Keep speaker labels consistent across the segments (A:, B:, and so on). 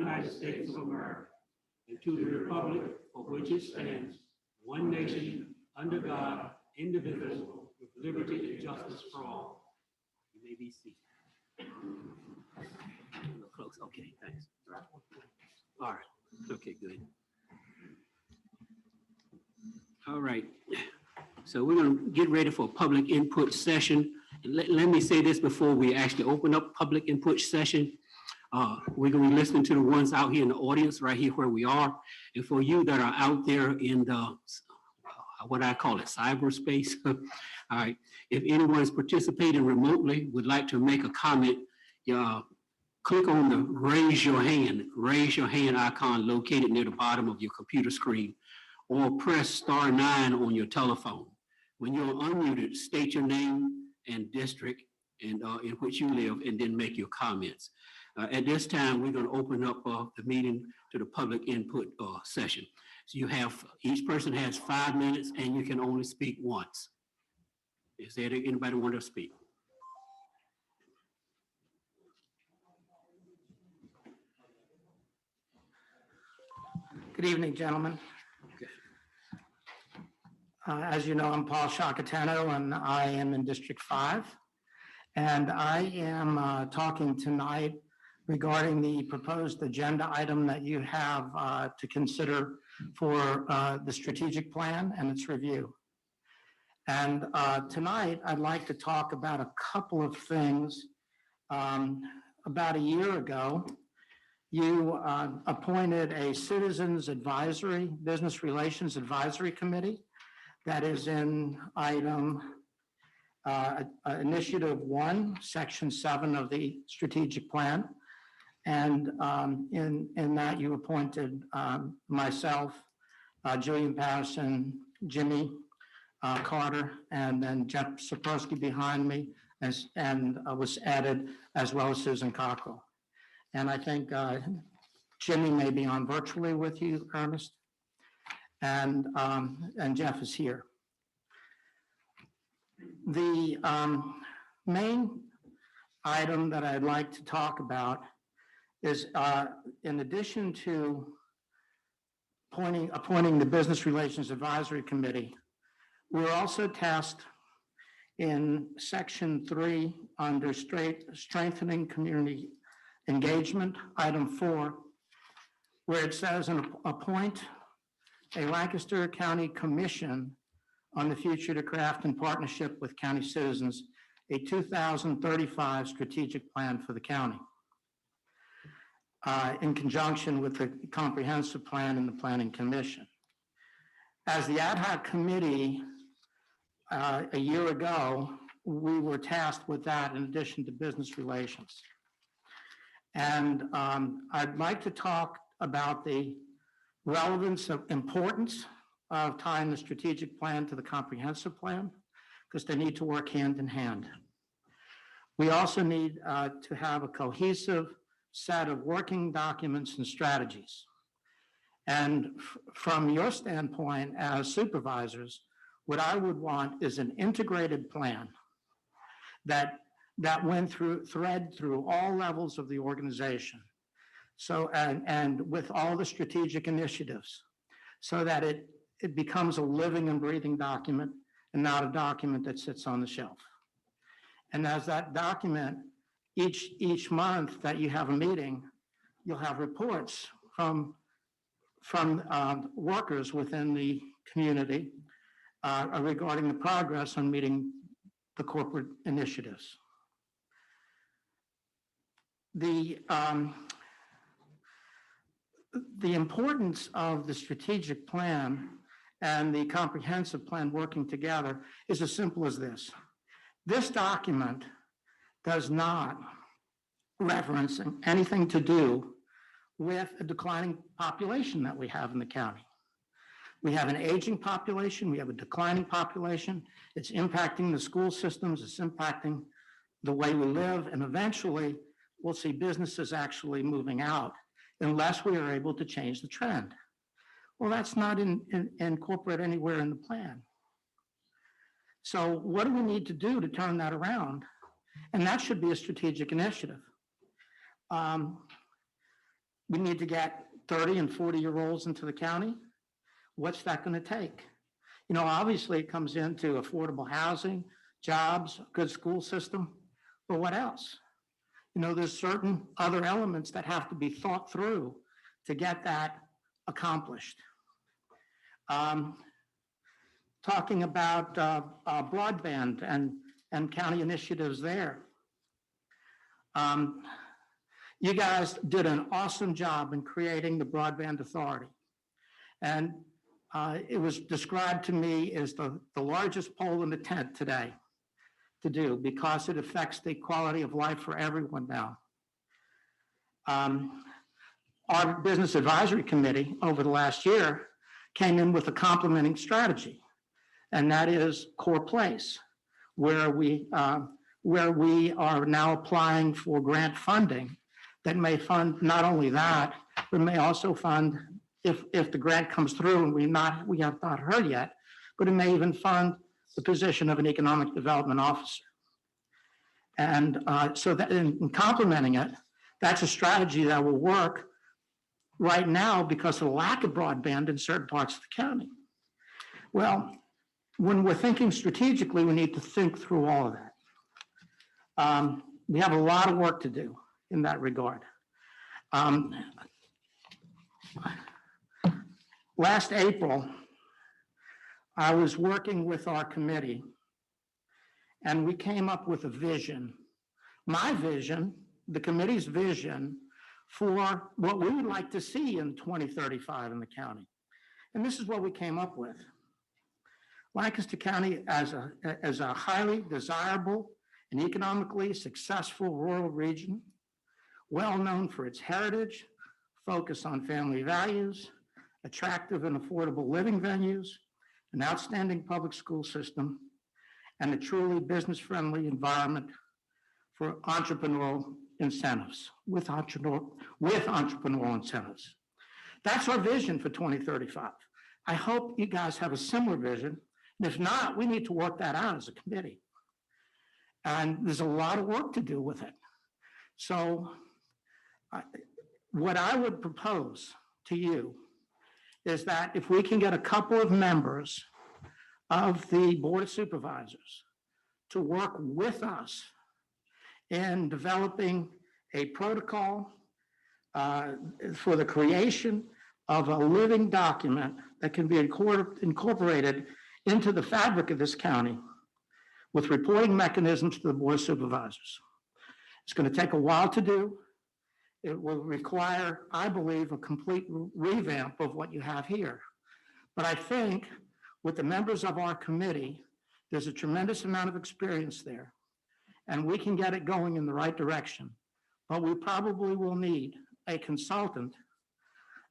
A: United States of America and to the republic for which it stands, one nation, under God, indivisible, with liberty and justice for all. You may be seated. A little close. Okay, thanks. All right. Okay, good. All right. So we're going to get ready for a public input session. Let me say this before we actually open up public input session. We're going to be listening to the ones out here in the audience, right here where we are. And for you that are out there in the, what I call it, cyberspace. All right. If anyone is participating remotely, would like to make a comment, click on the raise your hand icon located near the bottom of your computer screen, or press *9 on your telephone. When you're unmuted, state your name and district and in which you live, and then make your comments. At this time, we're going to open up the meeting to the public input session. So you have, each person has 5 minutes, and you can only speak once. Is there anybody want to speak?
B: Good evening, gentlemen.
A: Okay.
B: As you know, I'm Paul Sciacchitano, and I am in District 5. And I am talking tonight regarding the proposed agenda item that you have to consider for the strategic plan and its review. And tonight, I'd like to talk about a couple of things. About a year ago, you appointed a Citizens Advisory, Business Relations Advisory Committee that is in item Initiative 1, Section 7 of the strategic plan. And in that you appointed myself, Julian Patterson, Jimmy Carter, and then Jeff Saprowski behind me, and was added, as well as Susan Cockrell. And I think Jimmy may be on virtually with you, Ernest, and Jeff is here. The main item that I'd like to talk about is, in addition to appointing the Business Relations Advisory Committee, we're also tasked in Section 3 under strengthening community engagement, item 4, where it says appoint a Lancaster County Commission on the future to craft in partnership with county citizens a 2035 strategic plan for the county, in conjunction with the comprehensive plan and the Planning Commission. As the ad hoc committee a year ago, we were tasked with that in addition to business relations. And I'd like to talk about the relevance of importance of tying the strategic plan to the comprehensive plan, because they need to work hand in hand. We also need to have a cohesive set of working documents and strategies. And from your standpoint as supervisors, what I would want is an integrated plan that went thread through all levels of the organization. So, and with all the strategic initiatives, so that it becomes a living and breathing document and not a document that sits on the shelf. And as that document, each month that you have a meeting, you'll have reports from workers within the community regarding the progress on meeting the corporate initiatives. The importance of the strategic plan and the comprehensive plan working together is as simple as this. This document does not reference anything to do with a declining population that we have in the county. We have an aging population, we have a declining population. It's impacting the school systems, it's impacting the way we live, and eventually we'll see businesses actually moving out unless we are able to change the trend. Well, that's not incorporated anywhere in the plan. So what do we need to do to turn that around? And that should be a strategic initiative. We need to get 30 and 40-year-olds into the county. What's that going to take? You know, obviously it comes into affordable housing, jobs, good school system, but what else? You know, there's certain other elements that have to be thought through to get that accomplished. Talking about broadband and county initiatives there. You guys did an awesome job in creating the Broadband Authority. And it was described to me as the largest pole in the tent today to do because it affects the quality of life for everyone now. Our Business Advisory Committee over the last year came in with a complementing strategy, and that is Core Place, where we are now applying for grant funding that may fund not only that, but may also fund, if the grant comes through and we have not heard yet, but it may even fund the position of an economic development officer. And so that in complementing it, that's a strategy that will work right now because of the lack of broadband in certain parts of the county. Well, when we're thinking strategically, we need to think through all of that. We have a lot of work to do in that regard. Last April, I was working with our committee and we came up with a vision. My vision, the committee's vision for what we would like to see in 2035 in the county. And this is what we came up with. Lancaster County as a highly desirable and economically successful rural region, well known for its heritage, focus on family values, attractive and affordable living venues, an outstanding public school system, and a truly business-friendly environment for entrepreneurial incentives, with entrepreneurial incentives. That's our vision for 2035. I hope you guys have a similar vision. And if not, we need to work that out as a committee. And there's a lot of work to do with it. So what I would propose to you is that if we can get a couple of members of the Board of Supervisors to work with us in developing a protocol for the creation of a living document that can be incorporated into the fabric of this county with reporting mechanisms to the Board of Supervisors. It's going to take a while to do. It will require, I believe, a complete revamp of what you have here. But I think with the members of our committee, there's a tremendous amount of experience there, and we can get it going in the right direction. But we probably will need a consultant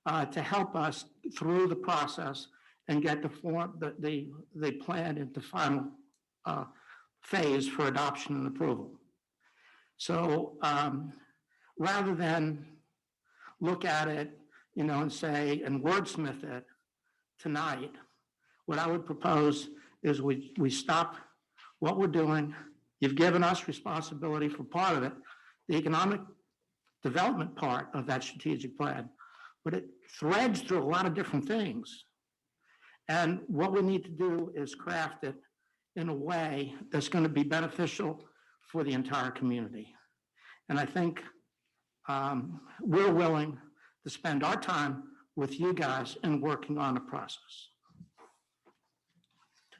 B: to help us through the process and get the plan into final phase for adoption and approval. So rather than look at it, you know, and say, and wordsmith it tonight, what I would propose is we stop what we're doing. You've given us responsibility for part of it, the economic development part of that strategic plan, but it threads through a lot of different things. And what we need to do is craft it in a way that's going to be beneficial for the entire community. And I think we're willing to spend our time with you guys in working on the process.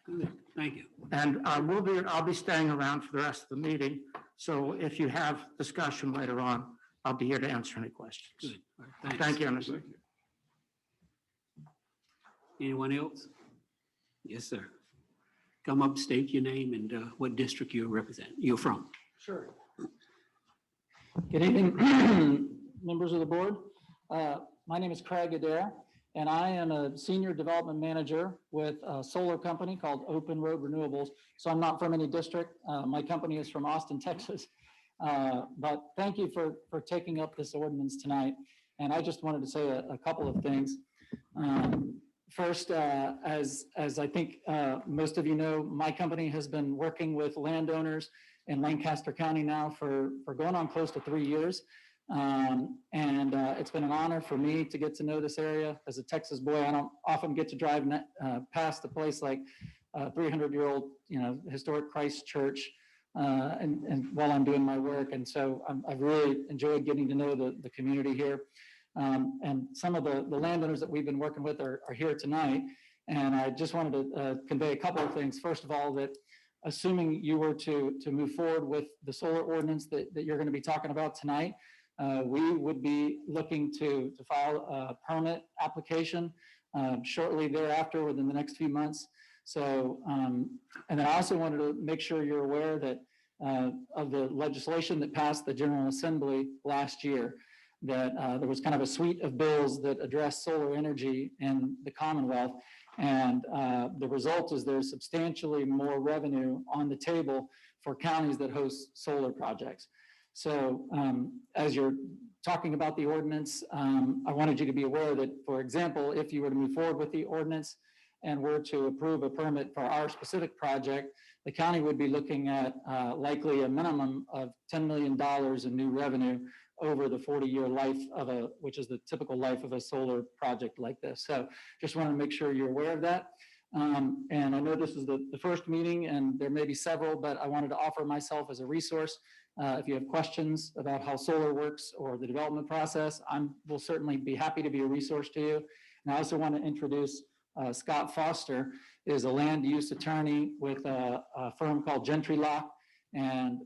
A: Good, thank you.
B: And I'll be staying around for the rest of the meeting. So if you have discussion later on, I'll be here to answer any questions.
A: Good. All right, thanks.
B: Thank you, Ernest.
A: Anyone else? Yes, sir. Come up, state your name and what district you're from.
C: Sure. Good evening, members of the board. My name is Craig Adair, and I am a senior development manager with a solar company called Open Road Renewables. So I'm not from any district. My company is from Austin, Texas. But thank you for taking up this ordinance tonight. And I just wanted to say a couple of things. First, as I think most of you know, my company has been working with landowners in Lancaster County now for going on close to 3 years. And It's been an honor for me to get to know this area. As a Texas boy, I don't often get to drive past a place like 300-year-old, historic Christ Church, and while I'm doing my work. And so I've really enjoyed getting to know the community here. And some of the landowners that we've been working with are here tonight. And I just wanted to convey a couple of things. First of all, that assuming you were to move forward with the solar ordinance that you're going to be talking about tonight, we would be looking to file a permit application shortly thereafter, within the next few months. So, and then I also wanted to make sure you're aware that of the legislation that passed the General Assembly last year, that there was kind of a suite of bills that address solar energy in the Commonwealth. And the result is there's substantially more revenue on the table for counties that host solar projects. So as you're talking about the ordinance, I wanted you to be aware that, for example, if you were to move forward with the ordinance and were to approve a permit for our specific project, the county would be looking at likely a minimum of $10 million in new revenue over the 40-year life of which is the typical life of a solar project like this. So just want to make sure you're aware of that. And I know this is the first meeting and there may be several, but I wanted to offer myself as a resource. If you have questions about how solar works or the development process, will certainly be happy to be a resource to you. And I also want to introduce Scott Foster, is a land use attorney with a firm called Gentry Law. And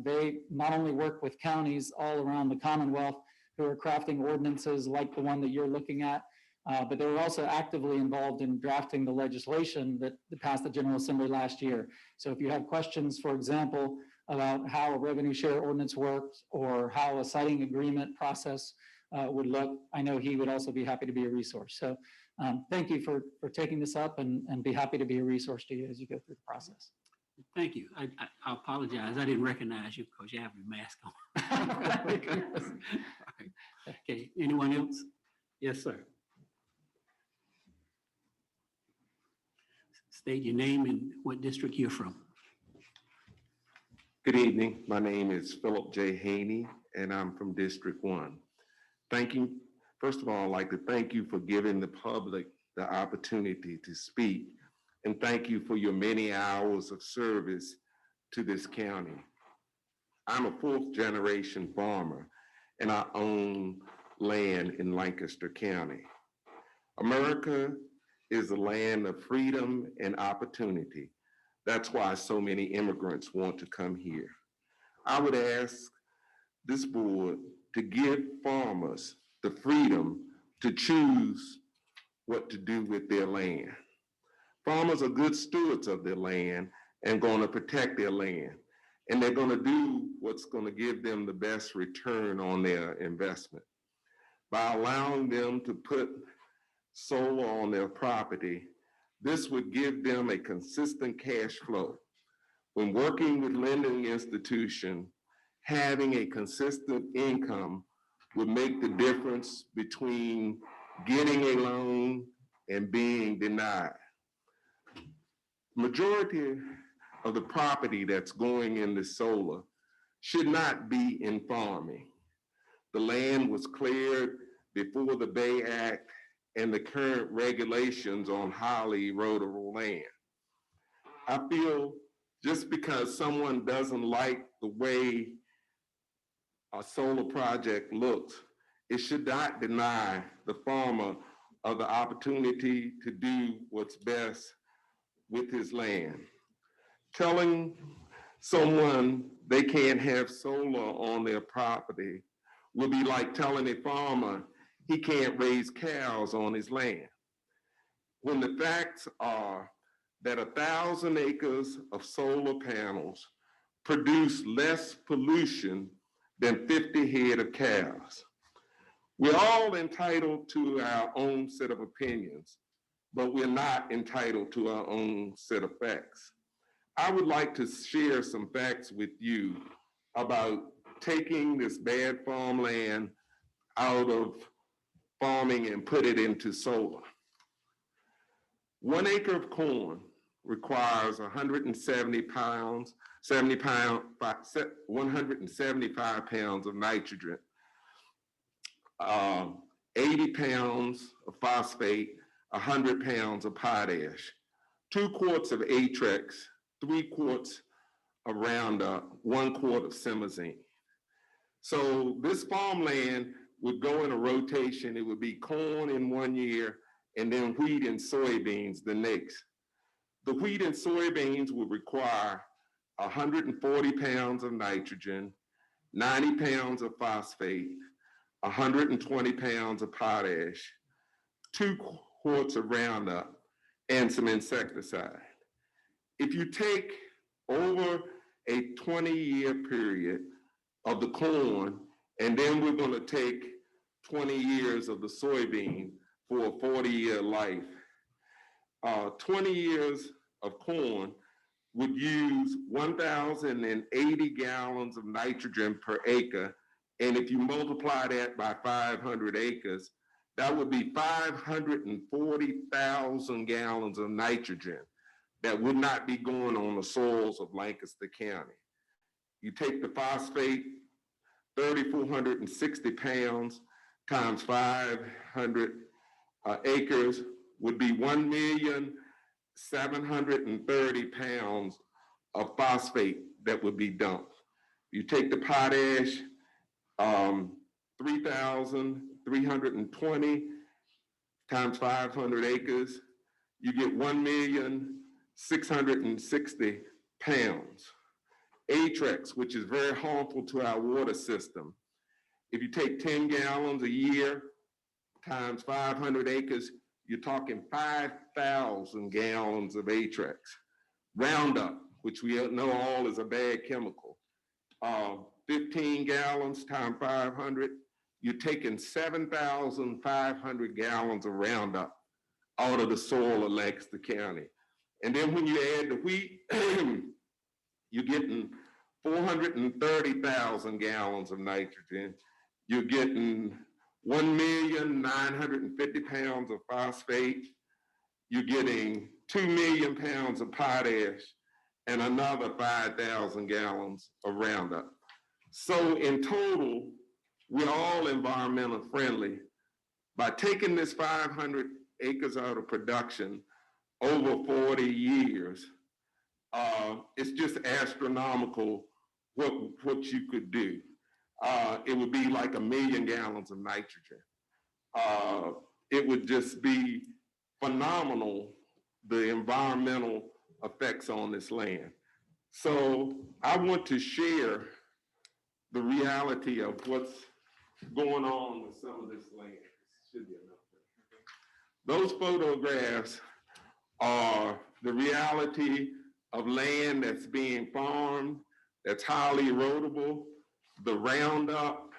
C: they not only work with counties all around the Commonwealth who are crafting ordinances like the one that you're looking at, but they were also actively involved in drafting the legislation that passed the General Assembly last year. So if you have questions, for example, about how a revenue share ordinance works or how a siting agreement process would look, I know he would also be happy to be a resource. So thank you for taking this up, and be happy to be a resource to you as you go through the process.
A: Thank you. I apologize. I didn't recognize you because you have your mask on. All right. Okay, anyone else? Yes, sir. State your name and what district you're from.
D: Good evening. My name is Philip J. Haney, and I'm from District 1. Thank you. First of all, I'd like to thank you for giving the public the opportunity to speak, and thank you for your many hours of service to this county. I'm a fourth generation farmer, and I own land in Lancaster County. America is a land of freedom and opportunity. That's why so many immigrants want to come here. I would ask this board to give farmers the freedom to choose what to do with their land. Farmers are good stewards of their land and going to protect their land. And they're going to do what's going to give them the best return on their investment. By allowing them to put solar on their property, this would give them a consistent cash flow. When working with lending institutions, having a consistent income would make the difference between getting a loan and being denied. Majority of the property that's going into solar should not be in farming. The land was cleared before the Bay Act and the current regulations on highly erodible land. I feel just because someone doesn't like the way a solar project looks, it should not deny the farmer of the opportunity to do what's best with his land. Telling someone they can't have solar on their property would be like telling a farmer he can't raise cows on his land. When the facts are that 1,000 acres of solar panels produce less pollution than 50 head of cows. We're all entitled to our own set of opinions, but we're not entitled to our own set of facts. I would like to share some facts with you about taking this bad farmland out of farming and put it into solar. 1 acre of corn requires 175 pounds of nitrogen. 80 pounds of phosphate, 100 pounds of potash, 2 quarts of Atrex, 3 quarts of Roundup, 1 quart of Simazine. So this farmland would go in a rotation. It would be corn in 1 year and then wheat and soybeans the next. The wheat and soybeans would require 140 pounds of nitrogen, 90 pounds of phosphate, 120 pounds of potash, 2 quarts of Roundup, and some insecticide. If you take over a 20-year period of the corn, and then we're going to take 20 years of the soybean for a 40-year life, 20 years of corn would use 1,080 gallons of nitrogen per acre. And if you multiply that by 500 acres, that would be 540,000 gallons of nitrogen that would not be going on the soils of Lancaster County. You take the phosphate, 3,460 pounds times 500 acres would be 1,730,000 pounds of phosphate that would be dumped. You take the potash, 3,320 times 500 acres, you get 1,660,000 pounds. Atrex, which is very harmful to our water system. If you take 10 gallons a year times 500 acres, you're talking 5,000 gallons of Atrex. Roundup, which we know all is a bad chemical, 15 gallons times 500, you're taking 7,500 gallons of Roundup out of the soil of Lancaster County. And then when you add the wheat, you're getting 430,000 gallons of nitrogen. You're getting 1,950,000 pounds of phosphate. You're getting 2 million pounds of potash and another 5,000 gallons of Roundup. So in total, we're all environmental friendly. By taking this 500 acres out of production over 40 years, it's just astronomical what you could do. It would be like 1 million gallons of nitrogen. It would just be phenomenal, the environmental effects on this land. So I want to share the reality of what's going on with some of this land. Should be enough. Those photographs are the reality of land that's being farmed, that's highly erodible. The Roundup,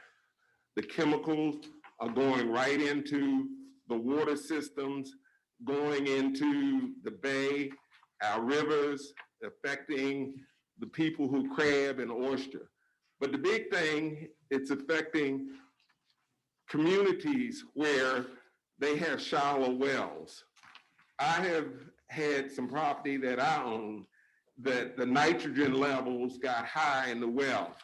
D: the chemicals are going right into the water systems, going into the bay, our rivers, affecting the people who crab and oyster. But the big thing, it's affecting communities where they have shallow wells. I have had some property that I own that the nitrogen levels got high in the well.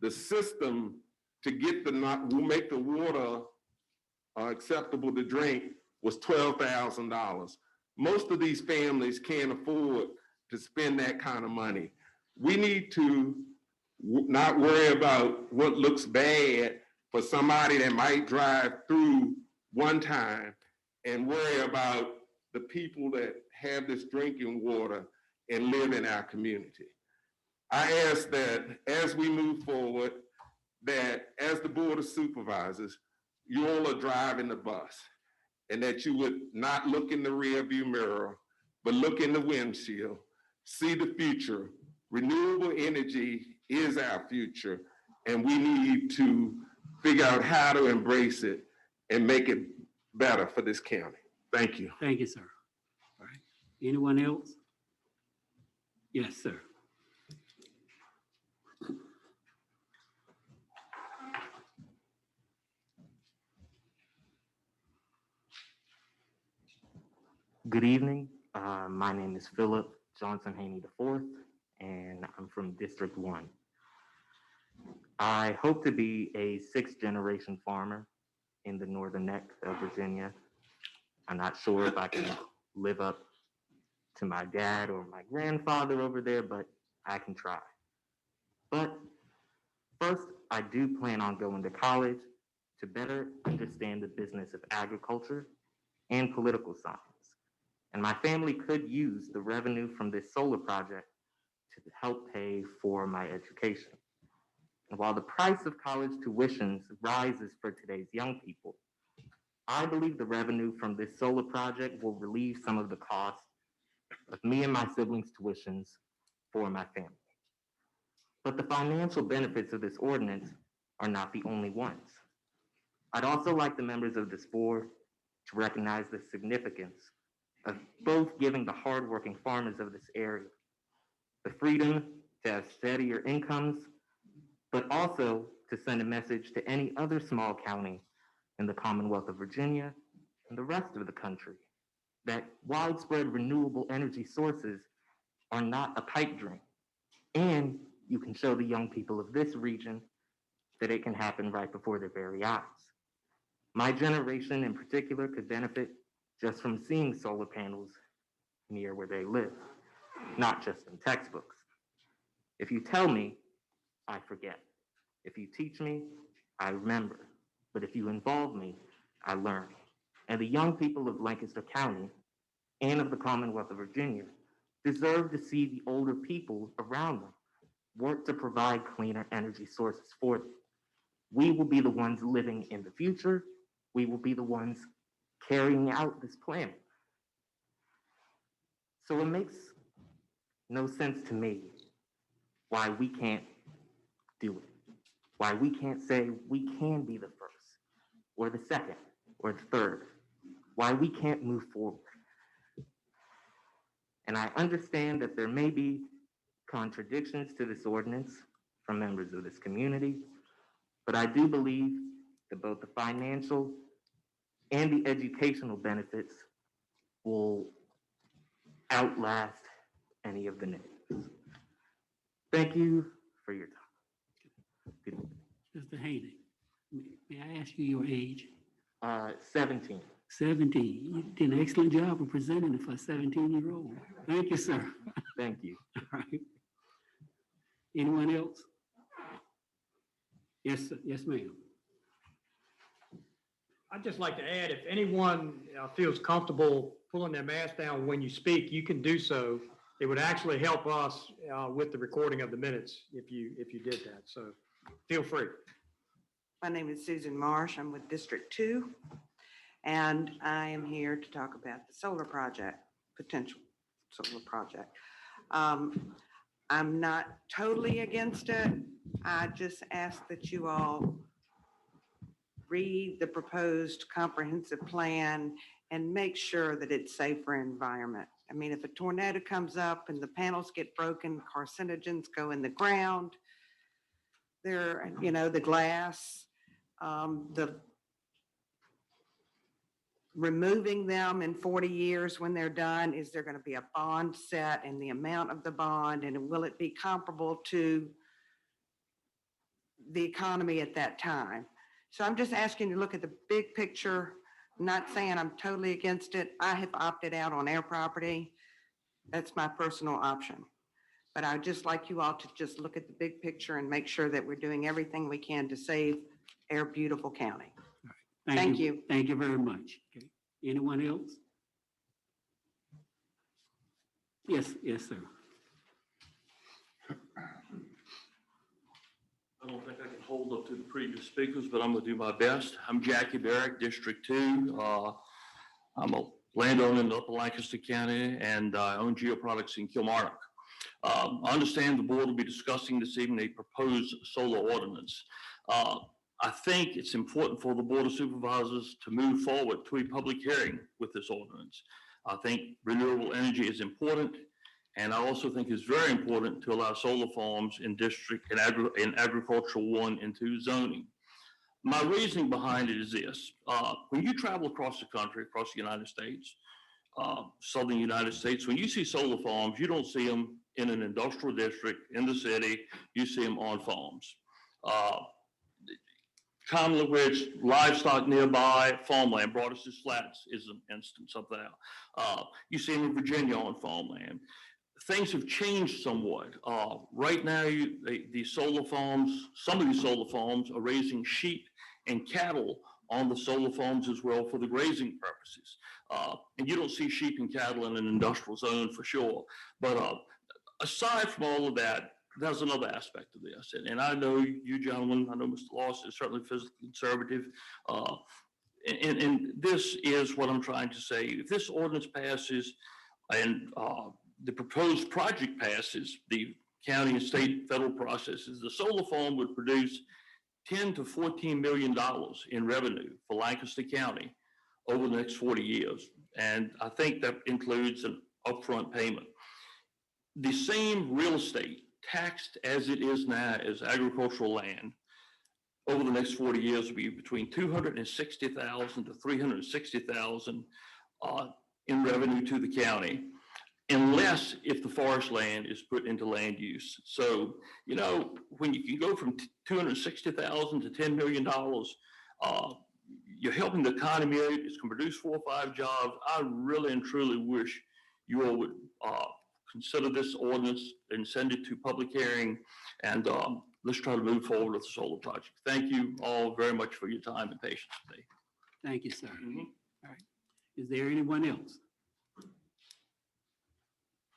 D: The system to get make the water acceptable to drink was $12,000. Most of these families can't afford to spend that kind of money. We need to not worry about what looks bad for somebody that might drive through one time and worry about the people that have this drinking water and live in our community. I ask that as we move forward, that as the Board of Supervisors, you all are driving the bus and that you would not look in the rearview mirror, but look in the windshield, see the future. Renewable energy is our future, and we need to figure out how to embrace it and make it better for this county. Thank you.
A: Thank you, sir. All right. Anyone else? Yes, sir.
E: Good evening. My name is Philip Johnson Haney IV, and I'm from District 1. I hope to be a 6th generation farmer in the northern neck of Virginia. I'm not sure if I can live up to my dad or my grandfather over there, but I can try. But first, I do plan on going to college to better understand the business of agriculture and political science. And my family could use the revenue from this solar project to help pay for my education. And while the price of college tuitions rises for today's young people, I believe the revenue from this solar project will relieve some of the cost of me and my siblings' tuitions for my family. But the financial benefits of this ordinance are not the only ones. I'd also like the members of this board to recognize the significance of both giving the hardworking farmers of this area the freedom to have steadier incomes, but also to send a message to any other small county in the Commonwealth of Virginia and the rest of the country that widespread renewable energy sources are not a pipe dream. And you can show the young people of this region that it can happen right before their very eyes. My generation in particular could benefit just from seeing solar panels near where they live, not just in textbooks. If you tell me, I forget. If you teach me, I remember. But if you involve me, I learn. And the young people of Lancaster County and of the Commonwealth of Virginia deserve to see the older people around them work to provide cleaner energy sources for them. We will be the ones living in the future. We will be the ones carrying out this plan. So it makes no sense to me why we can't do it, why we can't say we can be the first, or the second, or the third, why we can't move forward. And I understand that there may be contradictions to this ordinance from members of this community, but I do believe that both the financial and the educational benefits will outlast any of the negatives. Thank you for your time.
A: Mr. Haney, may I ask you your age?
E: 17.
A: 17. You did an excellent job of presenting for a 17-year-old. Thank you, sir.
E: Thank you.
A: All right. Anyone else? Yes, sir. Yes, ma'am.
F: I'd just like to add, if anyone feels comfortable pulling their mask down when you speak, you can do so. It would actually help us with the recording of the minutes if you did that. So feel free.
G: My name is Susan Marsh. I'm with District 2, and I am here to talk about the solar project, potential solar project. I'm not totally against it. I just ask that you all read the proposed comprehensive plan and make sure that it's safe for environment. I mean, if a tornado comes up and the panels get broken, carcinogens go in the ground, the glass, removing them in 40 years when they're done, is there going to be a bond set and the amount of the bond, and will it be comparable to the economy at that time? So I'm just asking you to look at the big picture. I'm not saying I'm totally against it. I have opted out on air property. That's my personal option. But I'd just like you all to just look at the big picture and make sure that we're doing everything we can to save our beautiful county. Thank you.
A: Thank you very much. Okay. Anyone else? Yes, sir.
H: I don't think I can hold up to the previous speakers, but I'm going to do my best. I'm Jackie Barrick, District 2. I'm a landowner in Upper Lancaster County, and I own geoproducts in Kilmarnock. I understand the board will be discussing this evening a proposed solar ordinance. I think it's important for the Board of Supervisors to move forward to a public hearing with this ordinance. I think renewable energy is important, and I also think it's very important to allow solar farms in District in Agricultural 1 and 2 zoning. My reasoning behind it is this. When you travel across the country, across the United States, Southern United States, when you see solar farms, you don't see them in an industrial district in the city, you see them on farms. commonly where it's livestock nearby, farmland. Broadus Flats is an instance of that. You see them in Virginia on farmland. Things have changed somewhat. Right now, the solar farms, some of these solar farms are raising sheep and cattle on the solar farms as well for the grazing purposes. And you don't see sheep and cattle in an industrial zone for sure. But aside from all of that, there's another aspect of this. And I know you gentlemen, I know Mr. Lawson is certainly fiscally conservative. And this is what I'm trying to say. If this ordinance passes and the proposed project passes, the county and state federal processes, the solar farm would produce $10 to $14 million in revenue for Lancaster County over the next 40 years. And I think that includes an upfront payment. The same real estate taxed as it is now as agricultural land over the next 40 years will be between $260,000 to $360,000 in revenue to the county, unless if the forest land is put into land use. So, you know, when you can go from $260,000 to $10 million, you're helping the economy. It's going to produce 4 or 5 jobs. I really and truly wish you all would consider this ordinance and send it to public hearing, and let's try to move forward with the solar project. Thank you all very much for your time and patience today.
A: Thank you, sir. All right. Is there anyone else?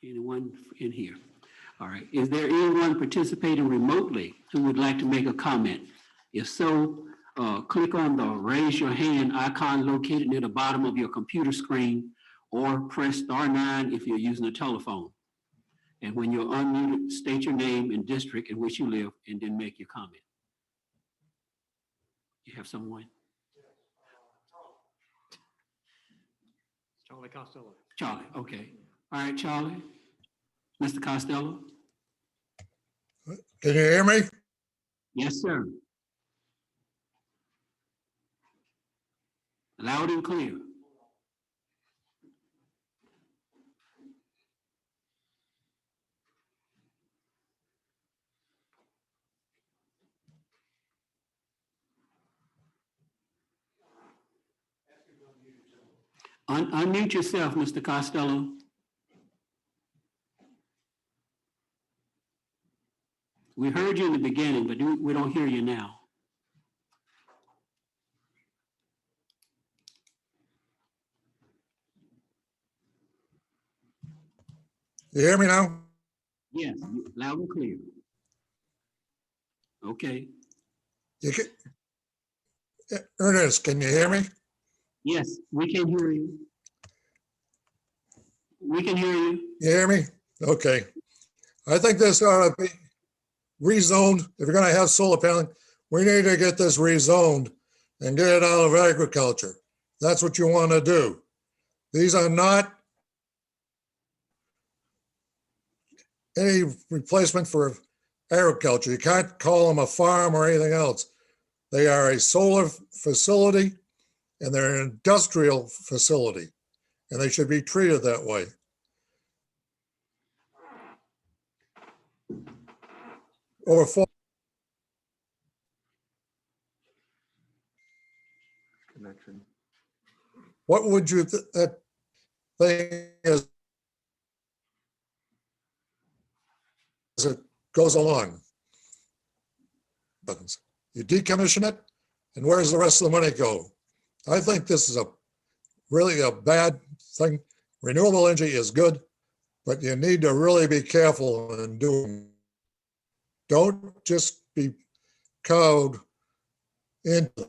A: Anyone in here? All right. Is there anyone participating remotely who would like to make a comment? If so, click on the raise your hand icon located near the bottom of your computer screen, or press *9 if you're using a telephone. And when you're unmuted, state your name and district in which you live, and then make your comment. You have someone?
F: Charlie Costello.
A: Charlie, okay. All right, Charlie. Mr. Costello?
I: Can you hear me?
A: Yes, sir. Loud and clear. Unmute yourself, Mr. Costello. We heard you in the beginning, but we don't hear you now.
I: You hear me now?
A: Yes, loud and clear. Okay.
I: You can, Ernest, can you hear me?
A: Yes, we can hear you. We can hear you.
I: You hear me? Okay. I think this ought to be rezoned. If you're going to have solar paneling, we need to get this rezoned and get it out of agriculture. That's what you want to do. These are not any replacement for agriculture. You can't call them a farm or anything else. They are a solar facility and they're an industrial facility, and they should be treated that way. Over 4.
E: Connection.
I: What would you, that thing is, as it goes along? You decommission it, and where does the rest of the money go? I think this is really a bad thing. Renewable energy is good, but you need to really be careful in doing. Don't just be cowed into.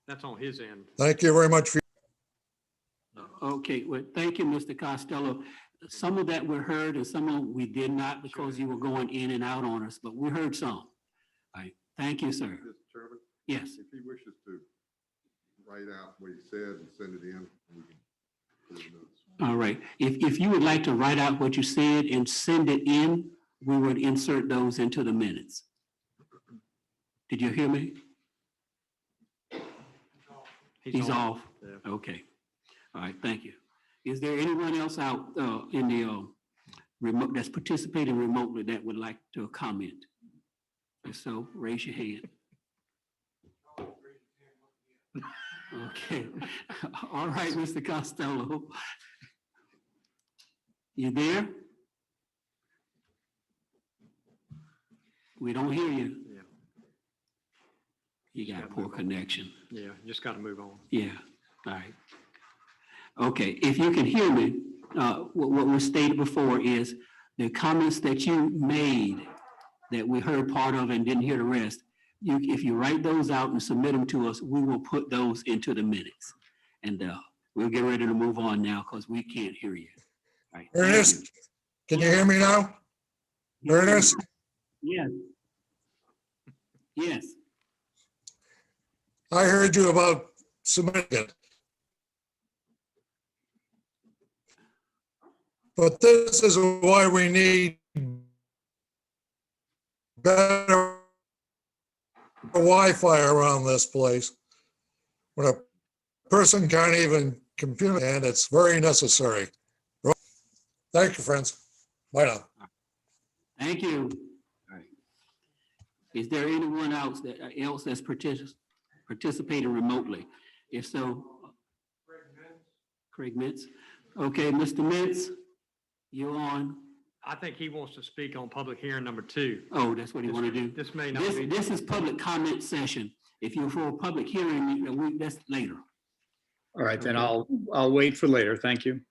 F: That's on his end.
I: Thank you very much for.
A: Okay, well, thank you, Mr. Costello. Some of that we heard and some of we did not, because you were going in and out on us, but we heard some. All right, thank you, sir.
J: Mr. Chairman,
A: Yes,
J: if he wishes to write out what he said and send it in, we can put it in notes.
A: all right. If you would like to write out what you said and send it in, we would insert those into the minutes. Did you hear me? He's off.
F: Yeah.
A: Okay. All right, thank you. Is there anyone else out in the remote, that's participating remotely that would like to comment? If so, raise your hand. Okay, all right, Mr. Costello. You there? We don't hear you.
F: Yeah.
A: You got a poor connection.
F: Yeah, just got to move on.
A: Yeah, all right. Okay, if you can hear me, what was stated before is the comments that you made that we heard part of and didn't hear the rest. If you write those out and submit them to us, we will put those into the minutes. And we'll get ready to move on now because we can't hear you. All right, thank you.
I: Ernest, can you hear me now? Ernest?
A: Yes. Yes.
I: I heard you about submitting it. But this is why we need better Wi-Fi around this place. When a person can't even compute, and it's very necessary. Thank you, friends. Bye now.
A: Thank you. All right. Is there anyone else that's participating remotely? If so, Craig Mintz. Okay, Mr. Mintz, you're on.
F: I think he wants to speak on public hearing number 2.
A: Oh, that's what you want to do?
F: This may not
A: This,
F: be.
A: this is public comment session. If you're for a public hearing, that's later.
K: All right, then I'll wait for later. Thank you.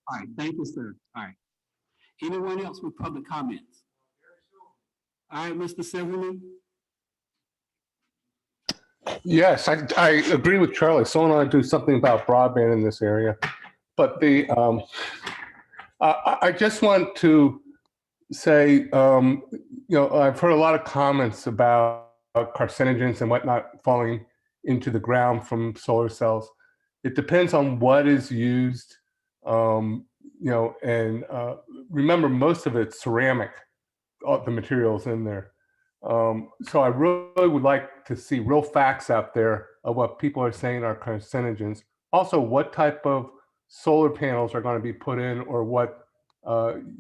A: All right, thank you, sir. All right. Anyone else with public comments? All right, Mr. Silverman.
L: Yes, I agree with Charlie. Someone ought to do something about broadband in this area. But I just want to say, I've heard a lot of comments about carcinogens and whatnot falling into the ground from solar cells. It depends on what is used, and remember, most of it's ceramic, all the materials in there. So I really would like to see real facts out there of what people are saying are carcinogens. Also, what type of solar panels are going to be put in, or what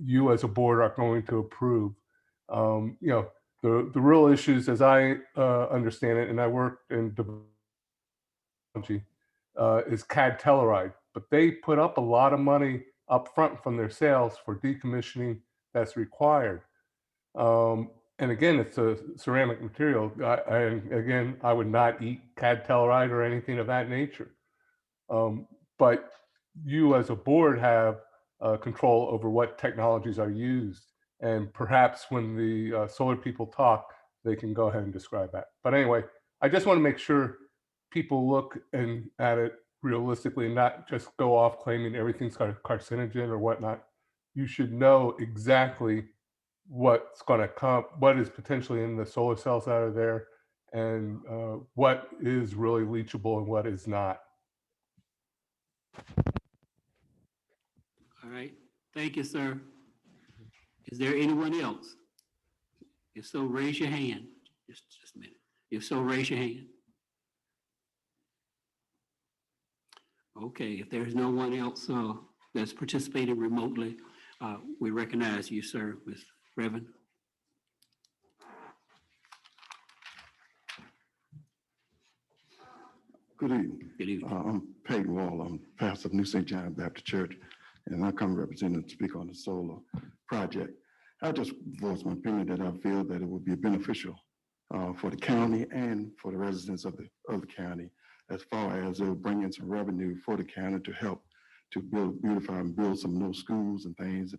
L: you as a board are going to approve. The real issues, as I understand it, and I worked in technology, is CAD Telluride, but they put up a lot of money up front from their sales for decommissioning that's required. And again, it's a ceramic material. I would not eat CAD Telluride or anything of that nature. But you as a board have control over what technologies are used. And perhaps when the solar people talk, they can go ahead and describe that. But anyway, I just want to make sure people look at it realistically and not just go off claiming everything's carcinogen or whatnot. You should know exactly what's going to come, what is potentially in the solar cells out of there, and what is really leachable and what is not.
A: All right, thank you, sir. Is there anyone else? If so, raise your hand. Just a minute. If so, raise your hand. Okay, if there's no one else that's participating remotely, we recognize you, sir, Ms. Revan.
M: Good evening.
A: Good evening.
M: I'm Peyton Wall. I'm pastor of New St. John Baptist Church, and I come representing to speak on the solar project. I just voice my opinion that I feel that it would be beneficial for the county and for the residents of the county, as far as it will bring in some revenue for the county to help to beautify and build some new schools and things,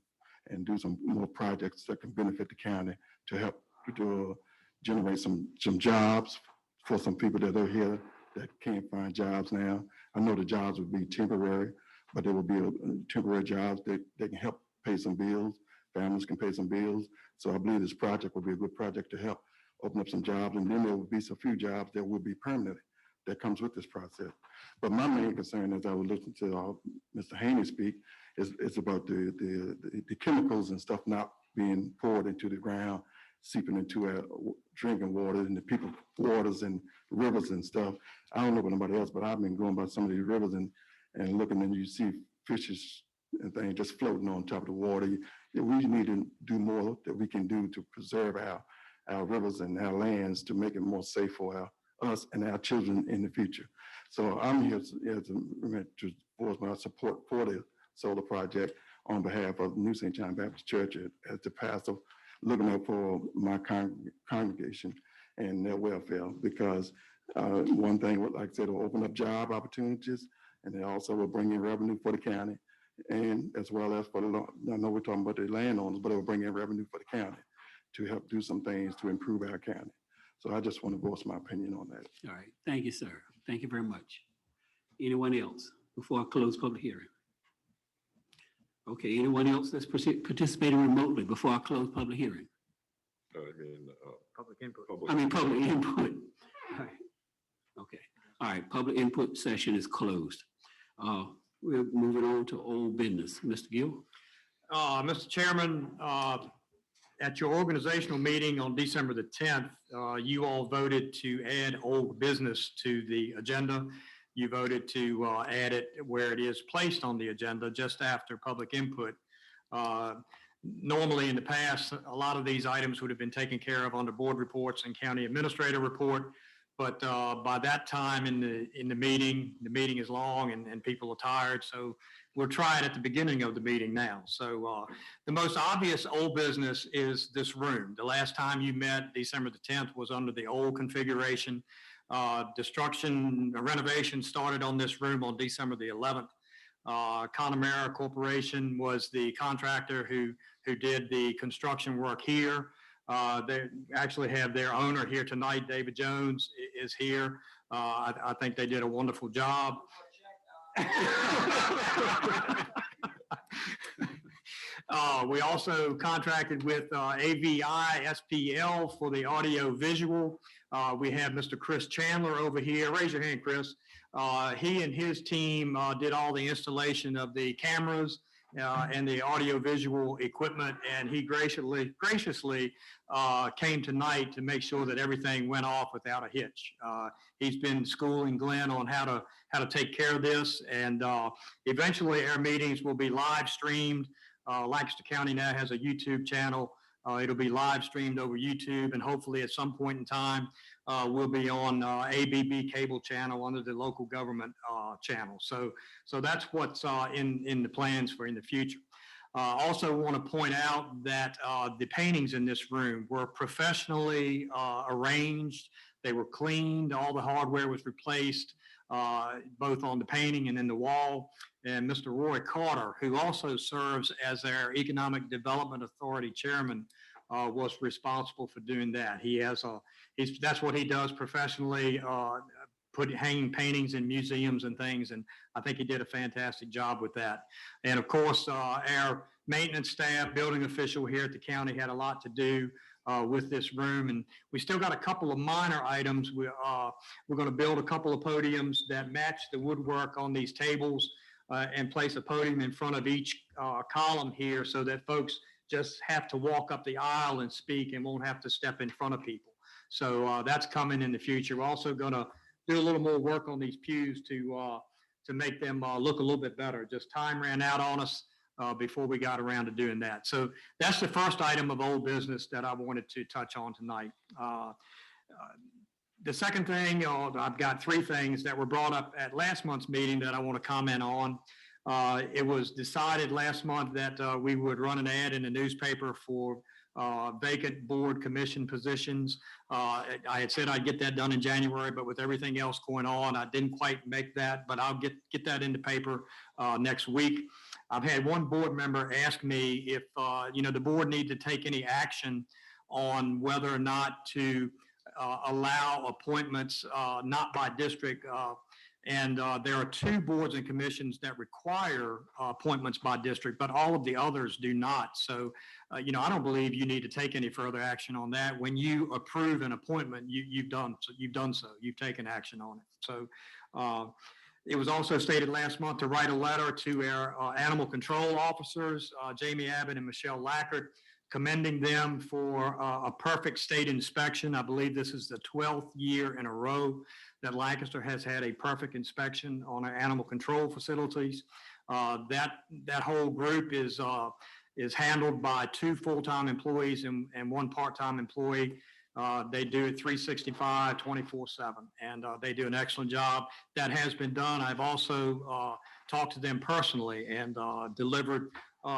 M: and do some more projects that can benefit the county to help to generate some jobs for some people that are here that can't find jobs now. I know the jobs would be temporary, but there will be temporary jobs that can help pay some bills. Families can pay some bills. So I believe this project will be a good project to help open up some jobs. And then there will be some few jobs that will be permanent that comes with this process. But my main concern, as I was listening to Mr. Haney speak, is about the chemicals and stuff not being poured into the ground, seeping into our drinking water and the people's waters and rivers and stuff. I don't know about nobody else, but I've been going by some of these rivers and looking, and you see fishes and things just floating on top of the water. we need to do more that we can do to preserve our rivers and our lands to make it more safe for us and our children in the future. So I'm here to voice my support for the solar project on behalf of New St. John Baptist Church as the pastor, looking out for my congregation and their welfare, because one thing, like I said, will open up job opportunities, and it also will bring in revenue for the county, and as well as for I know we're talking about the landowners, but it will bring in revenue for the county to help do some things to improve our county. So I just want to voice my opinion on that.
A: All right, thank you, sir. Thank you very much. Anyone else before I close public hearing? Okay, anyone else that's participating remotely before I close public hearing?
F: Public input.
A: Public input. All right. Okay, all right, public input session is closed. We're moving on to old business. Mr. Gill?
F: Mr. Chairman, at your organizational meeting on December the 10th, you all voted to add old business to the agenda. You voted to add it where it is placed on the agenda just after public input. Normally in the past, a lot of these items would have been taken care of under board reports and county administrator report. But by that time in the meeting is long and people are tired. So we'll try it at the beginning of the meeting now. So the most obvious old business is this room. The last time you met, December the 10th, was under the old configuration. Renovation started on this room on December the 11th. Connemara Corporation was the contractor who did the construction work here. They actually have their owner here tonight. David Jones is here. I think they did a wonderful job. We also contracted with AVI SPL for the audio visual. We have Mr. Chris Chandler over here. Raise your hand, Chris. He and his team did all the installation of the cameras and the audio visual equipment, and he graciously came tonight to make sure that everything went off without a hitch. He's been schooling Glenn on how to take care of this, and eventually our meetings will be live streamed. Lancaster County now has a YouTube channel. It'll be live streamed over YouTube, and hopefully at some point in time we'll be on ABB cable channel under the local government channel. So that's what's in the plans for in the future. Also want to point out that the paintings in this room were professionally arranged. They were cleaned. All the hardware was replaced, both on the painting and in the wall. And Mr. Roy Carter, who also serves as our Economic Development Authority Chairman, was responsible for doing that. That's what he does professionally, hanging paintings in museums and things, and I think he did a fantastic job with that. And of course, our maintenance staff, building official here at the county had a lot to do with this room, and we still got a couple of minor items. We're going to build a couple of podiums that match the woodwork on these tables and place a podium in front of each column here so that folks just have to walk up the aisle and speak and won't have to step in front of people. So that's coming in the future. We're also going to do a little more work on these pews to make them look a little bit better. Just time ran out on us before we got around to doing that. So that's the first item of old business that I wanted to touch on tonight. The second thing, I've got three things that were brought up at last month's meeting that I want to comment on. It was decided last month that we would run an ad in the newspaper for vacant board commission positions. I had said I'd get that done in January, but with everything else going on, I didn't quite make that, but I'll get that in the paper next week. I've had one board member ask me if the board need to take any action on whether or not to allow appointments not by district. And there are two boards and commissions that require appointments by district, but all of the others do not. So, I don't believe you need to take any further action on that. When you approve an appointment, you've done so. You've taken action on it. So it was also stated last month to write a letter to our animal control officers, Jamie Abbott and Michelle Lackert, commending them for a perfect state inspection. I believe this is the 12th year in a row that Lancaster has had a perfect inspection on our animal control facilities. That whole group is is handled by 2 full-time employees and 1 part-time employee. They do it 365, 24/7, and they do an excellent job. That has been done. I've also talked to them personally and delivered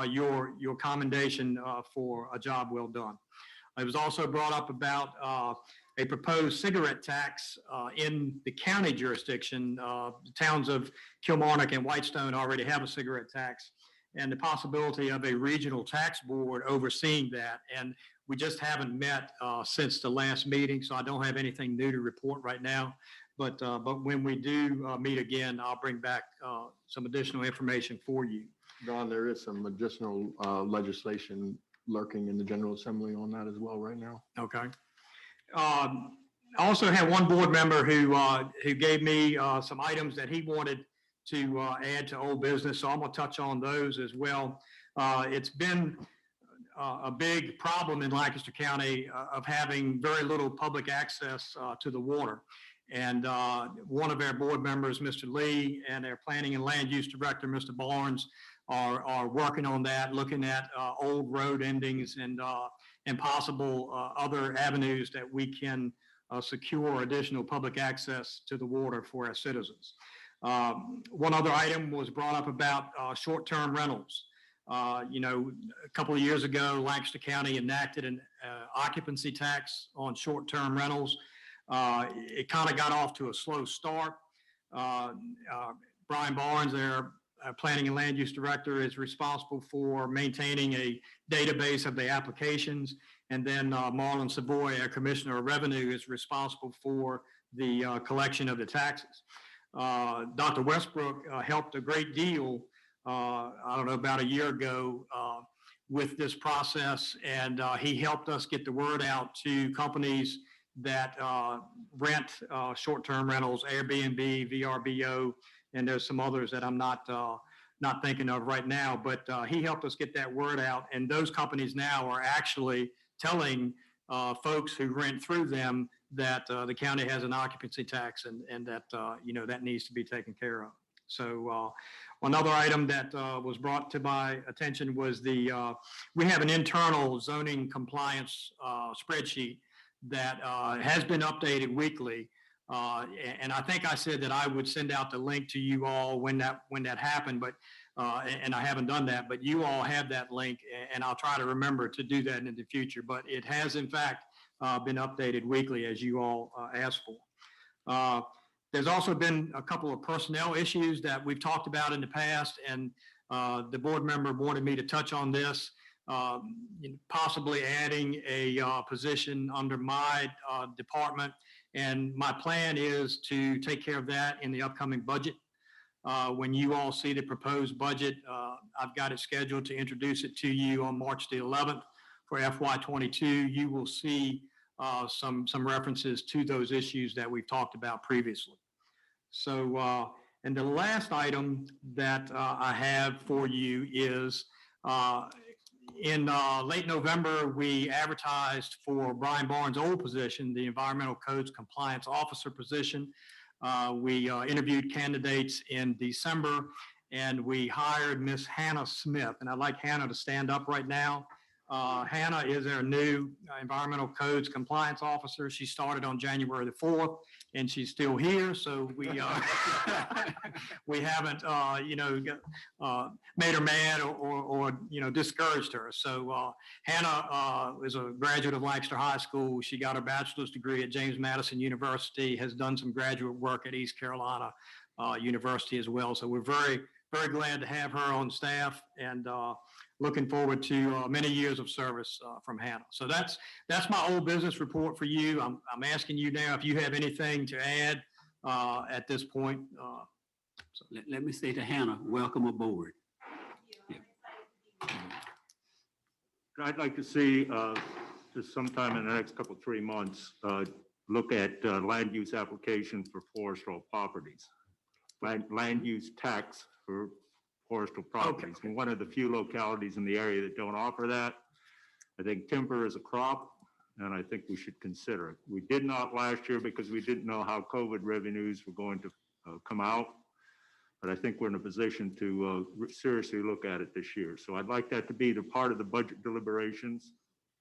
F: your commendation for a job well done. It was also brought up about a proposed cigarette tax in the county jurisdiction. The towns of Kilmarnock and Whitestone already have a cigarette tax, and the possibility of a regional tax board overseeing that. And we just haven't met since the last meeting, so I don't have anything new to report right now. But when we do meet again, I'll bring back some additional information for you.
N: Don, there is some additional legislation lurking in the General Assembly on that as well right now.
F: Okay. I also had one board member who gave me some items that he wanted to add to old business, so I'm going to touch on those as well. It's been a big problem in Lancaster County of having very little public access to the water. And one of our board members, Mr. Lee, and our Planning and Land Use Director, Mr. Barnes, are working on that, looking at old road endings and possible other avenues that we can secure additional public access to the water for our citizens. One other item was brought up about short-term rentals. You know, a couple of years ago, Lancaster County enacted an occupancy tax on short-term rentals. It kind of got off to a slow start. Brian Barnes, their Planning and Land Use Director, is responsible for maintaining a database of the applications. And then Marlon Savoy, our Commissioner of Revenue, is responsible for the collection of the taxes. Dr. Westbrook helped a great deal, I don't know, about a year ago with this process. And he helped us get the word out to companies that rent short-term rentals, Airbnb, VRBO, and there's some others that I'm not thinking of right now, but he helped us get that word out. And those companies now are actually telling folks who rent through them that the county has an occupancy tax and that, you know, that needs to be taken care of. So another item that was brought to my attention was we have an internal zoning compliance spreadsheet that has been updated weekly. And I think I said that I would send out the link to you all when that happened, but and I haven't done that, but you all have that link, and I'll try to remember to do that in the future. But it has, in fact, been updated weekly as you all asked for. There's also been a couple of personnel issues that we've talked about in the past, and the board member wanted me to touch on this. Possibly adding a position under my department. And my plan is to take care of that in the upcoming budget. When you all see the proposed budget, I've got it scheduled to introduce it to you on March the 11th for FY22. You will see some references to those issues that we've talked about previously. So, and the last item that I have for you is in late November, we advertised for Brian Barnes' old position, the Environmental Codes Compliance Officer position. We interviewed candidates in December, and we hired Miss Hannah Smith. And I'd like Hannah to stand up right now. Hannah is our new Environmental Codes Compliance Officer. She started on January the 4th, and she's still here. So we we haven't made her mad or discouraged her. So Hannah is a graduate of Lancaster High School. She got her bachelor's degree at James Madison University, has done some graduate work at East Carolina University as well. So we're very, very glad to have her on staff, and looking forward to many years of service from Hannah. So that's my old business report for you. I'm asking you now if you have anything to add at this point.
A: So let me say to Hannah, welcome aboard.
O: I'd like to see just sometime in the next 3 months, look at land use application for forestal properties. Land use tax for forestal properties. Okay. One of the few localities in the area that don't offer that. I think timber is a crop, and I think we should consider it. We did not last year because we didn't know how COVID revenues were going to come out. but I think we're in a position to seriously look at it this year. So I'd like that to be the part of the budget deliberations,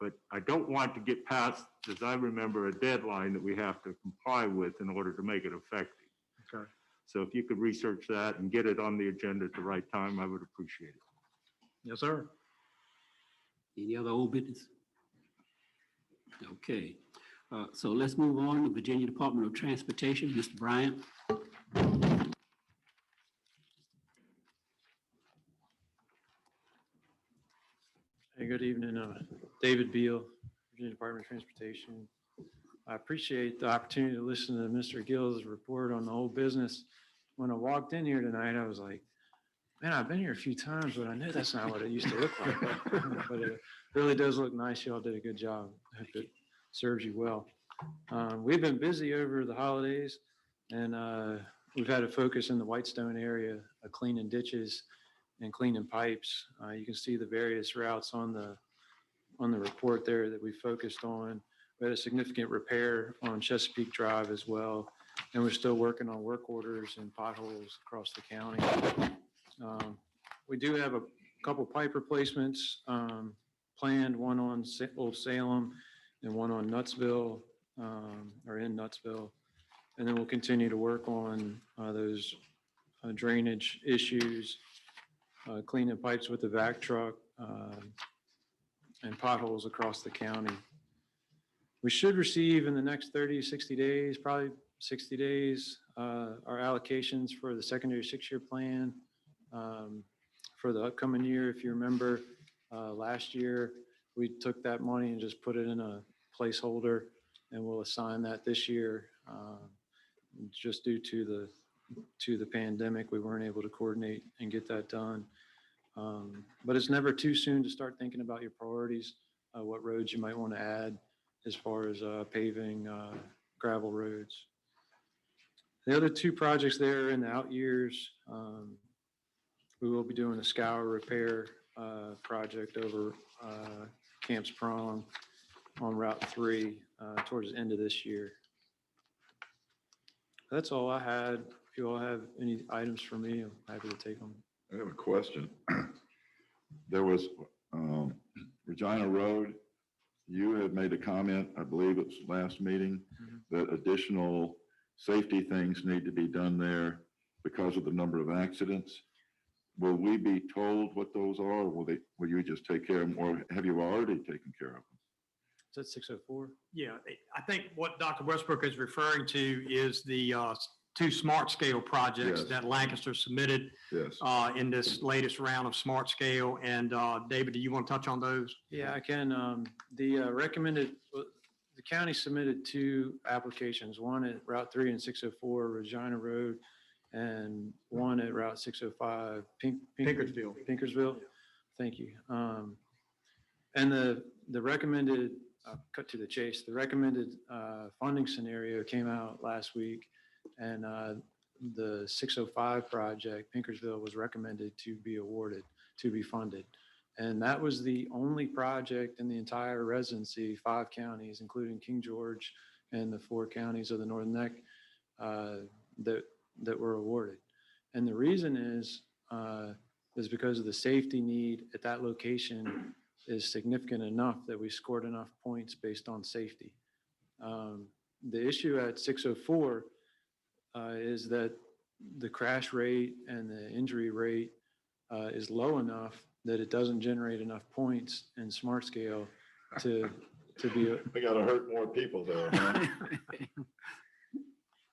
O: but I don't want to get past, as I remember, a deadline that we have to comply with in order to make it effective.
F: Okay.
O: So if you could research that and get it on the agenda at the right time, I would appreciate it.
F: Yes, sir.
A: Any other old business? Okay, so let's move on to Virginia Department of Transportation, Mr. Bryant.
P: Hey, good evening. David Beale, Virginia Department of Transportation. I appreciate the opportunity to listen to Mr. Gill's report on the whole business. When I walked in here tonight, I was like, man, I've been here a few times, but I know that's not what it used to look like. But it really does look nice. Y'all did a good job. I hope it serves you well. We've been busy over the holidays, and we've had a focus in the Whitestone area of cleaning ditches and cleaning pipes. You can see the various routes on the report there that we focused on. We had a significant repair on Chesapeake Drive as well, and we're still working on work orders and potholes across the county. We do have a couple pipe replacements planned, one on Old Salem and one on Nutsville, or in Nutsville. And then we'll continue to work on those drainage issues, cleaning pipes with the vac truck, and potholes across the county. We should receive in the next 30, 60 days, probably 60 days, our allocations for the secondary 6-year plan for the upcoming year. If you remember, last year, we took that money and just put it in a placeholder, and we'll assign that this year. Just due to the pandemic, we weren't able to coordinate and get that done. But it's never too soon to start thinking about your priorities, what roads you might want to add as far as paving gravel roads. The other two projects there in the out years, we will be doing a scour repair project over Camps Prong on Route 3 towards the end of this year. That's all I had. If you all have any items for me, I'm happy to take them.
J: I have a question. There was Regina Road. You had made a comment, I believe it was last meeting, that additional safety things need to be done there because of the number of accidents. Will we be told what those are, or will you just take care of them, or have you already taken care of them?
P: Is that 604?
F: Yeah, I think what Dr. Westbrook is referring to is the two smart scale projects
J: Yes.
F: that Lancaster submitted
J: Yes.
F: in this latest round of smart scale. And David, do you want to touch on those?
P: Yeah, I can. The county submitted two applications, one at Route 3 and 604 Regina Road, and one at Route 605 Pinkersville. Thank you. And the recommended, cut to the chase, the recommended funding scenario came out last week, and the 605 project, Pinkersville, was recommended to be awarded, to be funded. And that was the only project in the entire residency, 5 counties, including King George and the 4 counties of the Northern Neck, that were awarded. And the reason is because of the safety need at that location is significant enough that we scored enough points based on safety. The issue at 604 is that the crash rate and the injury rate is low enough that it doesn't generate enough points in smart scale to be.
J: We got to hurt more people there. Huh?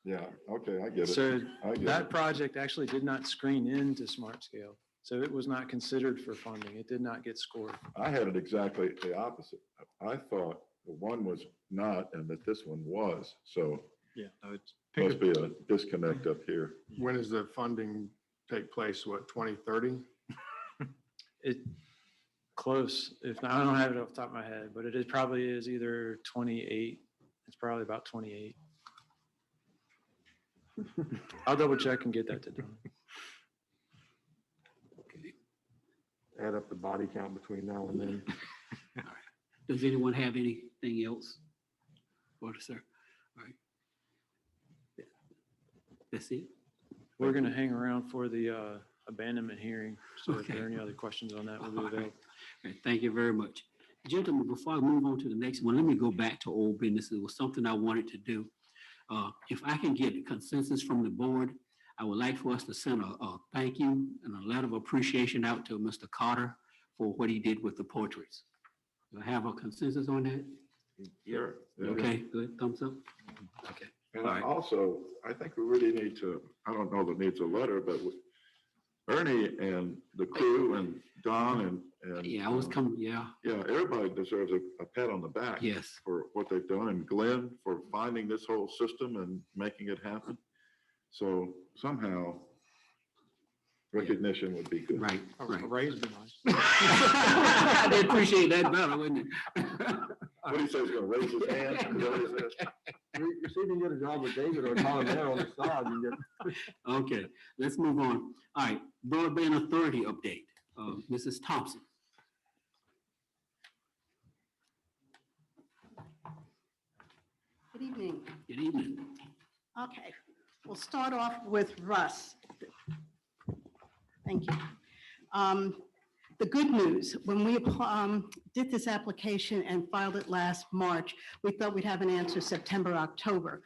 J: Yeah, okay, I get it.
P: So
J: I get
P: that
J: it.
P: project actually did not screen into smart scale. So it was not considered for funding. It did not get scored.
J: I had it exactly the opposite. I thought the one was not and that this one was. So
F: Yeah, no, it's
J: must be a disconnect up here.
N: When does the funding take place? What, 2030?
P: It close, if not, I don't have it off the top of my head, but it probably is either 28. It's probably about 28. I'll double check and get that to Don.
N: Add up the body count between now and then.
A: All right. Does anyone have anything else? For the sir? All right. Yeah. That's it?
P: We're going to hang around for the abandonment hearing. So if there are
A: Okay.
P: any other questions on that, we'll be
A: All right.
P: available.
A: Okay, thank you very much. Gentlemen, before I move on to the next one, let me go back to old business. It was something I wanted to do. If I can get consensus from the board, I would like for us to send a thank you and a letter of appreciation out to Mr. Carter for what he did with the portraits. Do I have a consensus on that?
J: Yeah.
A: Okay, good, thumbs up. Okay.
J: And
A: All right.
J: also, I think we really need to, I don't know that it needs a letter, but with Ernie and the crew and Don and.
A: Yeah, I was coming, yeah,
J: Yeah, everybody deserves a pat on the back.
A: yes.
J: For what they've done, and Glenn for finding this whole system and making it happen. So somehow recognition would be good.
A: Right,
P: A
A: right.
P: raise would be nice.
A: They appreciate that better, wouldn't it?
J: What do you say, he's gonna raise his hand? Is that what he said?
N: You see if you can get a job with David or Colin there on the side. You get.
A: Okay, let's move on. All right, Broadband Authority update. Mrs. Thompson.
Q: Good evening.
A: Good evening.
Q: Okay, we'll start off with Russ. Thank you. The good news, when we did this application and filed it last March, we thought we'd have an answer September, October.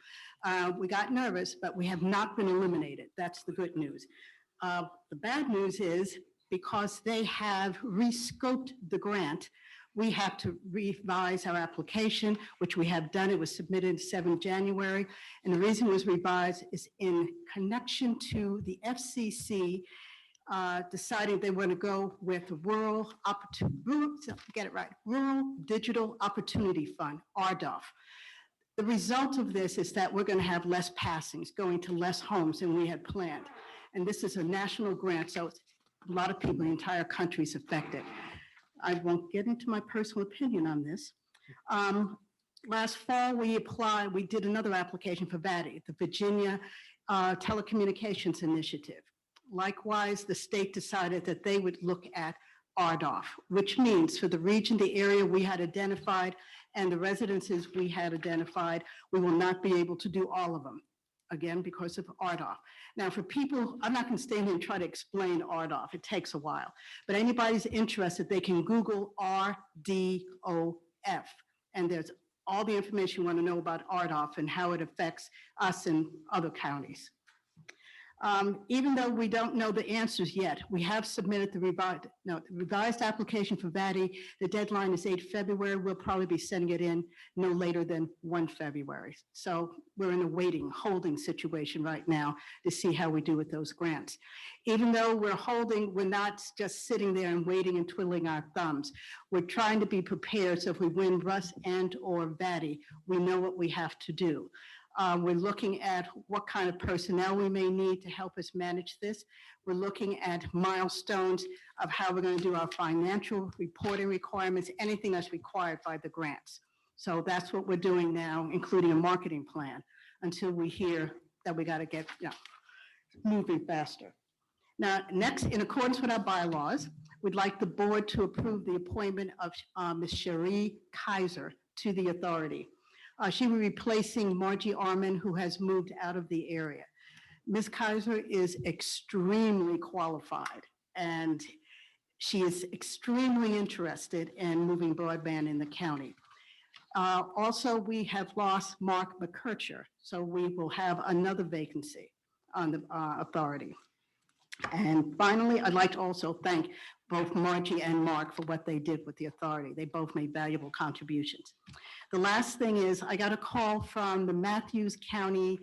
Q: We got nervous, but we have not been eliminated. That's the good news. The bad news is because they have rescoped the grant, we have to revise our application, which we have done. It was submitted 7 January. And the reason it was revised is in connection to the FCC deciding they want to go with the Rural Digital Opportunity Fund, RDOF. The result of this is that we're going to have less passings, going to less homes than we had planned. And this is a national grant, so a lot of people in the entire country is affected. I won't get into my personal opinion on this. Last fall, we did another application for VDOT, the Virginia Telecommunications Initiative. Likewise, the state decided that they would look at RDOF, which means for the region, the area we had identified and the residences we had identified, we will not be able to do all of them, again, because of RDOF. Now, for people, I'm not going to stand here and try to explain RDOF. It takes a while. But anybody's interested, they can Google RDOF, and there's all the information you want to know about RDOF and how it affects us and other counties. Even though we don't know the answers yet, we have submitted the revised application for VATI. The deadline is 8 February. We'll probably be sending it in no later than 1 February. So we're in a holding situation right now to see how we do with those grants. Even though we're holding, we're not just sitting there and waiting and twiddling our thumbs. We're trying to be prepared so if we win Russ and or VATI, we know what we have to do. We're looking at what kind of personnel we may need to help us manage this. We're looking at milestones of how we're going to do our financial reporting requirements, anything that's required by the grants. So that's what we're doing now, including a marketing plan, until we hear that we got to get moving faster. Now, next, in accordance with our bylaws, we'd like the board to approve the appointment of Ms. Cherie Kaiser to the authority. She will be replacing Margie Arman, who has moved out of the area. Ms. Kaiser is extremely qualified, and she is extremely interested in moving broadband in the county. Also, we have lost Mark McKercher, so we will have another vacancy on the authority. And finally, I'd like to also thank both Margie and Mark for what they did with the authority. They both made valuable contributions. The last thing is I got a call from the Matthews County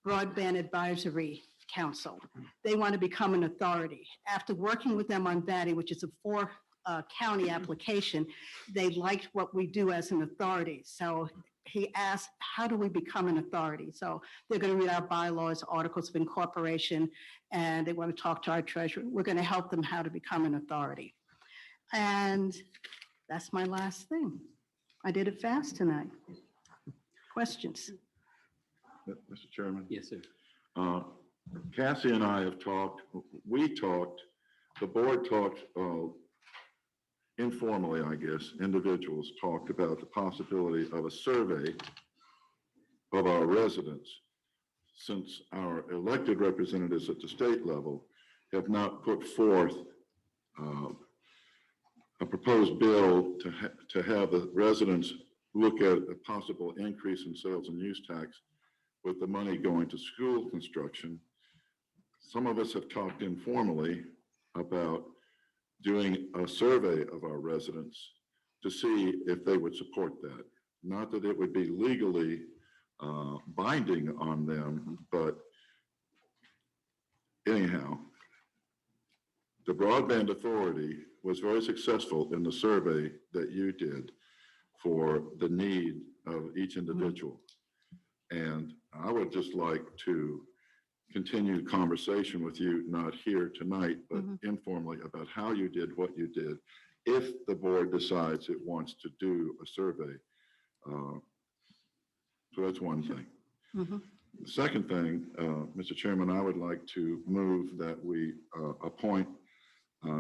Q: Broadband Advisory Council. They want to become an authority. After working with them on VATI, which is a 4-county application, they liked what we do as an authority. So he asked, how do we become an authority? So they're going to read our bylaws, articles of incorporation, and they want to talk to our treasurer. We're going to help them how to become an authority. And that's my last thing. I did it fast tonight. Questions?
J: Mr. Chairman?
A: Yes, sir.
J: Cassie and I have talked, the board talked informally, I guess, individuals talked about the possibility of a survey of our residents since our elected representatives at the state level have not put forth a proposed bill to have the residents look at a possible increase in sales and use tax with the money going to school construction. Some of us have talked informally about doing a survey of our residents to see if they would support that. Not that it would be legally binding on them, but anyhow, the Broadband Authority was very successful in the survey that you did for the need of each individual. And I would just like to continue the conversation with you, not here tonight, but informally, about how you did what you did, if the board decides it wants to do a survey. So that's one thing. The second thing, Mr. Chairman, I would like to move that we appoint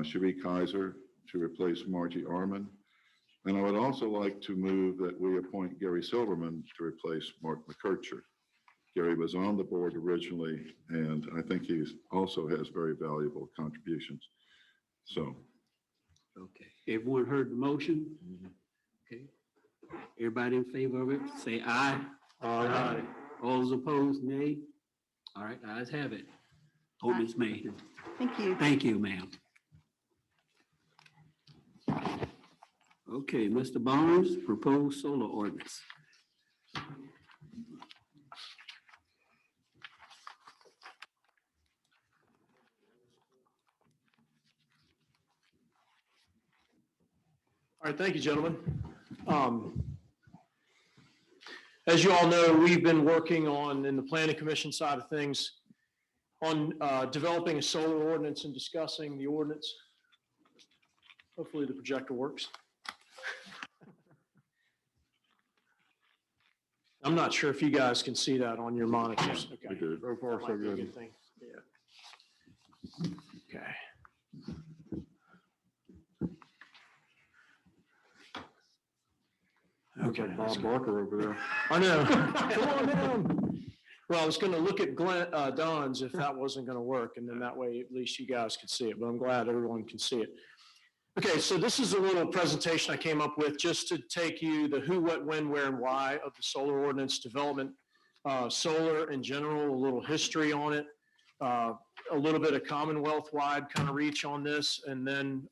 J: Cherie Kaiser to replace Margie Arman. And I would also like to move that we appoint Gary Silverman to replace Mark McKercher. Gary was on the board originally, and I think he also has very valuable contributions. So.
A: Okay, everyone heard the motion? Okay, everybody in favor of it, say aye. Aye. All those opposed, nay. All right, ayes have it. Ordinance made.
Q: Thank you.
A: Thank you, ma'am. Okay, Mr. Barnes, proposed solar ordinance.
R: All right, thank you, gentlemen. As you all know, we've been working on, in the Planning Commission side of things, on developing a solar ordinance and discussing the ordinance. Hopefully the projector works. I'm not sure if you guys can see that on your monitors. Okay.
J: We do.
N: So far, so good.
R: Good thing. Yeah. Okay. Okay.
N: Bob Barker over there.
R: I know. Come on down. Well, I was going to look at Don's if that wasn't going to work, and then that way at least you guys could see it, but I'm glad everyone can see it. Okay, so this is a little presentation I came up with just to take you the who, what, when, where, and why of the solar ordinance development, solar in general, a little history on it, a little bit of Commonwealth-wide kind of reach on this, and then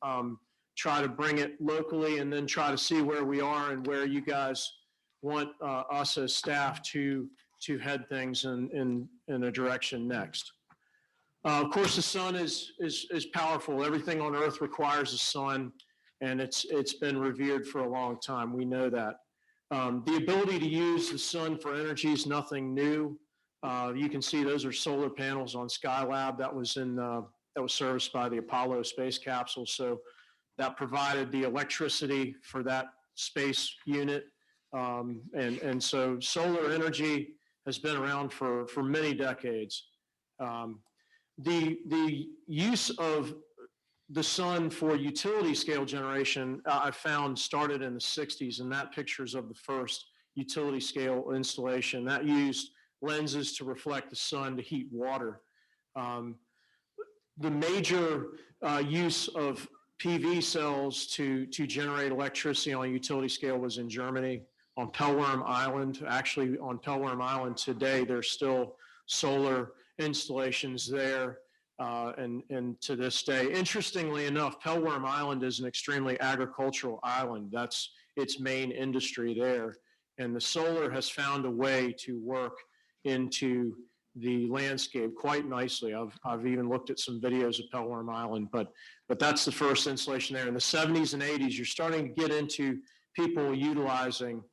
R: try to bring it locally, and then try to see where we are and where you guys want us as staff to head things in a direction next. Of course, the sun is powerful. Everything on Earth requires the sun, and it's been revered for a long time. We know that. The ability to use the sun for energy is nothing new. You can see those are solar panels on Skylab that was serviced by the Apollo space capsule. So that provided the electricity for that space unit. And so solar energy has been around for many decades. The use of the sun for utility scale generation, I found started in the 60s, and that pictures of the first utility scale installation that used lenses to reflect the sun to heat water. The major use of PV cells to generate electricity on a utility scale was in Germany on Pellworm Island. Actually, on Pellworm Island today, there's still solar installations there, and to this day. Interestingly enough, Pellworm Island is an extremely agricultural island. That's its main industry there. And the solar has found a way to work into the landscape quite nicely. I've even looked at some videos of Pellworm Island, but that's the first installation there. In the 70s and 80s, you're starting to get into people utilizing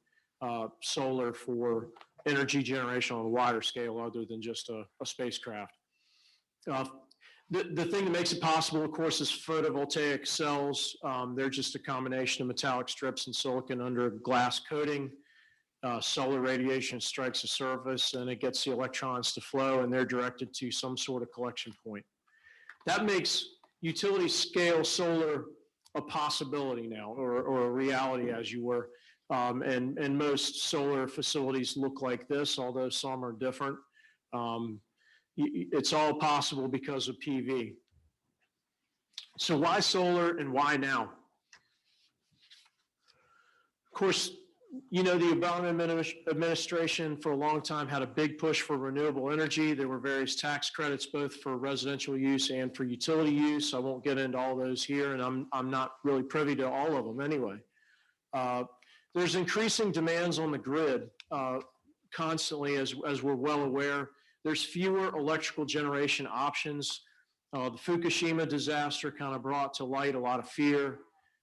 R: solar for energy generation on a wider scale other than just a spacecraft. The thing that makes it possible, of course, is photovoltaic cells. They're just a combination of metallic strips and silicon under a glass coating. Solar radiation strikes the surface and it gets the electrons to flow, and they're directed to some sort of collection point. That makes utility scale solar a possibility now, or a reality, as you were. And most solar facilities look like this, although some are different. It's all possible because of PV. So why solar and why now? Of course, you know, the Obama administration for a long time had a big push for renewable energy. There were various tax credits, both for residential use and for utility use. I won't get into all those here, and I'm not really privy to all of them anyway. There's increasing demands on the grid constantly, as we're well aware. There's fewer electrical generation options. The Fukushima disaster kind of brought to light a lot of fear,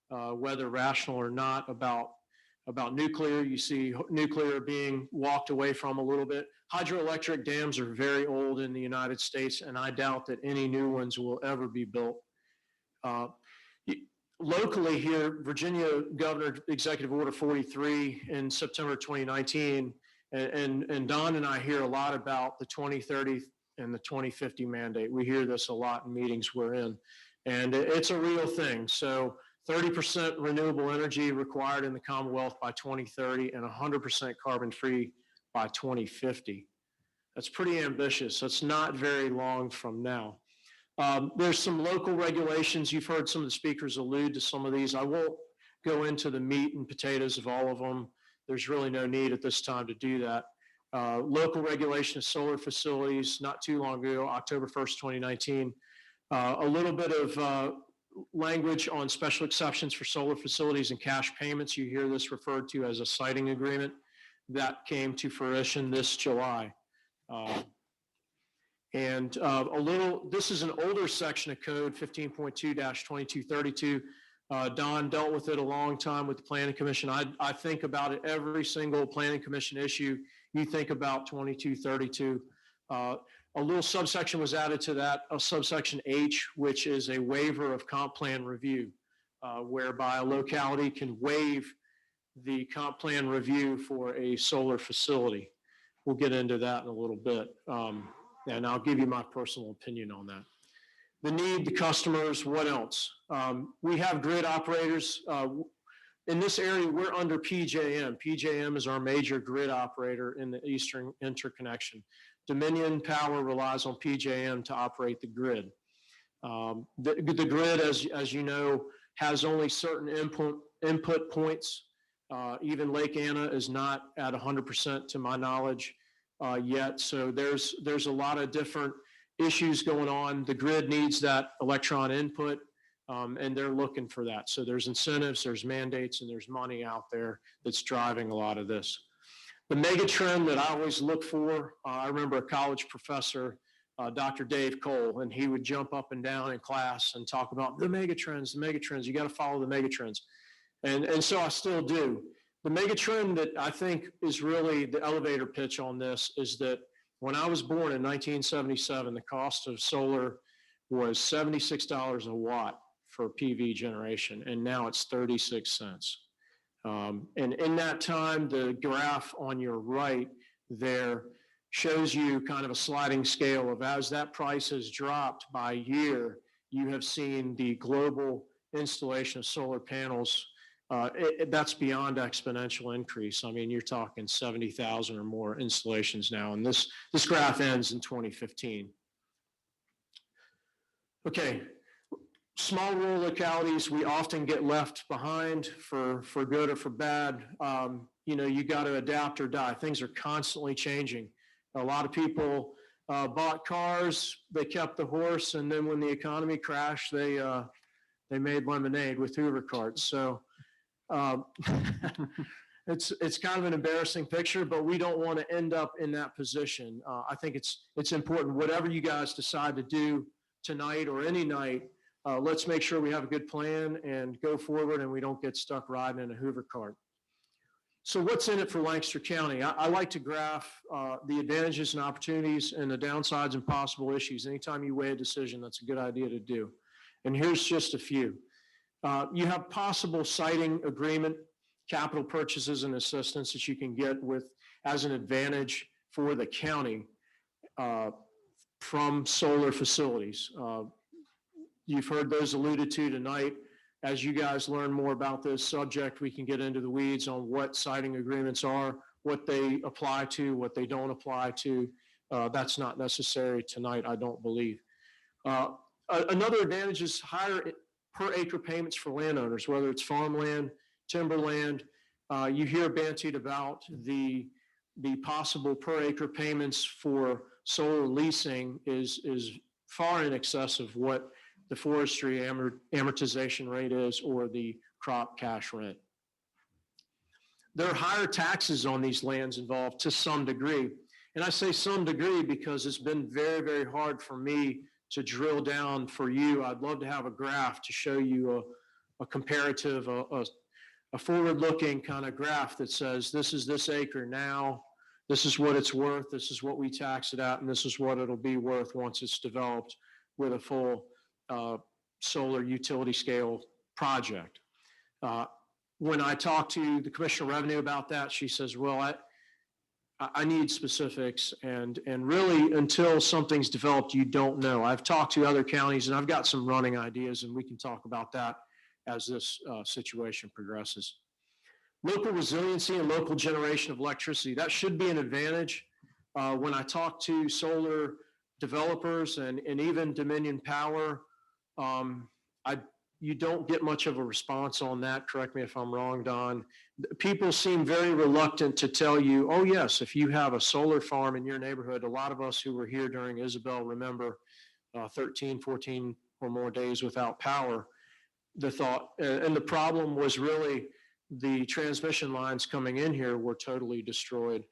R: whether rational or not, about nuclear. You see nuclear being walked away from a little bit. Hydroelectric dams are very old in the United States, and I doubt that any new ones will ever be built. Locally here, Virginia Governor Executive Order 43 in September 2019, and Don and I hear a lot about the 2030 and the 2050 mandate. We hear this a lot in meetings we're in, and it's a real thing. So 30% renewable energy required in the Commonwealth by 2030 and 100% carbon-free by 2050. That's pretty ambitious. That's not very long from now. There's some local regulations. You've heard some of the speakers allude to some of these. I won't go into the meat and potatoes of all of them. There's really no need at this time to do that. Local regulation of solar facilities, not too long ago, October 1st, 2019. A little bit of language on special exceptions for solar facilities and cash payments. You hear this referred to as a siting agreement. That came to fruition this July. This is an older section of code, 15.2-2232. Don dealt with it a long time with the Planning Commission. I think about it every single Planning Commission issue. You think about 2232. A little subsection was added to that, a subsection H, which is a waiver of comp plan review, whereby a locality can waive the comp plan review for a solar facility. We'll get into that in a little bit. And I'll give you my personal opinion on that. The need, the customers, what else? We have grid operators. In this area, we're under PJM. PJM is our major grid operator in the Eastern Interconnection. Dominion Power relies on PJM to operate the grid. The grid, as you know, has only certain input points. Even Lake Anna is not at 100% to my knowledge yet. So there's a lot of different issues going on. The grid needs that electron input, and they're looking for that. So there's incentives, there's mandates, and there's money out there that's driving a lot of this. The mega trend that I always look for, I remember a college professor, Dr. Dave Cole, and he would jump up and down in class and talk about the mega trends, you got to follow the mega trends. And so I still do. The mega trend that I think is really the elevator pitch on this is that when I was born in 1977, the cost of solar was $76 a watt for PV generation, and now it's 36 cents. And in that time, the graph on your right there shows you kind of a sliding scale of as that price has dropped by year, you have seen the global installation of solar panels. That's beyond exponential increase. I mean, you're talking 70,000 or more installations now, and this graph ends in 2015. Okay. Small rural localities, we often get left behind for good or for bad. You got to adapt or die. Things are constantly changing. A lot of people bought cars, they kept the horse, and then when the economy crashed, they made lemonade with Hoover carts. So it's kind of an embarrassing picture, but we don't want to end up in that position. I think it's important, whatever you guys decide to do tonight or any night, let's make sure we have a good plan and go forward and we don't get stuck riding in a Hoover cart. So what's in it for Lancaster County? I like to graph the advantages and opportunities and the downsides and possible issues. Anytime you weigh a decision, that's a good idea to do. And here's just a few. You have possible siting agreement, capital purchases and assistance that you can get with as an advantage for the county from solar facilities. You've heard those alluded to tonight. As you guys learn more about this subject, we can get into the weeds on what siting agreements are, what they apply to, what they don't apply to. That's not necessary tonight, I don't believe. Another advantage is higher per acre payments for landowners, whether it's farmland, timberland. You hear bantied about the possible per acre payments for solar leasing is far in excess of what the forestry amortization rate is or the crop cash rent. There are higher taxes on these lands involved to some degree. And I say some degree because it's been very, very hard for me to drill down for you. I'd love to have a graph to show you a comparative, a forward-looking kind of graph that says this is this acre now, this is what it's worth, this is what we tax it at, and this is what it'll be worth once it's developed with a full solar utility scale project. When I talk to the Commissioner of Revenue about that, she says, well, I need specifics, and really until something's developed, you don't know. I've talked to other counties and I've got some running ideas, and we can talk about that as this situation progresses. Local resiliency and local generation of electricity, that should be an advantage. When I talk to solar developers and even Dominion Power, you don't get much of a response on that. Correct me if I'm wrong, Don. People seem very reluctant to tell you, oh yes, if you have a solar farm in your neighborhood, a lot of us who were here during Isabel remember 13, 14 or more days without power. The thought, and the problem was really the transmission lines coming in here were totally destroyed.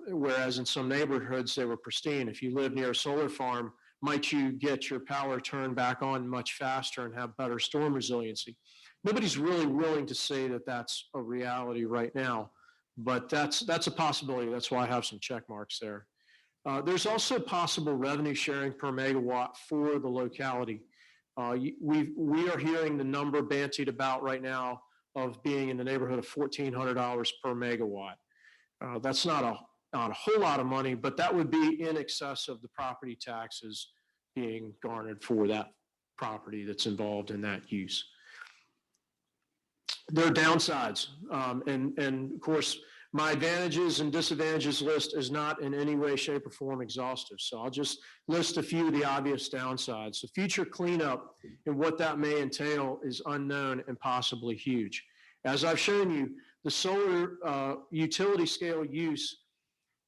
R: Whereas in some neighborhoods, they were pristine. If you live near a solar farm, might you get your power turned back on much faster and have better storm resiliency? Nobody's really willing to say that that's a reality right now, but that's a possibility. That's why I have some check marks there. There's also possible revenue sharing per megawatt for the locality. We are hearing the number bantied about right now of being in the neighborhood of $1,400 per megawatt. That's not a whole lot of money, but that would be in excess of the property taxes being garnered for that property that's involved in that use. There are downsides, and of course, my advantages and disadvantages list is not in any way, shape, or form exhaustive. So I'll just list a few of the obvious downsides. The future cleanup and what that may entail is unknown and possibly huge. As I've shown you, the solar utility scale use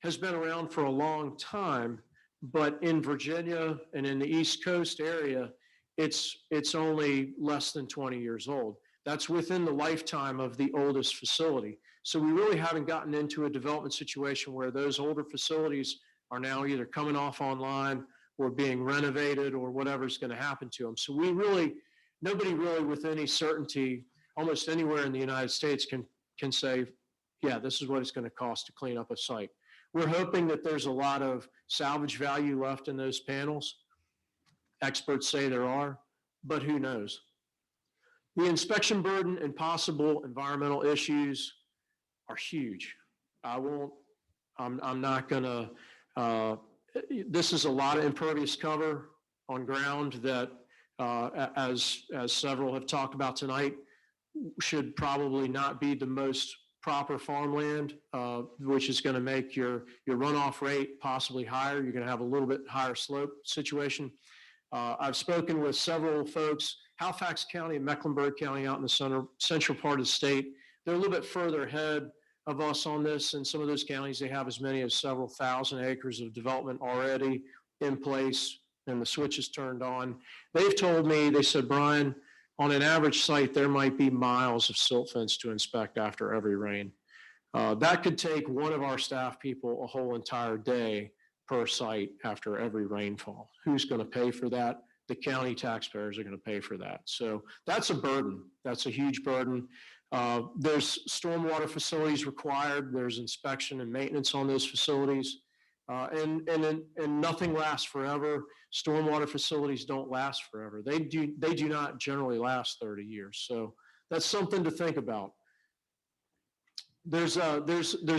R: has been around for a long time, but in Virginia and in the East Coast area, it's only less than 20 years old. That's within the lifetime of the oldest facility. So we really haven't gotten into a development situation where those older facilities are now either coming off online or being renovated or whatever's going to happen to them. So nobody really with any certainty, almost anywhere in the United States can say, yeah, this is what it's going to cost to clean up a site. We're hoping that there's a lot of salvage value left in those panels. Experts say there are, but who knows? The inspection burden and possible environmental issues are huge. I'm not gonna, this is a lot of impervious cover on ground that, as several have talked about tonight, should probably not be the most proper farmland, which is going to make your runoff rate possibly higher. You're going to have a little bit higher slope situation. I've spoken with several folks, Halifax County and Mecklenburg County out in the central part of the state. They're a little bit further ahead of us on this. In some of those counties, they have as many as several thousand acres of development already in place and the switch is turned on. They've told me, they said, Brian, on an average site, there might be miles of silt fence to inspect after every rain. That could take one of our staff people a whole entire day per site after every rainfall. Who's going to pay for that? The county taxpayers are going to pay for that. So that's a burden. That's a huge burden. There's stormwater facilities required. There's inspection and maintenance on those facilities. And nothing lasts forever. Stormwater facilities don't last forever. They do not generally last 30 years. So that's something to think about. There's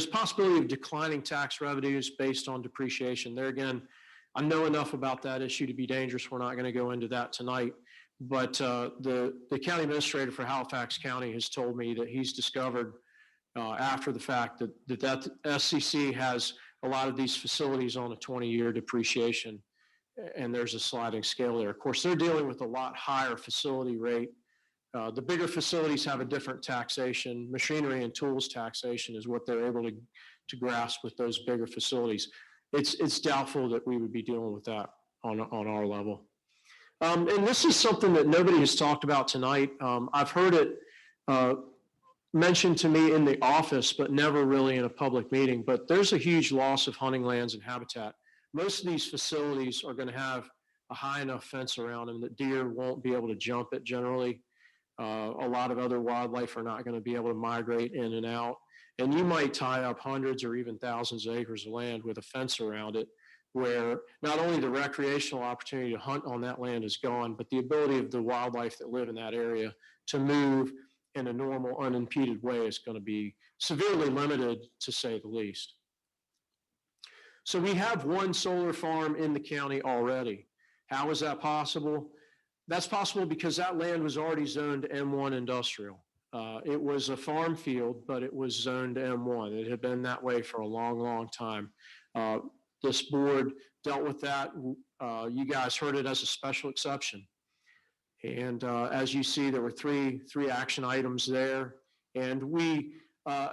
R: possibility of declining tax revenues based on depreciation. There again, I know enough about that issue to be dangerous. We're not going to go into that tonight. But the county administrator for Halifax County has told me that he's discovered after the fact that SCC has a lot of these facilities on a 20-year depreciation, and there's a sliding scale there. Of course, they're dealing with a lot higher facility rate. The bigger facilities have a different taxation. Machinery and tools taxation is what they're able to grasp with those bigger facilities. It's doubtful that we would be dealing with that on our level. And this is something that nobody has talked about tonight. I've heard it mentioned to me in the office, but never really in a public meeting. But there's a huge loss of hunting lands and habitat. Most of these facilities are going to have a high enough fence around them that deer won't be able to jump it generally. A lot of other wildlife are not going to be able to migrate in and out. And you might tie up hundreds or even thousands of acres of land with a fence around it, where not only the recreational opportunity to hunt on that land is gone, but the ability of the wildlife that live in that area to move in a normal, unimpeded way is going to be severely limited, to say the least. So we have one solar farm in the county already. How is that possible? That's possible because that land was already zoned M1 industrial. It was a farm field, but it was zoned M1. It had been that way for a long, long time. This board dealt with that. You guys heard it as a special exception. And as you see, there were three action items there. And we,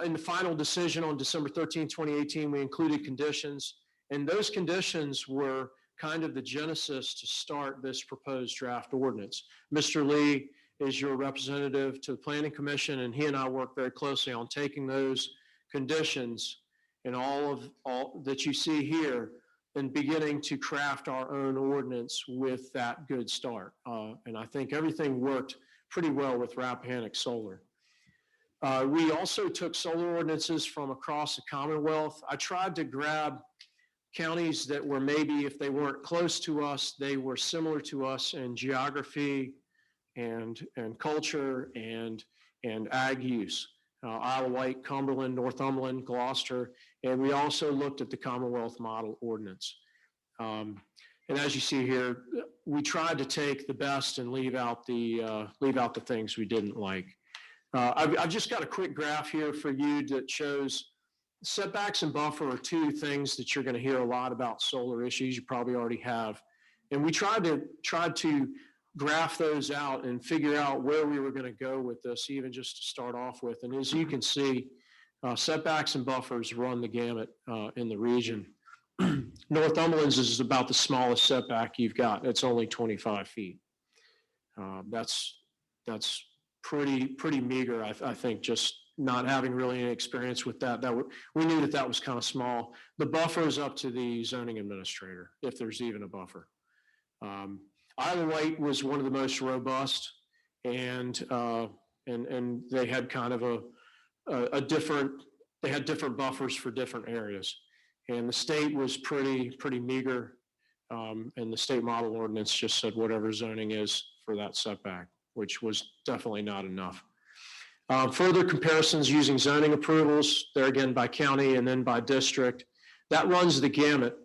R: in the final decision on December 13, 2018, we included conditions. And those conditions were kind of the genesis to start this proposed draft ordinance. Mr. Lee is your representative to the Planning Commission, and he and I work very closely on taking those conditions and all that you see here and beginning to craft our own ordinance with that good start. And I think everything worked pretty well with Rappahannock Solar. We also took solar ordinances from across the Commonwealth. I tried to grab counties that were maybe, if they weren't close to us, they were similar to us in geography and culture and ag use. Isle of Wight, Cumberland, Northumberland, Gloucester, and we also looked at the Commonwealth Model Ordinance. And as you see here, we tried to take the best and leave out the things we didn't like. I've just got a quick graph here for you that shows setbacks and buffer are two things that you're going to hear a lot about solar issues. You probably already have. And we tried to graph those out and figure out where we were going to go with this, even just to start off with. And as you can see, setbacks and buffers run the gamut in the region. Northumberland's is about the smallest setback you've got. It's only 25 feet. That's pretty meager, I think, just not having really any experience with that. We knew that was kind of small. The buffer is up to the zoning administrator, if there's even a buffer. Isle of Wight was one of the most robust, and they had kind of they had different buffers for different areas. And the state was pretty meager, and the state model ordinance just said whatever zoning is for that setback, which was definitely not enough. Further comparisons using zoning approvals, there again by county and then by district. That runs the gamut.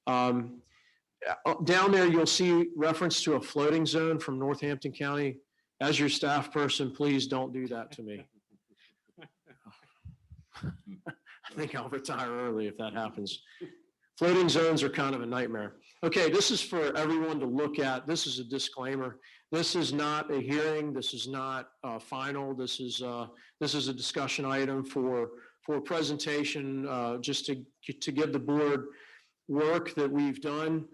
R: Down there, you'll see reference to a floating zone from Northampton County. As your staff person, please don't do that to me. I think I'll retire early if that happens. Floating zones are kind of a nightmare. Okay, this is for everyone to look at. This is a disclaimer. This is not a hearing. This is not final. This is a discussion item for presentation, just to give the board work that we've done.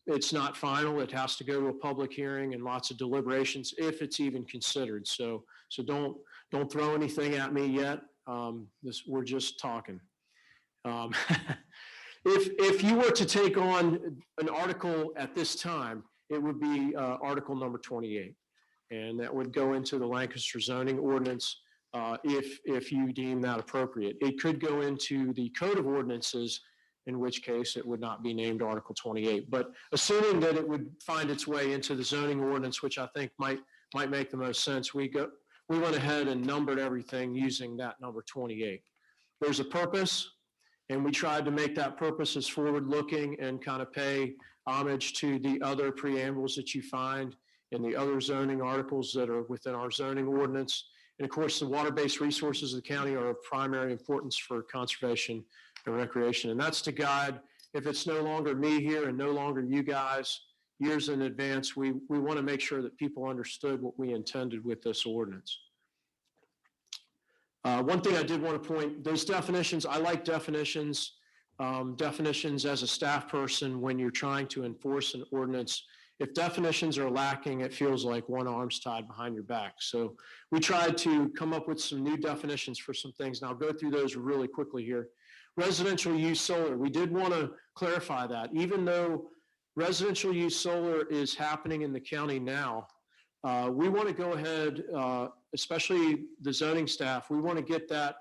R: It's not final. It has to go to a public hearing and lots of deliberations if it's even considered. So don't throw anything at me yet. We're just talking. If you were to take on an article at this time, it would be article number 28, and that would go into the Lancaster zoning ordinance if you deem that appropriate. It could go into the code of ordinances, in which case it would not be named article 28. But assuming that it would find its way into the zoning ordinance, which I think might make the most sense, we went ahead and numbered everything using that number 28. There's a purpose, and we tried to make that purpose as forward-looking and kind of pay homage to the other preambles that you find in the other zoning articles that are within our zoning ordinance. And of course, the water-based resources of the county are of primary importance for conservation and recreation. And that's to guide, if it's no longer me here and no longer you guys, years in advance, we want to make sure that people understood what we intended with this ordinance. One thing I did want to point, those definitions, I like definitions. Definitions as a staff person, when you're trying to enforce an ordinance, if definitions are lacking, it feels like one arm's tied behind your back. So we tried to come up with some new definitions for some things, and I'll go through those really quickly here. Residential use solar, we did want to clarify that. Even though residential use solar is happening in the county now, we want to go ahead, especially the zoning staff, we want to get that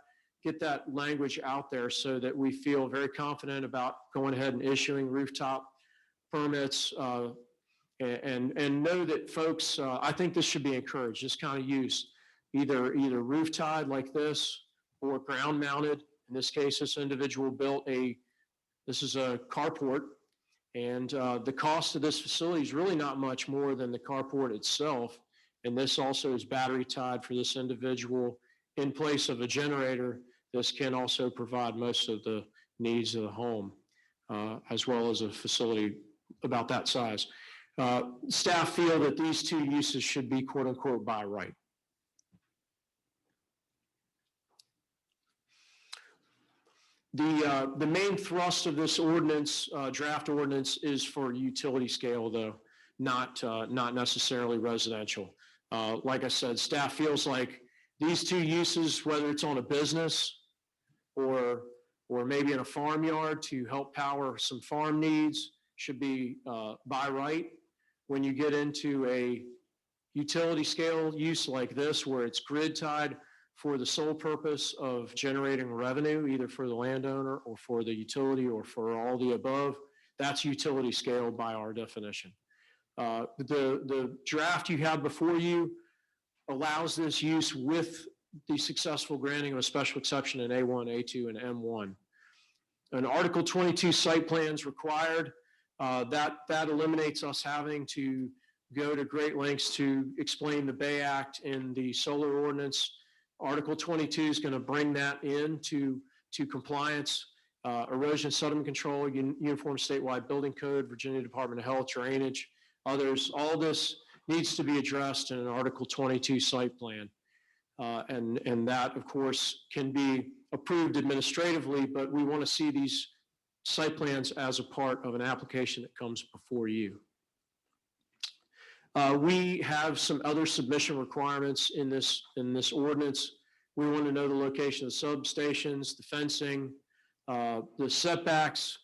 R: language out there so that we feel very confident about going ahead and issuing rooftop permits, and know that folks, I think this should be encouraged, this kind of use, either roof tied like this or ground mounted. In this case, this individual built this is a carport, and the cost of this facility is really not much more than the carport itself. And this also is battery tied for this individual. In place of a generator, this can also provide most of the needs of the home, as well as a facility about that size. Staff feel that these two uses should be quote unquote by right. The main thrust of this ordinance, draft ordinance, is for utility scale though, not necessarily residential. Like I said, staff feels like these two uses, whether it's on a business or maybe in a farmyard to help power some farm needs, should be by right. When you get into a utility scale use like this, where it's grid tied for the sole purpose of generating revenue, either for the landowner or for the utility or for all the above, that's utility scale by our definition. The draft you have before you allows this use with the successful granting of a special exception in A1, A2, and M1. An Article 22 site plans required. That eliminates us having to go to great lengths to explain the Bay Act in the solar ordinance. Article 22 is going to bring that into compliance. Erosion sediment control, Uniform Statewide Building Code, Virginia Department of Health, drainage, others. All this needs to be addressed in an Article 22 site plan. And that, of course, can be approved administratively, but we want to see these site plans as a part of an application that comes before you. We have some other submission requirements in this ordinance. We want to know the location of substations, the fencing, the setbacks.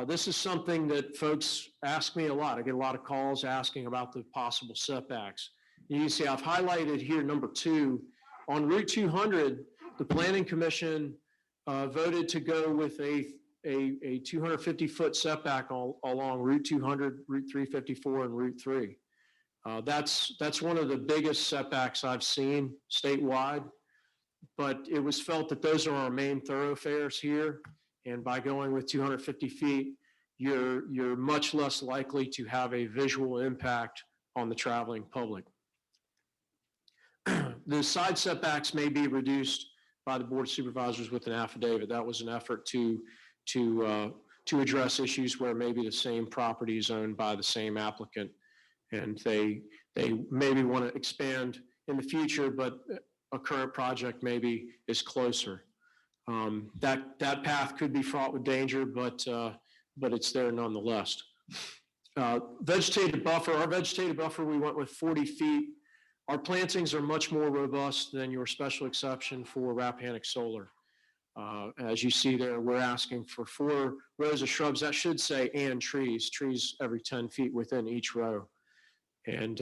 R: This is something that folks ask me a lot. I get a lot of calls asking about the possible setbacks. You can see I've highlighted here number 2. On Route 200, the Planning Commission voted to go with a 250-foot setback along Route 200, Route 354, and Route 3. That's one of the biggest setbacks I've seen statewide, but it was felt that those are our main thoroughfares here, and by going with 250 feet, you're much less likely to have a visual impact on the traveling public. The side setbacks may be reduced by the Board of Supervisors with an affidavit. That was an effort to address issues where maybe the same property is owned by the same applicant, and they maybe want to expand in the future, but a current project maybe is closer. That path could be fraught with danger, but it's there nonetheless. Vegetative buffer, our vegetative buffer, we went with 40 feet. Our plantings are much more robust than your special exception for Rappahannock Solar. As you see there, we're asking for 4 rows of shrubs. That should say and trees every 10 feet within each row. And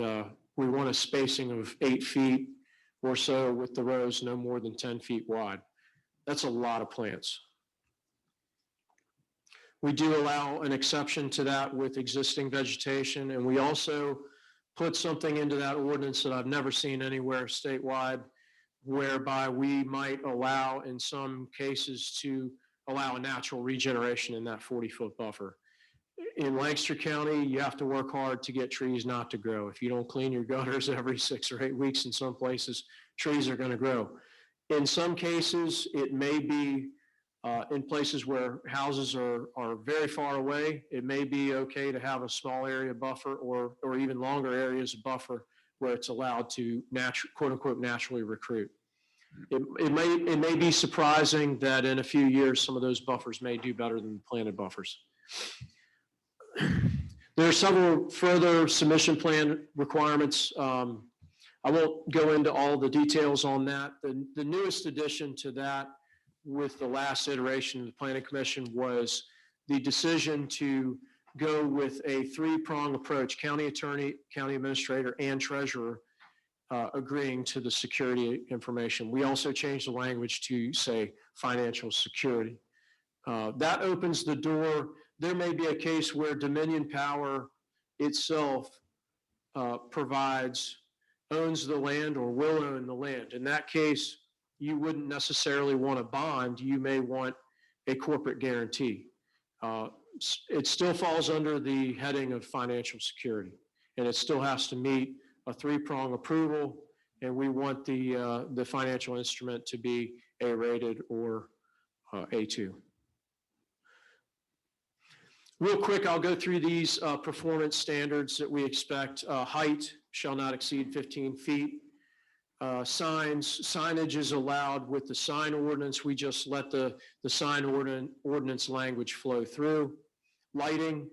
R: we want a spacing of 8 feet or so with the rows no more than 10 feet wide. That's a lot of plants. We do allow an exception to that with existing vegetation, and we also put something into that ordinance that I've never seen anywhere statewide, whereby we might allow, in some cases, to allow a natural regeneration in that 40-foot buffer. In Lancaster County, you have to work hard to get trees not to grow. If you don't clean your gutters every 6 or 8 weeks, in some places, trees are going to grow. In some cases, it may be In places where houses are very far away, it may be okay to have a small area buffer or even longer areas of buffer where it's allowed to quote unquote naturally recruit. It may be surprising that in a few years, some of those buffers may do better than the planted buffers. There are several further submission plan requirements. I won't go into all the details on that. The newest addition to that with the last iteration of the Planning Commission was the decision to go with a three-prong approach, county attorney, county administrator, and treasurer agreeing to the security information. We also changed the language to say financial security. That opens the door. There may be a case where Dominion Power itself owns the land or will own the land. In that case, you wouldn't necessarily want a bond. You may want a corporate guarantee. It still falls under the heading of financial security, and it still has to meet a three-prong approval, and we want the financial instrument to be A-rated or A2. Real quick, I'll go through these performance standards that we expect. Height shall not exceed 15 feet. Signage is allowed with the sign ordinance. We just let the sign ordinance language flow through. Lighting,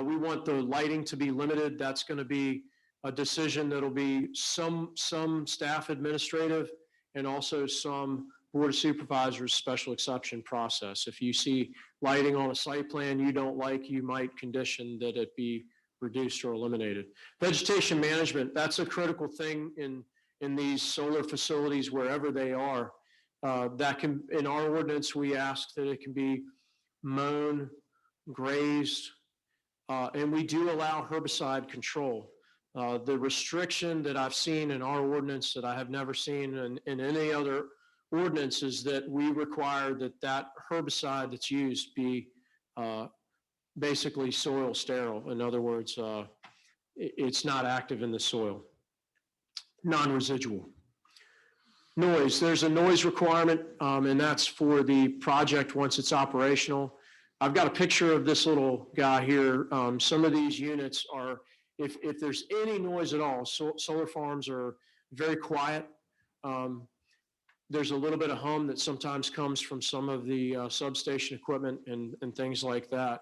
R: we want the lighting to be limited. That's going to be a decision that'll be some staff administrative and also some Board of Supervisors special exception process. If you see lighting on a site plan you don't like, you might condition that it be reduced or eliminated. Vegetation management, that's a critical thing in these solar facilities wherever they are. That can, in our ordinance, we ask that it can be mown, grazed, and we do allow herbicide control. The restriction that I've seen in our ordinance that I have never seen in any other ordinance is that we require that herbicide that's used be basically soil sterile. In other words, it's not active in the soil. Non-residual. Noise, there's a noise requirement, and that's for the project once it's operational. I've got a picture of this little guy here. Some of these units are, if there's any noise at all, solar farms are very quiet. There's a little bit of hum that sometimes comes from some of the substation equipment and things like that.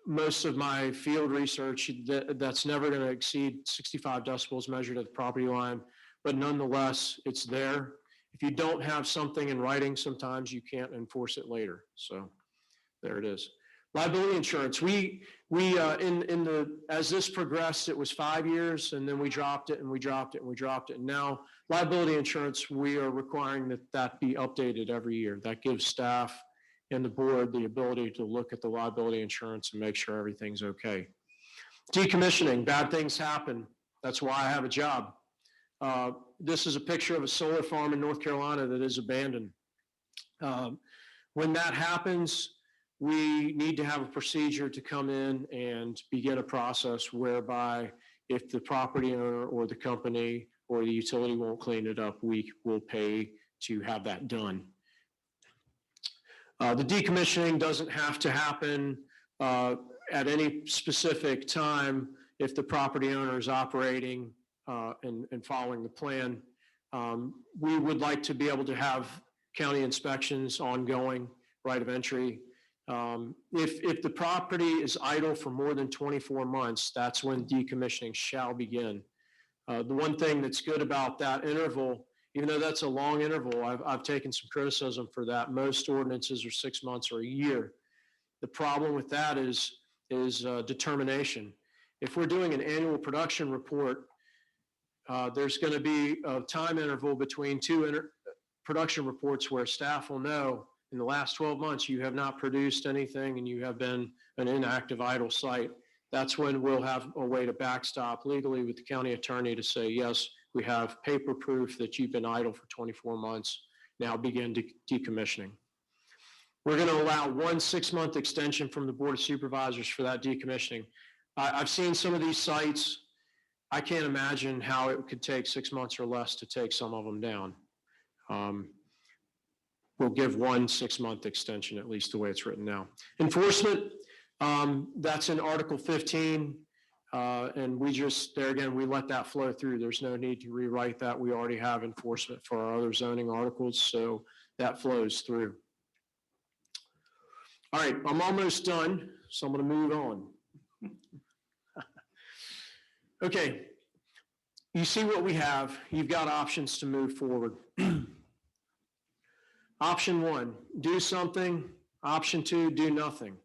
R: Most of my field research, that's never going to exceed 65 decibels measured at the property line, but nonetheless, it's there. If you don't have something in writing, sometimes you can't enforce it later. So there it is. Liability insurance. As this progressed, it was 5 years, and then we dropped it, and we dropped it, and we dropped it. And now liability insurance, we are requiring that be updated every year. That gives staff and the board the ability to look at the liability insurance and make sure everything's okay. Decommissioning, bad things happen. That's why I have a job. This is a picture of a solar farm in North Carolina that is abandoned. When that happens, we need to have a procedure to come in and begin a process whereby if the property owner or the company or the utility won't clean it up, we will pay to have that done. The decommissioning doesn't have to happen at any specific time if the property owner is operating and following the plan. We would like to be able to have county inspections ongoing, right of entry. If the property is idle for more than 24 months, that's when decommissioning shall begin. The one thing that's good about that interval, even though that's a long interval, I've taken some criticism for that. Most ordinances are 6 months or a year. The problem with that is determination. If we're doing an annual production report, there's going to be a time interval between two production reports where staff will know in the last 12 months you have not produced anything and you have been an inactive idle site. That's when we'll have a way to backstop legally with the county attorney to say, yes, we have paper proof that you've been idle for 24 months. Now begin decommissioning. We're going to allow 1 6-month extension from the Board of Supervisors for that decommissioning. I've seen some of these sites. I can't imagine how it could take 6 months or less to take some of them down. we'll give 1 6-month extension, at least the way it's written now. Enforcement, that's in Article 15. And we just, there again, we let that flow through. There's no need to rewrite that. We already have enforcement for our other zoning articles, so that flows through. All right, I'm almost done, so I'm going to move on. Okay, you see what we have. You've got options to move forward. Option 1, do something. Option 2, do nothing.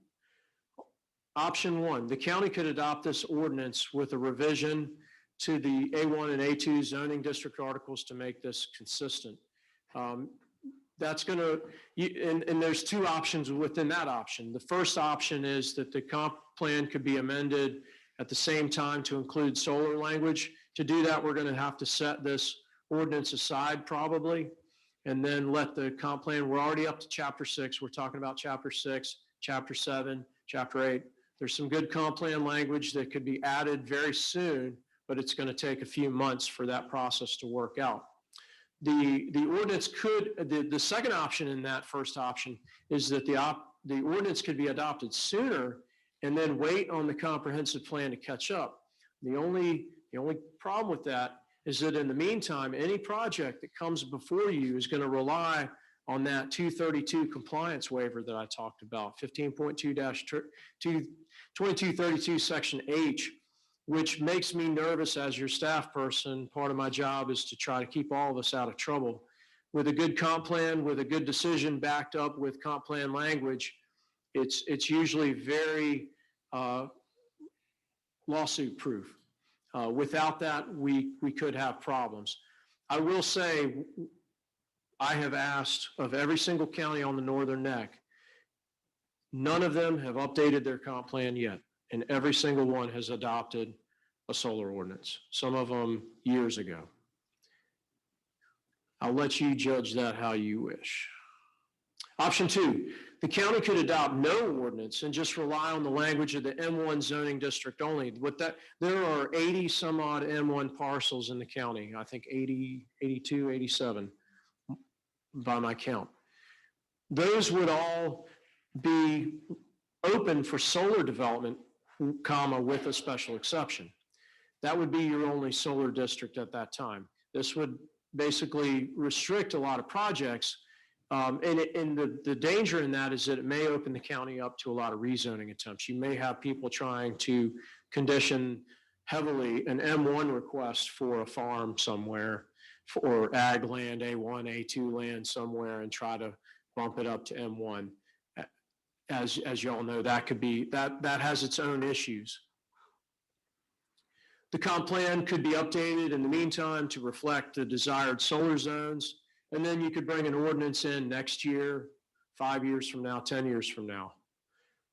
R: Option 1, the county could adopt this ordinance with a revision to the A1 and A2 zoning district articles to make this consistent. That's going to, and there's 2 options within that option. The first option is that the comp plan could be amended at the same time to include solar language. To do that, we're going to have to set this ordinance aside probably, and then let the comp plan, we're already up to Chapter 6. We're talking about Chapter 6, Chapter 7, Chapter 8. There's some good comp plan language that could be added very soon, but it's going to take a few months for that process to work out. The ordinance could, the second option in that first option is that the ordinance could be adopted sooner and then wait on the comprehensive plan to catch up. The only problem with that is that in the meantime, any project that comes before you is going to rely on that 232 compliance waiver that I talked about, 15.2-2232 Section H, which makes me nervous as your staff person. Part of my job is to try to keep all of us out of trouble. With a good comp plan, with a good decision backed up with comp plan language, it's usually very lawsuit proof. Without that, we could have problems. I will say, I have asked of every single county on the Northern Neck, none of them have updated their comp plan yet, and every single one has adopted a solar ordinance, some of them years ago. I'll let you judge that how you wish. Option 2, the county could adopt no ordinance and just rely on the language of the M1 zoning district only. With that, there are 80 some odd M1 parcels in the county, I think 80, 82, 87 by my count. Those would all be open for solar development, comma, with a special exception. That would be your only solar district at that time. This would basically restrict a lot of projects. And the danger in that is that it may open the county up to a lot of rezoning attempts. You may have people trying to condition heavily an M1 request for a farm somewhere, or ag land, A1, A2 land somewhere, and try to bump it up to M1. As you all know, that could be, that has its own issues. The comp plan could be updated in the meantime to reflect the desired solar zones. And then you could bring an ordinance in next year, 5 years from now, 10 years from now.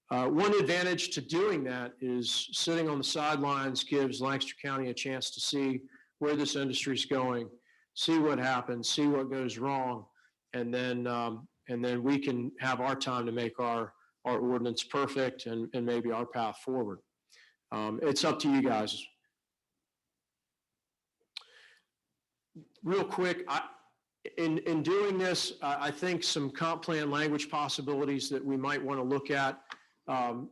R: One advantage to doing that is sitting on the sidelines gives Lancaster County a chance to see where this industry is going, see what happens, see what goes wrong, and then we can have our time to make our ordinance perfect and maybe our path forward. It's up to you guys. Real quick, in doing this, I think some comp plan language possibilities that we might want to look at.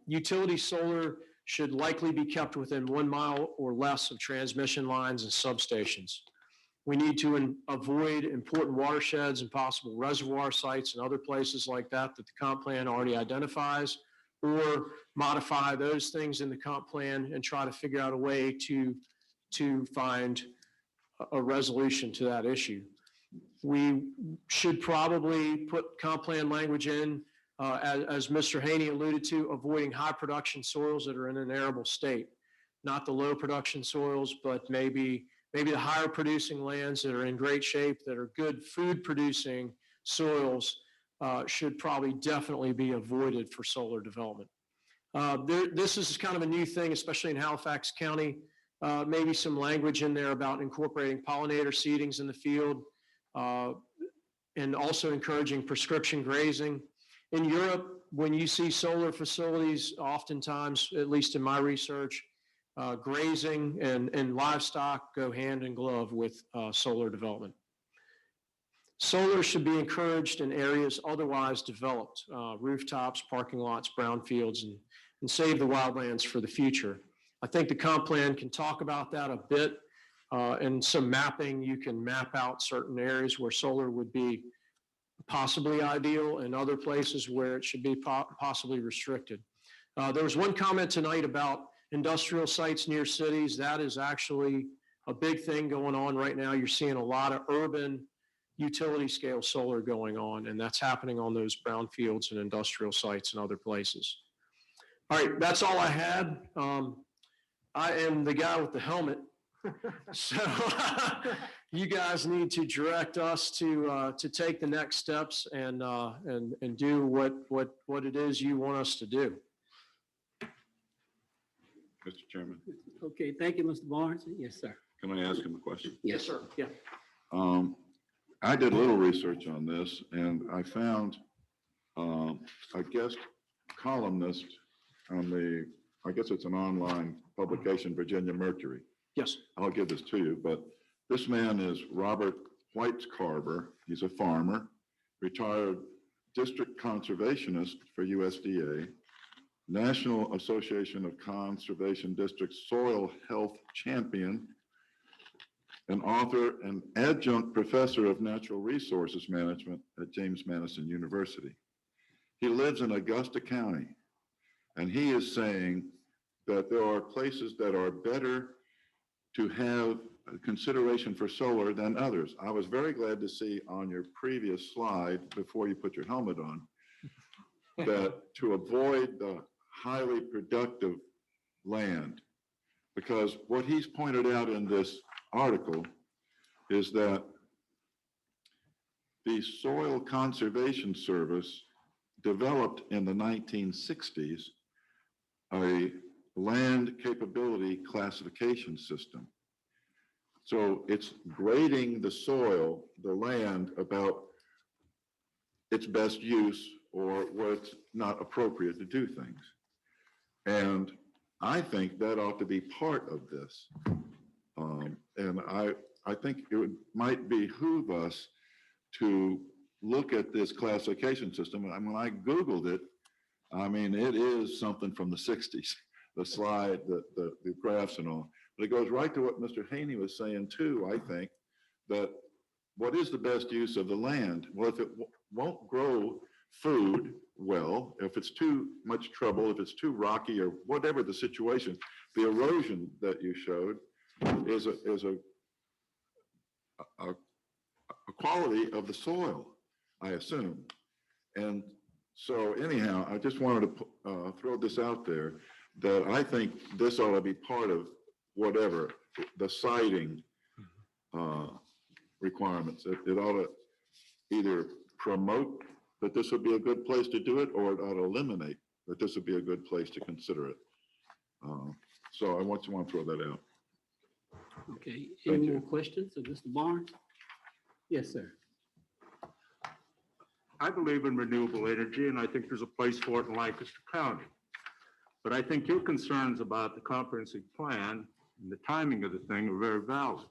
R: Utility solar should likely be kept within 1 mile or less of transmission lines and substations. We need to avoid important watersheds and possible reservoir sites and other places like that that the comp plan already identifies, or modify those things in the comp plan and try to figure out a way to find a resolution to that issue. We should probably put comp plan language in, as Mr. Haney alluded to, avoiding high production soils that are in an arable state. Not the low production soils, but maybe the higher producing lands that are in great shape, that are good food producing soils, should probably definitely be avoided for solar development. This is kind of a new thing, especially in Halifax County. Maybe some language in there about incorporating pollinator seedings in the field, and also encouraging prescription grazing. In Europe, when you see solar facilities, oftentimes, at least in my research, grazing and livestock go hand in glove with solar development. Solar should be encouraged in areas otherwise developed, rooftops, parking lots, brownfields, and save the wildlands for the future. I think the comp plan can talk about that a bit. And some mapping, you can map out certain areas where solar would be possibly ideal and other places where it should be possibly restricted. There was one comment tonight about industrial sites near cities. That is actually a big thing going on right now. You're seeing a lot of urban utility scale solar going on, and that's happening on those brownfields and industrial sites and other places. All right, that's all I had. I am the guy with the helmet. So you guys need to direct us to take the next steps and do what it is you want us to do.
J: Mr. Chairman,
A: Okay, thank you, Mr. Barnes. Yes, sir.
J: can I ask him a question?
A: Yes,
R: sir. Yeah.
J: I did a little research on this and I found a guest columnist on the, I guess it's an online publication, Virginia Mercury.
R: Yes.
J: I'll give this to you, but this man is Robert Whitecarver. He's a farmer, retired district conservationist for USDA, National Association of Conservation Districts Soil Health Champion, an author and adjunct professor of natural resources management at James Madison University. He lives in Augusta County, and he is saying that there are places that are better to have consideration for solar than others. I was very glad to see on your previous slide, before you put your helmet on, that to avoid the highly productive land, because what he's pointed out in this article is that the Soil Conservation Service developed in the 1960s a land capability classification system. So it's grading the soil, the land, about its best use or where it's not appropriate to do things. And I think that ought to be part of this. And I think it might behoove us to look at this classification system. And when I Googled it, I mean, it is something from the 60s, the slide, the graphs and all. But it goes right to what Mr. Haney was saying too, I think, that what is the best use of the land? Well, if it won't grow food well, if it's too much trouble, if it's too rocky or whatever the situation, the erosion that you showed is a quality of the soil, I assume. And so anyhow, I just wanted to throw this out there, that I think this ought to be part of whatever the siting requirements. It ought to either promote that this would be a good place to do it, or it ought to eliminate that this would be a good place to consider it. So I want to throw that out.
A: Okay, any more questions of Mr. Barnes? Yes, sir.
O: I believe in renewable energy, and I think there's a place for it in Lancaster County. But I think your concerns about the comprehensive plan and the timing of the thing are very valid.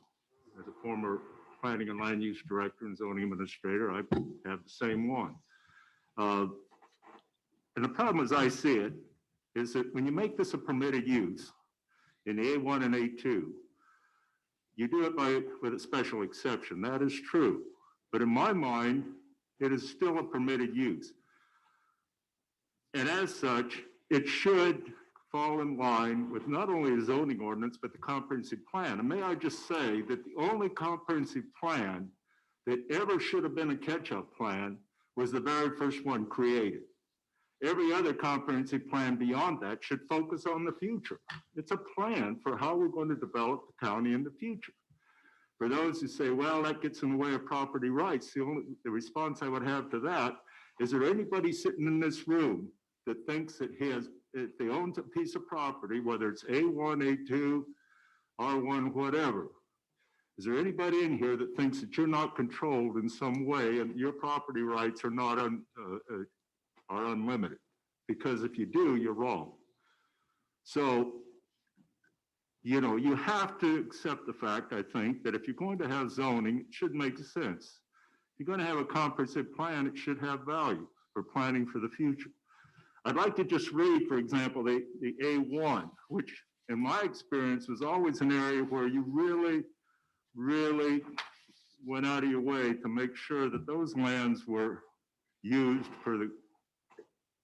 O: As a former planning and land use director and zoning administrator, I have the same one. And the problem as I see it is that when you make this a permitted use in A1 and A2, you do it with a special exception. That is true. But in my mind, it is still a permitted use. And as such, it should fall in line with not only the zoning ordinance, but the comprehensive plan. And may I just say that the only comprehensive plan that ever should have been a catch-up plan was the very first one created. Every other comprehensive plan beyond that should focus on the future. It's a plan for how we're going to develop the county in the future. For those who say, well, that gets in the way of property rights, the response I would have to that is there anybody sitting in this room that thinks that if they own a piece of property, whether it's A1, A2, R1, whatever, is there anybody in here that thinks that you're not controlled in some way and your property rights are not are unlimited? Because if you do, you're wrong. So, you know, you have to accept the fact, I think, that if you're going to have zoning, it should make sense. you're going to have a comprehensive plan, it should have value for planning for the future. I'd like to just read, for example, the A1, which in my experience was always an area where you really went out of your way to make sure that those lands were used for the,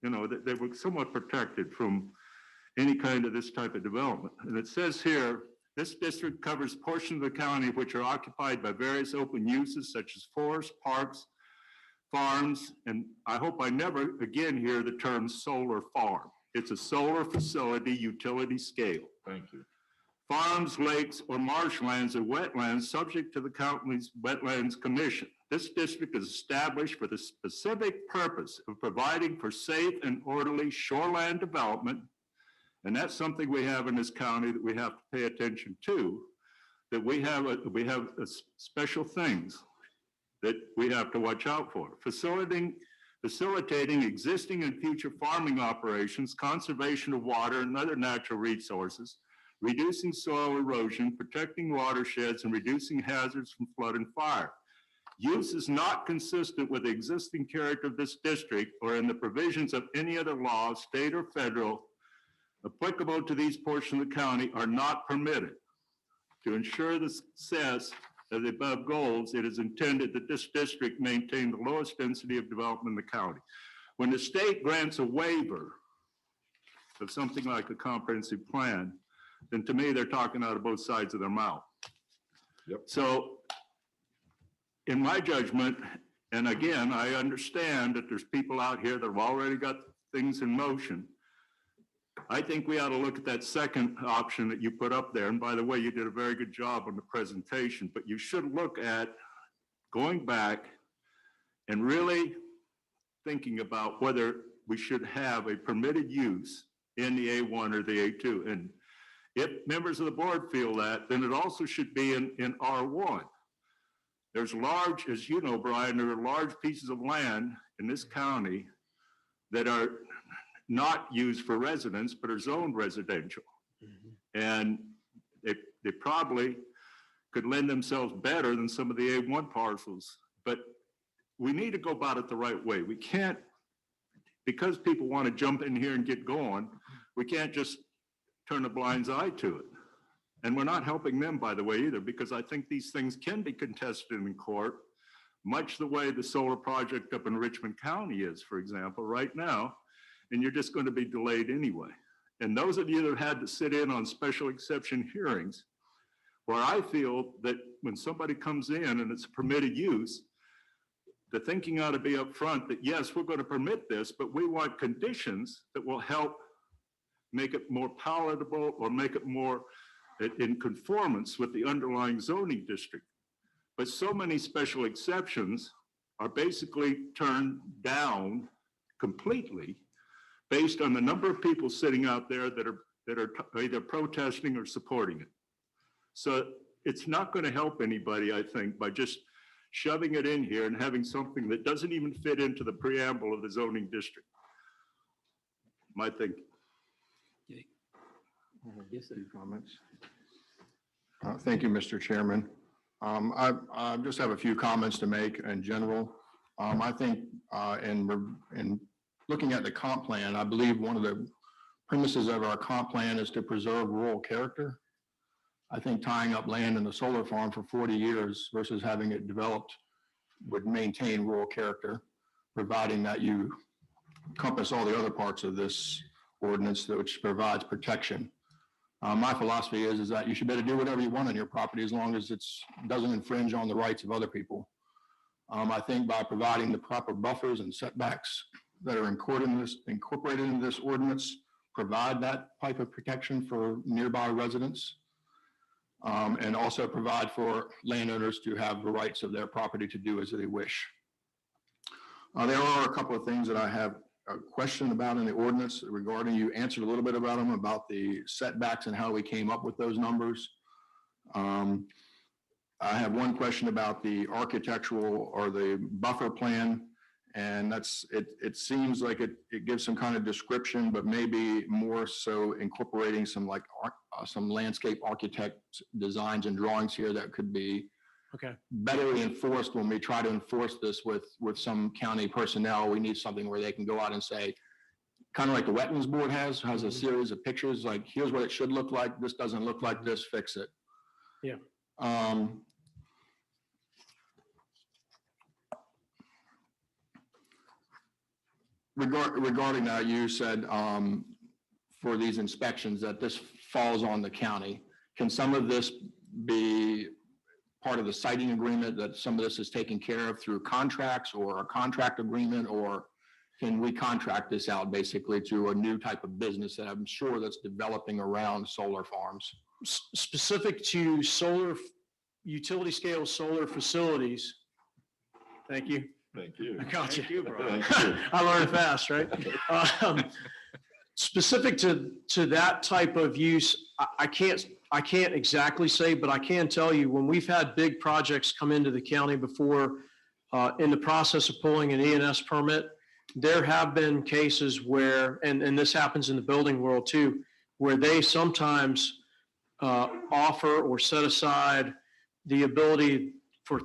O: that they were somewhat protected from any kind of this type of development. And it says here, this district covers portions of the county which are occupied by various open uses such as forests, parks, farms, and I hope I never again hear the term solar farm. It's a solar facility utility scale.
J: Thank you.
O: Farms, lakes, or marshlands or wetlands subject to the county's Wetlands Commission. This district is established for the specific purpose of providing for safe and orderly shoreland development. And that's something we have in this county that we have to pay attention to, that we have special things that we have to watch out for. Facilitating existing and future farming operations, conservation of water and other natural resources, reducing soil erosion, protecting watersheds, and reducing hazards from flood and fire. Use is not consistent with the existing character of this district or in the provisions of any other law, state or federal, applicable to these portions of the county are not permitted. To ensure the success of the above goals, it is intended that this district maintain the lowest density of development in the county. When the state grants a waiver of something like a comprehensive plan, then to me, they're talking out of both sides of their mouth.
J: Yep.
O: So in my judgment, and again, I understand that there's people out here that have already got things in motion. I think we ought to look at that second option that you put up there. And by the way, you did a very good job on the presentation, but you should look at going back and really thinking about whether we should have a permitted use in the A1 or the A2. And if members of the board feel that, then it also should be in R1. There's large, as you know, Brian, there are large pieces of land in this county that are not used for residents, but are zoned residential. And they probably could lend themselves better than some of the A1 parcels, but we need to go about it the right way. We can't, because people want to jump in here and get going, we can't just turn a blind eye to it. And we're not helping them, by the way, either, because I think these things can be contested in court, much the way the solar project up in Richmond County is, for example, right now, and you're just going to be delayed anyway. And those of you that have had to sit in on special exception hearings, where I feel that when somebody comes in and it's a permitted use, the thinking ought to be up front that yes, we're going to permit this, but we want conditions that will help make it more palatable or make it more in conformance with the underlying zoning district. But so many special exceptions are basically turned down completely based on the number of people sitting out there that are either protesting or supporting it. So it's not going to help anybody, I think, by just shoving it in here and having something that doesn't even fit into the preamble of the zoning district. My thinking.
A: Yes, sir.
N: Comments? Thank you, Mr. Chairman. I just have a few comments to make in general. I think in looking at the comp plan, I believe one of the premises of our comp plan is to preserve rural character. I think tying up land in a solar farm for 40 years versus having it developed would maintain rural character, providing that you encompass all the other parts of this ordinance which provides protection. My philosophy is that you should better do whatever you want on your property as long as it doesn't infringe on the rights of other people. I think by providing the proper buffers and setbacks that are incorporated into this ordinance, provide that type of protection for nearby residents, and also provide for landowners to have the rights of their property to do as they wish. There are a couple of things that I have a question about in the ordinance regarding, you answered a little bit about them, about the setbacks and how we came up with those numbers. I have one question about the architectural or the buffer plan, and it seems like it gives some kind of description, but maybe more so incorporating some some landscape architect designs and drawings here that could be
C: Okay.
N: better enforced when we try to enforce this with some county personnel. We need something where they can go out and say, kind of like the Wetlands Board has a series of pictures, like, here's what it should look like. This doesn't look like this, fix it.
C: Yeah.
N: Regarding that, you said for these inspections that this falls on the county. Can some of this be part of the siting agreement, that some of this is taken care of through contracts or a contract agreement, or can we contract this out basically to a new type of business that I'm sure that's developing around solar farms?
R: Specific to solar, utility scale solar facilities. Thank you.
J: Thank you.
R: I got you.
J: Thank you, bro. Thank you.
R: I learned fast, right? Specific to that type of use, I can't exactly say, but I can tell you when we've had big projects come into the county before, in the process of pulling an E&S permit, there have been cases where, and this happens in the building world too, where they sometimes offer or set aside the ability for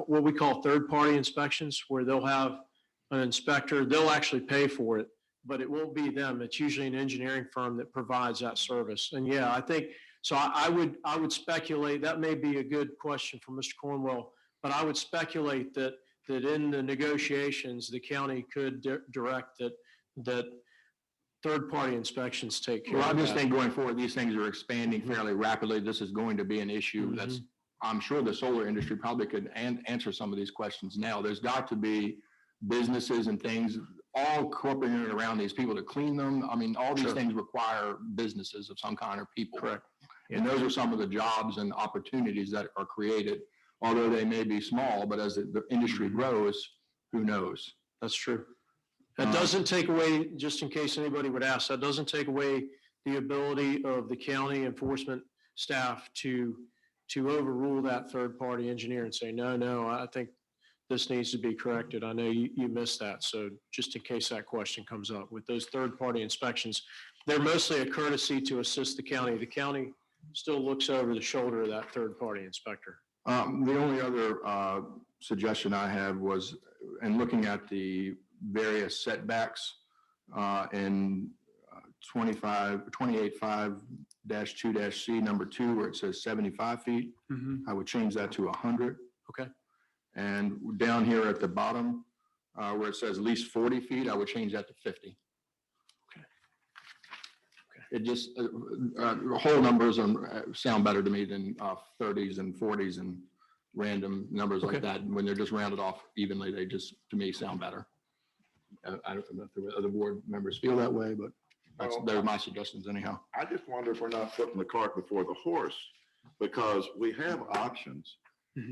R: what we call third-party inspections, where they'll have an inspector, they'll actually pay for it, but it won't be them. It's usually an engineering firm that provides that service. And yeah, I think, so I would speculate, that may be a good question for Mr. Cornwell, but I would speculate that in the negotiations, the county could direct that third-party inspections take care of that.
N: Well, I just think going forward, these things are expanding fairly rapidly. This is going to be an issue that's, I'm sure the solar industry probably could answer some of these questions now. There's got to be businesses and things all incorporated around these people to clean them. I mean, all these things require businesses of some kind or people.
R: Correct.
N: And those are some of the jobs and opportunities that are created, although they may be small, but as the industry grows, who knows?
R: That's true. That doesn't take away, just in case anybody would ask, that doesn't take away the ability of the county enforcement staff to overrule that third-party engineer and say, no, I think this needs to be corrected. I know you missed that. So just in case that question comes up with those third-party inspections, they're mostly a courtesy to assist the county. The county still looks over the shoulder of that third-party inspector.
N: The only other suggestion I had was, in looking at the various setbacks in 28.5-2-C number 2, where it says 75 feet, I would change that to 100.
R: Okay.
N: And down here at the bottom, where it says at least 40 feet, I would change that to 50. It just, whole numbers sound better to me than 30s and 40s and random numbers like that. When they're just rounded off evenly, they just, to me, sound better. I don't know if the other board members feel that way, but they're my suggestions anyhow.
J: I just wonder if we're not putting the cart before the horse, because we have options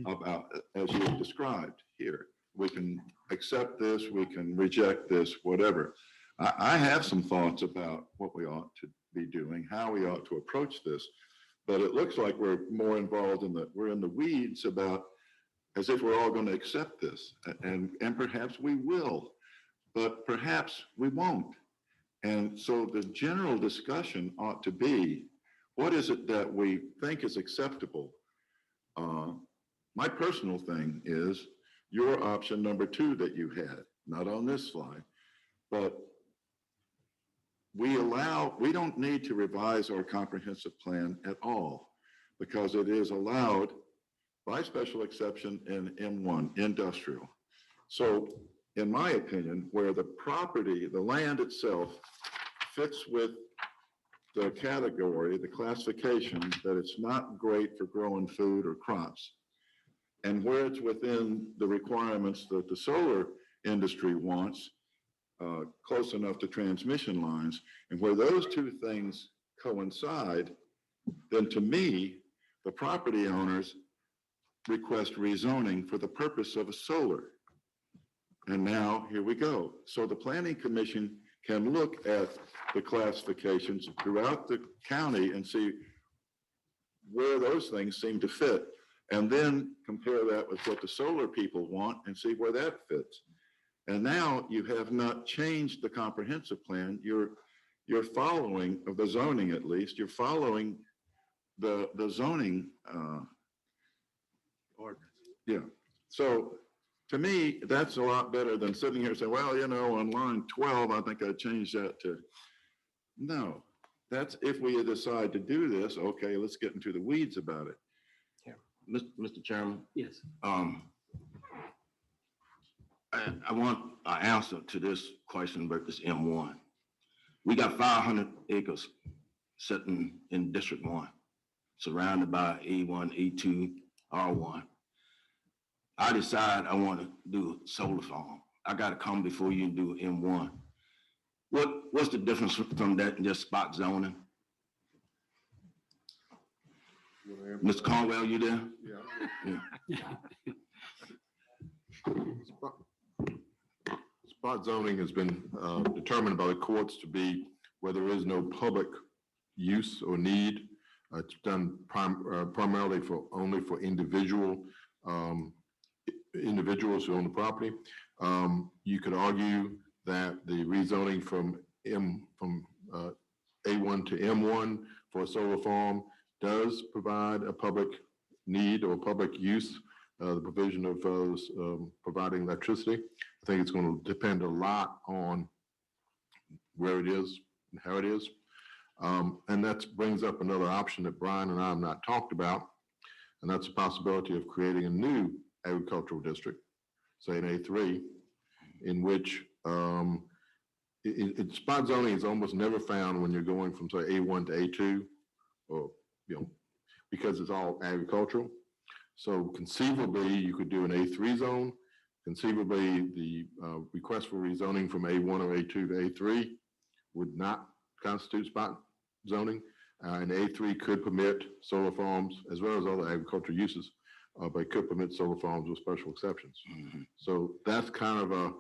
J: about, as you have described here. We can accept this, we can reject this, whatever. I have some thoughts about what we ought to be doing, how we ought to approach this, but it looks like we're more involved we're in the weeds about as if we're all going to accept this, and perhaps we will, but perhaps we won't. And so the general discussion ought to be, what is it that we think is acceptable? My personal thing is your option number 2 that you had, not on this slide, but we don't need to revise our comprehensive plan at all, because it is allowed by special exception in M1, industrial. So in my opinion, where the property, the land itself fits with the category, the classification that it's not great for growing food or crops, and where it's within the requirements that the solar industry wants, close enough to transmission lines, and where those two things coincide, then to me, the property owners request rezoning for the purpose of a solar. And now here we go. So the Planning Commission can look at the classifications throughout the county and see where those things seem to fit, and then compare that with what the solar people want and see where that fits. And now you have not changed the comprehensive plan. You're following, of the zoning at least, you're following the zoning Yeah, so to me, that's a lot better than sitting here saying, well, you know, on line 12, I think I changed that to, no, that's if we decide to do this, okay, let's get into the weeds about it.
H: Mr. Chairman,
A: Yes.
H: I want an answer to this question about this M1. We got 500 acres sitting in District 1, surrounded by A1, A2, R1. I decide I want to do a solar farm. I got to come before you and do M1. What's the difference from that and just spot zoning? Mr. Conwell, you there?
D: Yeah. Spot zoning has been determined by the courts to be where there is no public use or need. It's done primarily only for individuals who own the property. You could argue that the rezoning from A1 to M1 for a solar farm does provide a public need or public use, the provision of providing electricity. I think it's going to depend a lot on where it is and how it is. And that brings up another option that Brian and I have not talked about, and that's the possibility of creating a new agricultural district, say an A3, in which spot zoning is almost never found when you're going from say A1 to A2, or because it's all agricultural. So conceivably, you could do an A3 zone. Conceivably, the request for rezoning from A1 or A2 to A3 would not constitute spot zoning. And A3 could permit solar farms as well as other agricultural uses, but it could permit solar farms with special exceptions. So that's kind of a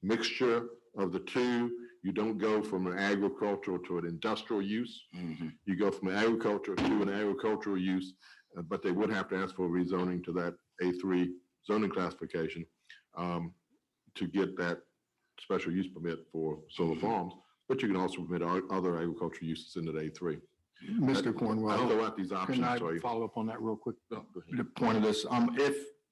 D: mixture of the two. You don't go from an agricultural to an industrial use. You go from an agriculture to an agricultural use, but they would have to ask for rezoning to that A3 zoning classification to get that special use permit for solar farms. But you can also permit other agricultural uses into the A3.
N: Mr. Cornwell,
D: I'll throw out these options.
N: can I follow up on that real quick? The point of this,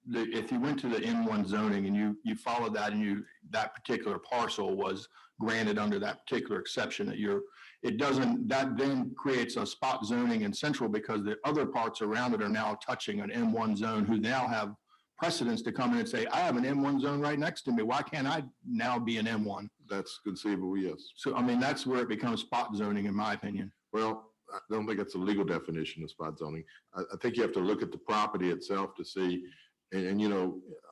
N: if you went to the M1 zoning and you followed that and that particular parcel was granted under that particular exception that then creates a spot zoning in central because the other parts around it are now touching an M1 zone who now have precedents to come in and say, I have an M1 zone right next to me. Why can't I now be an M1?
D: That's conceivable, yes.
N: So, I mean, that's where it becomes spot zoning, in my opinion.
D: Well, I don't think it's a legal definition of spot zoning. I think you have to look at the property itself to see, and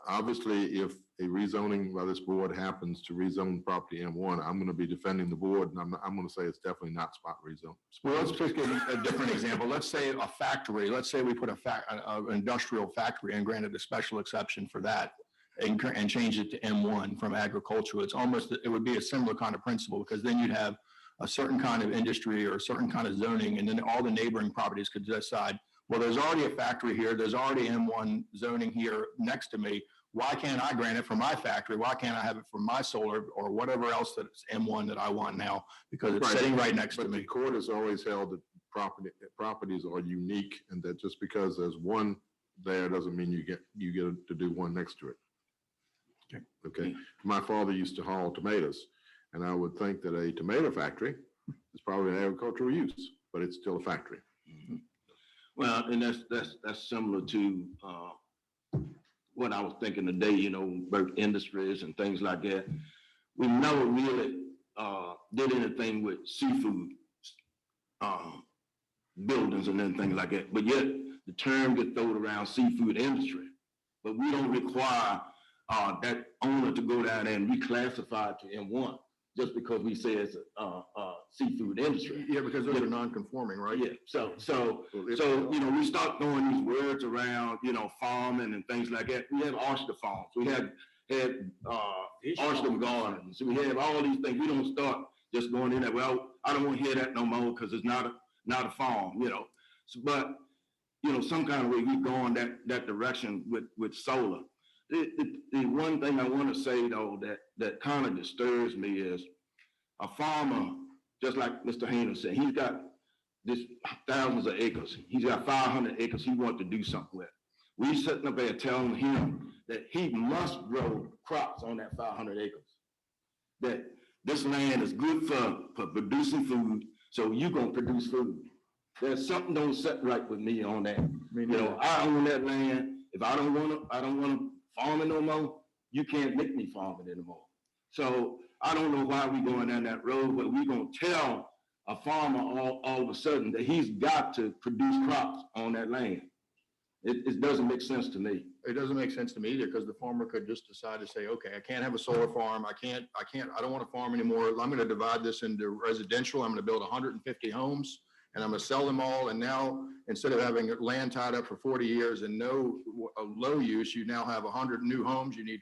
D: obviously if a rezoning by this board happens to rezone property M1, I'm going to be defending the board, and I'm going to say it's definitely not spot rezone.
N: Well, let's take a different example. Let's say a factory, let's say we put an industrial factory and granted a special exception for that and change it to M1 from agricultural. It would be a similar kind of principle because then you'd have a certain kind of industry or a certain kind of zoning, and then all the neighboring properties could decide, well, there's already a factory here, there's already M1 zoning here next to me. Why can't I grant it for my factory? Why can't I have it for my solar or whatever else that's M1 that I want now? Because it's sitting right next to me.
D: But the court has always held that properties are unique, and that just because there's one there doesn't mean you get to do one next to it. Okay. My father used to haul tomatoes, and I would think that a tomato factory is probably an agricultural use, but it's still a factory.
H: Well, and that's similar to what I was thinking today, about industries and things like that. We never really did anything with seafood buildings and anything like that. But yet the term gets thrown around seafood industry. But we don't require that owner to go down there and reclassify it to M1 just because we say it's a seafood industry.
N: Yeah, because those are non-conforming, right?
H: Yeah. So we start throwing these words around, farming and things like that. We have oyster farms. We have oyster gardens. We have all these things. We don't start just going in there. Well, I don't want to hear that no more because it's not a farm, But some kind of way we go in that direction with solar. The one thing I want to say though that kind of disturbs me is a farmer, just like Mr. Hayner said, he's got this thousands of acres. He's got 500 acres he wants to do something with.
S: We sitting up there telling him that he must grow crops on that 500 acres. That this land is good for producing food, so you gonna produce food. There's something don't set right with me on that. You know, I own that land. If I don't wanna farm it no more, you can't make me farm it anymore. So I don't know why we going down that road, but we gonna tell a farmer all of a sudden that he's got to produce crops on that land. It doesn't make sense to me.
N: It doesn't make sense to me either, because the farmer could just decide to say, okay, I can't have a solar farm. I don't want to farm anymore. I'm going to divide this into residential. I'm going to build 150 homes and I'm going to sell them all. And now, instead of having land tied up for 40 years and no low use, you now have 100 new homes. You need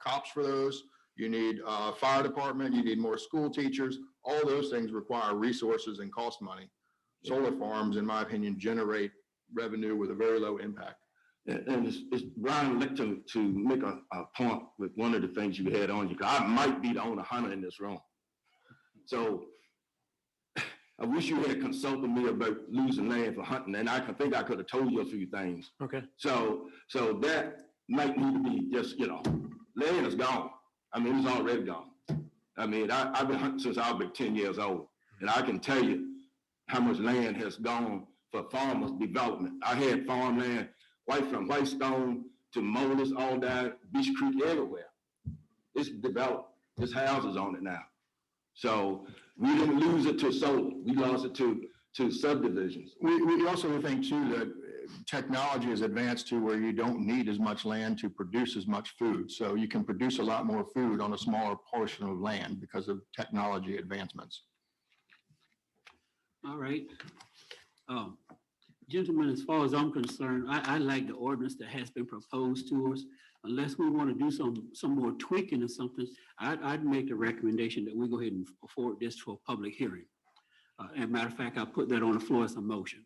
N: cops for those. You need a fire department. You need more school teachers. All those things require resources and cost money. Solar farms, in my opinion, generate revenue with a very low impact.
S: And it's Brian, I'd like to make a point with one of the things you had on you, because I might be the only hunter in this room. So I wish you had consulted me about losing land for hunting, and I think I could have told you a few things.
R: Okay.
S: So that might need to be just, land is gone. I mean, it's already gone. I mean, I've been hunting since I was 10 years old, and I can tell you how much land has gone for farmers development. I had farmland from Whitestone to Molders, all down Beach Creek, everywhere. It's developed. There's houses on it now. So we didn't lose it to solar. We lost it to subdivisions.
N: We also think too that technology has advanced to where you don't need as much land to produce as much food. So you can produce a lot more food on a smaller portion of land because of technology advancements.
A: All right. Gentlemen, as far as I'm concerned, I like the ordinance that has been proposed to us. Unless we want to do some more tweaking or something, I'd make the recommendation that we go ahead and forward this for a public hearing. As a matter of fact, I'll put that on the floor as a motion.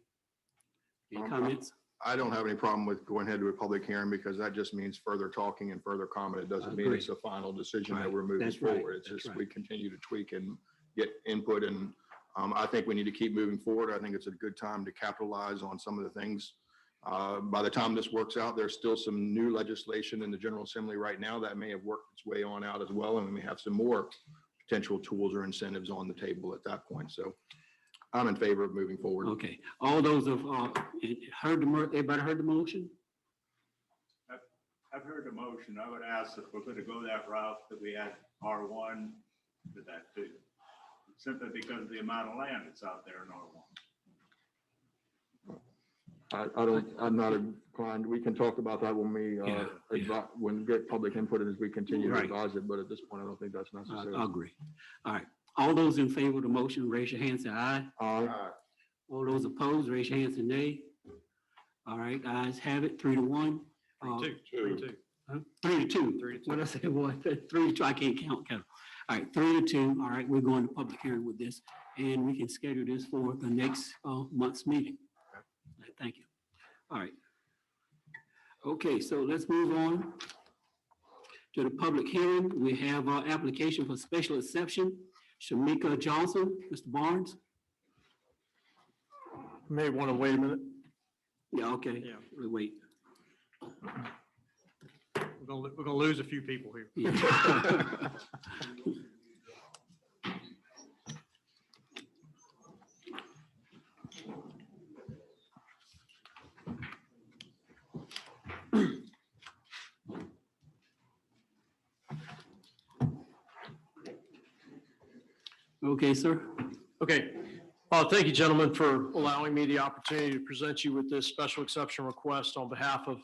A: Any comments?
N: I don't have any problem with going ahead to a public hearing, because that just means further talking and further comment. It doesn't mean it's a final decision that we're moving forward. It's just we continue to tweak and get input, and I think we need to keep moving forward. I think it's a good time to capitalize on some of the things. By the time this works out, there's still some new legislation in the General Assembly right now that may have worked its way on out as well, and we may have some more potential tools or incentives on the table at that point. So I'm in favor of moving forward.
A: Okay. All those have heard everybody heard the motion?
O: I've heard the motion. I would ask if we're going to go that route that we add R1 to that too, simply because of the amount of land that's out there in R1.
N: I'm not inclined. We can talk about that when we when we get public input and as we continue to advise it. But at this point, I don't think that's necessary.
A: I agree. All right. All those in favor of the motion, raise your hand, say aye.
N: Aye.
A: All those opposed, raise your hand, say nay. All right, ayes have it, 3-1.
F: 3-2.
A: 3-2. What did I say? What? 3-2. I can't count. All right, 3-2. All right, we're going to public hearing with this, and we can schedule this for the next month's meeting. Thank you. All right. Okay, so let's move on to the public hearing. We have our application for special exception. Shamika Johnson, Mr. Barnes.
R: May want to wait a minute.
A: Yeah, okay. Yeah, we'll wait.
F: We're gonna lose a few people here.
A: Yeah. Okay, sir.
R: Okay. Thank you, gentlemen, for allowing me the opportunity to present you with this special exception request on behalf of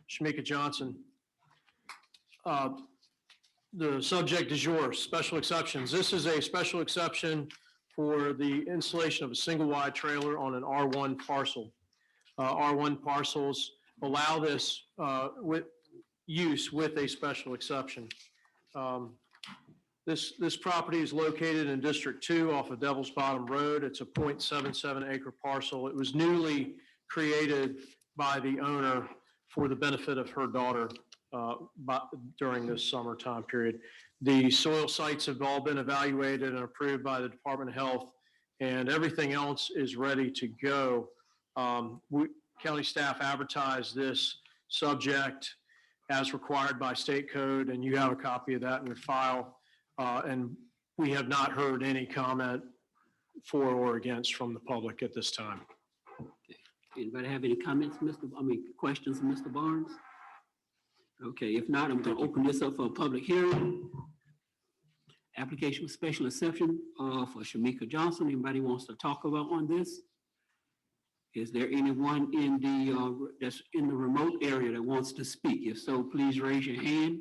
R: Shamika Johnson. The subject is yours, special exceptions. This is a special exception for the installation of a single wide trailer on an R1 parcel. R1 parcels allow this with use with a special exception. This property is located in District 2 off of Devil's Bottom Road. It's a 0.77 acre parcel. It was newly created by the owner for the benefit of her daughter during this summertime period. The soil sites have all been evaluated and approved by the Department of Health, and everything else is ready to go. County staff advertised this
C: subject as required by state code, and you have a copy of that in your file. And we have not heard any comment for or against from the public at this time.
A: Anybody have any comments, questions, Mr. Barnes? Okay, if not, I'm going to open this up for a public hearing. Application with special exception for Shamika Johnson. Anybody wants to talk about on this? Is there anyone in the that's in the remote area that wants to speak? If so, please raise your hand.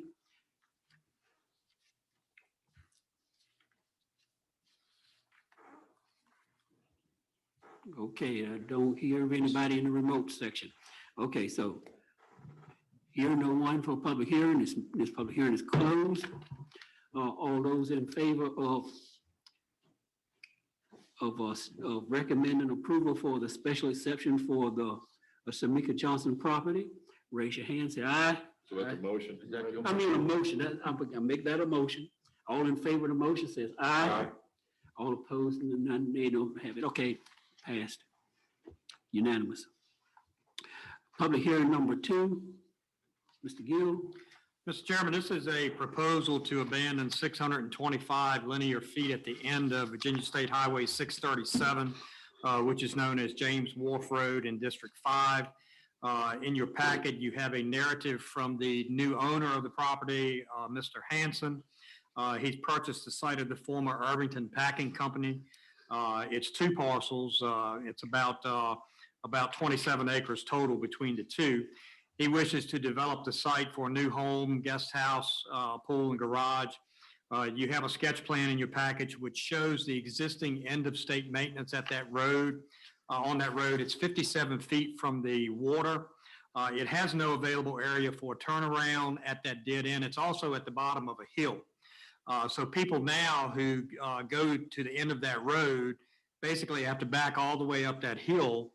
A: Okay, I don't hear of anybody in the remote section. Okay, so hearing no one for public hearing, this public hearing is closed. All those in favor of recommending approval for the special exception for the Shamika Johnson property, raise your hand, say aye.
J: So that's a motion.
A: I mean a motion. I'm gonna make that a motion. All in favor of the motion says aye.
J: Aye.
A: All opposed, none, they don't have it. Okay, passed. Unanimous. Public hearing number 2, Mr. Gill.
F: Mr. Chairman, this is a proposal to abandon 625 linear feet at the end of Virginia State Highway 637, which is known as James Wharf Road in District 5. In your packet, you have a narrative from the new owner of the property, Mr. Hanson. He's purchased the site of the former Irvington Packing Company. It's 2 parcels. It's about 27 acres total between the 2. He wishes to develop the site for a new home, guest house, pool, and garage. You have a sketch plan in your package which shows the existing end of state maintenance at that road. On that road, it's 57 feet from the water. It has no available area for a turnaround at that dead end. It's also at the bottom of a hill. So people now who go to the end of that road basically have to back all the way up that hill,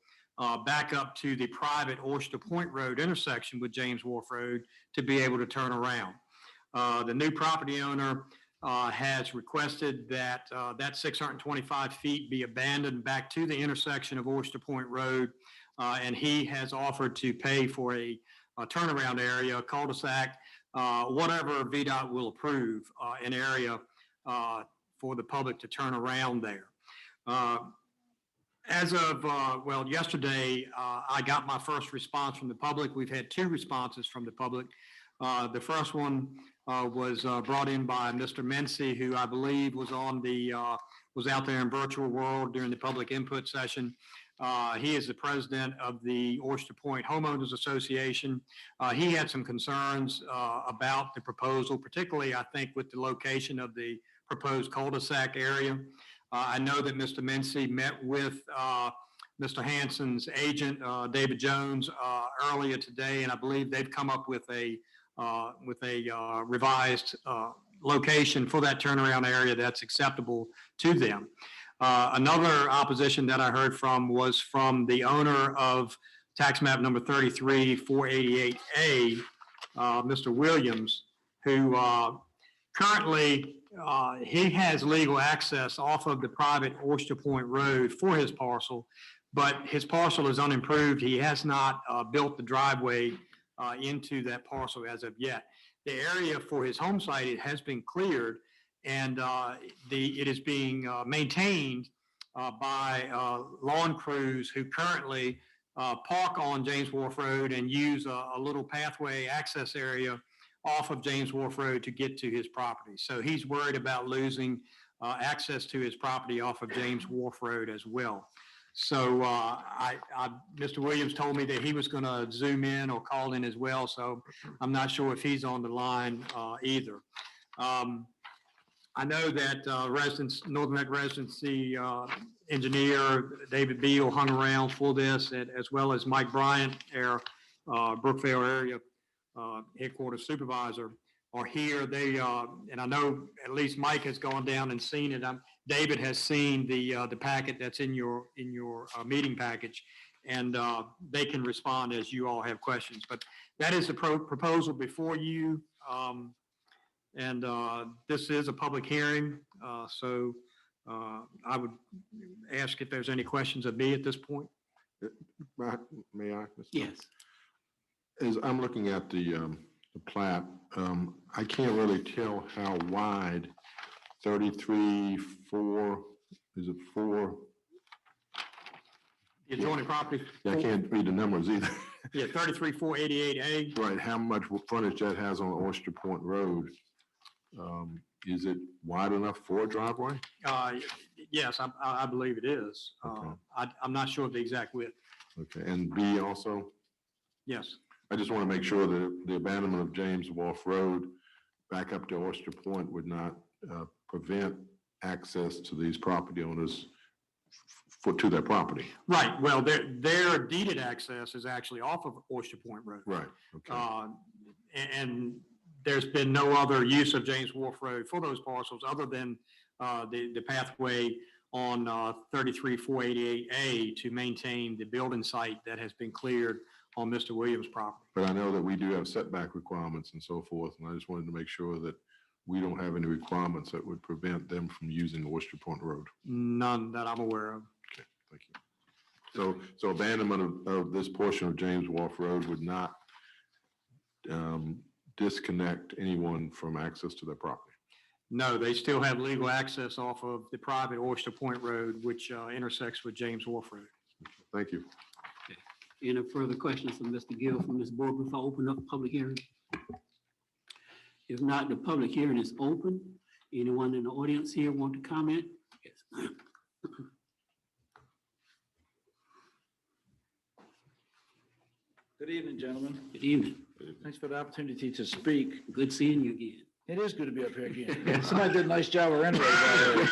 F: back up to the private Oyster Point Road intersection with James Wharf Road to be able to turn around. The new property owner has requested that that 625 feet be abandoned back to the intersection of Oyster Point Road, and he has offered to pay for a turnaround area, a cul-de-sac, whatever VDOT will approve, an area for the public to turn around there. As of, yesterday, I got my first response from the public. We've had 2 responses from the public. The first one was brought in by Mr. Mency, who I believe was was out there in virtual world during the public input session. He is the president of the Oyster Point Homeowners Association. He had some concerns about the proposal, particularly, I think, with the location of the proposed cul-de-sac area. I know that Mr. Mency met with Mr. Hanson's agent, David Jones, earlier today, and I believe they've come up with a revised location for that turnaround area that's acceptable to them. Another opposition that I heard from was from the owner of tax map number 33488A, Mr. Williams, who currently he has legal access off of the private Oyster Point Road for his parcel, but his parcel is unimproved. He has not built the driveway into that parcel as of yet. The area for his home site, it has been cleared, and it is being maintained by lawn crews who currently park on James Wharf Road and use a little pathway access area off of James Wharf Road to get to his property. So he's worried about losing access to his property off of James Wharf Road as well. So Mr. Williams told me that he was going to zoom in or call in as well. So I'm not sure if he's on the line either. I know that Northern Neck Residency engineer David Beale hung around for this, as well as Mike Bryant, our Brookville area headquarters supervisor, are here. They and I know at least Mike has gone down and seen it. David has seen the packet that's in your meeting package, and they can respond as you all have questions. But that is the proposal before you, and this is a public hearing. So I would ask if there's any questions of me at this point.
D: May I?
A: Yes.
J: As I'm looking at the plat, I can't really tell how wide 33-4, is it 4?
F: The adjoining property.
J: Yeah, I can't read the numbers either.
F: Yeah, 33-488A.
J: Right, how much frontage that has on Oyster Point Road? Is it wide enough for a driveway?
F: Yes, I believe it is. I'm not sure of the exact width.
J: Okay, and B also?
F: Yes.
J: I just want to make sure that the abandonment of James Wharf Road back up to Oyster Point would not prevent access to these property owners to their property.
F: Right, well, their deeded access is actually off of Oyster Point Road.
J: Right, okay.
F: And there's been no other use of James Wharf Road for those parcels other than the pathway on 33-488A to maintain the building site that has been cleared on Mr. Williams' property.
J: But I know that we do have setback requirements and so forth, and I just wanted to make sure that we don't have any requirements that would prevent them from using Oyster Point Road.
F: None that I'm aware of.
J: Okay, thank you. So abandonment of this portion of James Wharf Road would not disconnect anyone from access to their property?
F: No, they still have legal access off of the private Oyster Point Road, which intersects with James Wharf Road.
J: Thank you.
A: Any further questions from Mr. Gill from this board before I open up the public hearing? If not, the public hearing is open. Anyone in the audience here want to comment? Yes.
T: Good evening, gentlemen.
A: Good evening.
T: Thanks for the opportunity to speak.
A: Good seeing you again.
T: It is good to be up here again. Somebody did a nice job of renovating.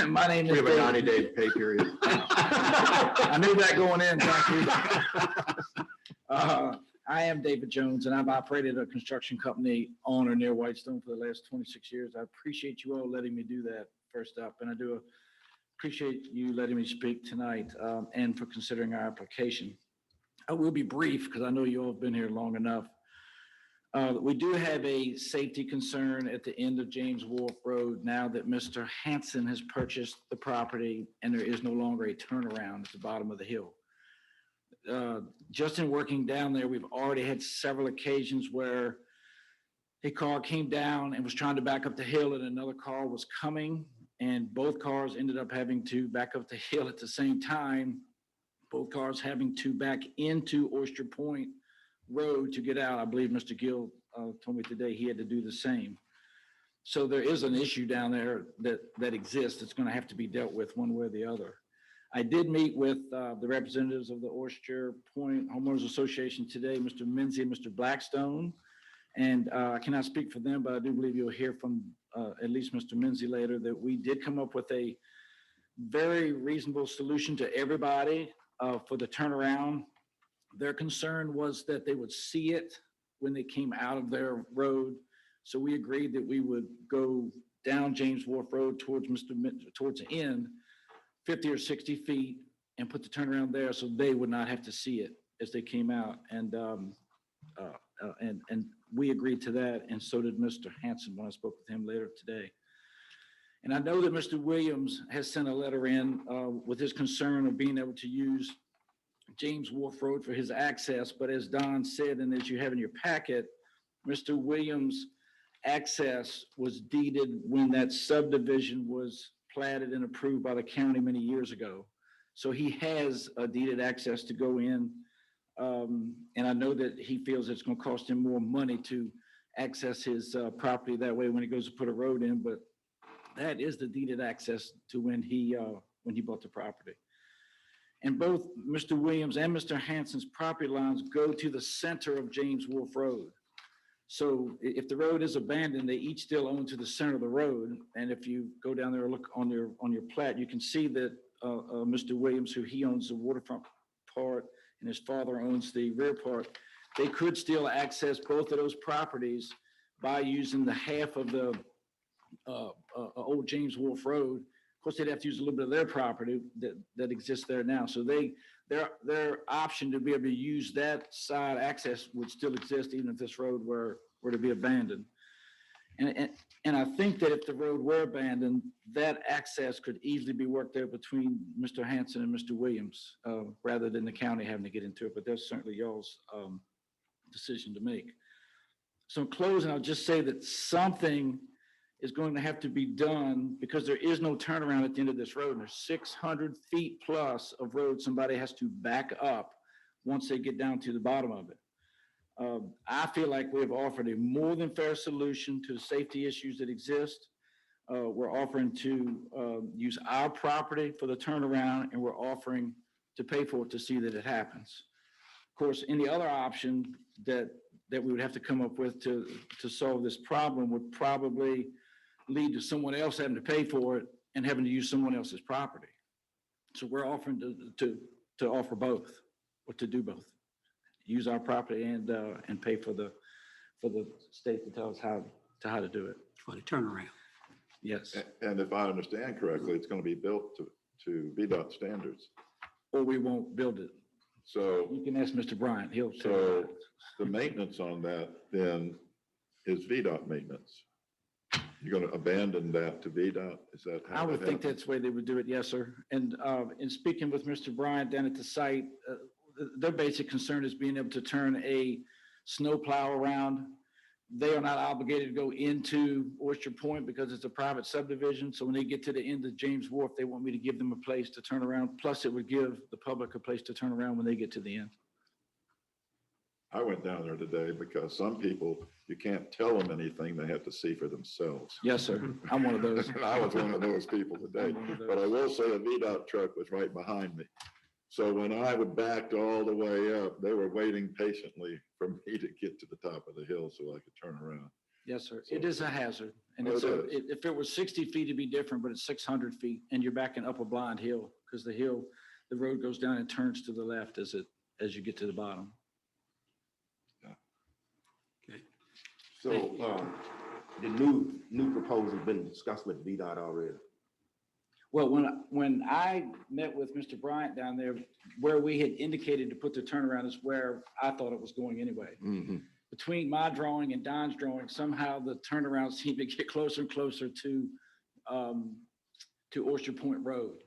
T: My name is.
N: We have a 90-day pay period.
T: I knew that going in, thank you. I am David Jones, and I've operated a construction company on or near Whitestone for the last 26 years. I appreciate you all letting me do that first up, and I do appreciate you letting me speak tonight and for considering our application. I will be brief because I know you all have been here long enough. We do have a safety concern at the end of James Wharf Road now that Mr. Hanson has purchased the property and there is no longer a turnaround at the bottom of the hill. Just in working down there, we've already had several occasions where a car came down and was trying to back up the hill and another car was coming, and both cars ended up having to back up the hill at the same time, both cars having to back into Oyster Point Road to get out. I believe Mr. Gill told me today he had to do the same. So there is an issue down there that exists. It's going to have to be dealt with one way or the other. I did meet with the representatives of the Oyster Point Homeowners Association today, Mr. Menzie and Mr. Blackstone. And I cannot speak for them, but I do believe you'll hear from at least Mr. Menzie later that we did come up with a very reasonable solution to everybody for the turnaround. Their concern was that they would see it when they came out of their road. So we agreed that we would go down James Wharf Road towards the end, 50 or 60 feet, and put the turnaround there so they would not have to see it as they came out. And we agreed to that, and so did Mr. Hanson when I spoke with him later today. And I know that Mr. Williams has sent a letter in with his concern of being able to use James Wharf Road for his access, but as Don said, and as you have in your packet, Mr. Williams' access was deeded when that subdivision was platted and approved by the county many years ago. So he has a deeded access to go in. And I know that he feels it's going to cost him more money to access his property that way when he goes to put a road in, but that is the deeded access to when he bought the property. And both Mr. Williams and Mr. Hanson's property lines go to the center of James Wharf Road. So if the road is abandoned, they each still own to the center of the road. And if you go down there and look on your plat, you can see that Mr. Williams, who he owns the waterfront part and his father owns the rear part, they could still access both of those properties by using the half of the old James Wharf Road. Of course, they'd have to use a little bit of their property that exists there now. So their option to be able to use that side access would still exist even if this road were to be abandoned. And And I think that if the road were abandoned, that access could easily be worked out between Mr. Hanson and Mr. Williams, rather than the county having to get into it, but that's certainly y'all's decision to make. So in closing, I'll just say that something is going to have to be done because there is no turnaround at the end of this road. And there's 600 feet plus of road somebody has to back up once they get down to the bottom of it. I feel like we have offered a more than fair solution to the safety issues that exist. We're offering to use our property for the turnaround, and we're offering to pay for it to see that it happens. Of course, any other option that we would have to come up with to solve this problem would probably lead to someone else having to pay for it and having to use someone else's property. So we're offering to offer both, or to do both. Use our property and pay for the state to tell us how to do it.
A: For the turnaround.
T: Yes.
J: And if I understand correctly, it's going to be built to VDOT standards.
T: Or we won't build it.
J: So
T: you can ask Mr. Bryant. He'll tell you.
J: So the maintenance on that then is VDOT maintenance. You're going to abandon that to VDOT? Is that how
T: I would
J: that
T: think
J: happens?
T: that's the way they would do it. Yes, sir. And in speaking with Mr. Bryant down at the site, their basic concern is being able to turn a snow plow around. They are not obligated to go into Oyster Point because it's a private subdivision. So when they get to the end of James Wharf, they want me to give them a place to turn around. Plus it would give the public a place to turn around when they get to the end.
J: I went down there today because some people, you can't tell them anything. They have to see for themselves.
T: Yes, sir. I'm one of those.
J: I was one of those people today. But I will say a VDOT truck was right behind me. So when I would back all the way up, they were waiting patiently for me to get to the top of the hill so I could turn around.
T: Yes, sir. It is a hazard. And
J: Oh,
T: it's
J: it is.
T: if it was 60 feet, it'd be different, but it's 600 feet and you're backing up a blind hill because the road goes down and turns to the left as you get to the bottom.
S: So, the new proposal been discussed with VDOT already?
T: Well, when I met with Mr. Bryant down there, where we had indicated to put the turnaround is where I thought it was going anyway.
S: Mm-hmm.
T: Between my drawing and Don's drawing, somehow the turnaround seemed to get closer and closer to Oyster Point Road.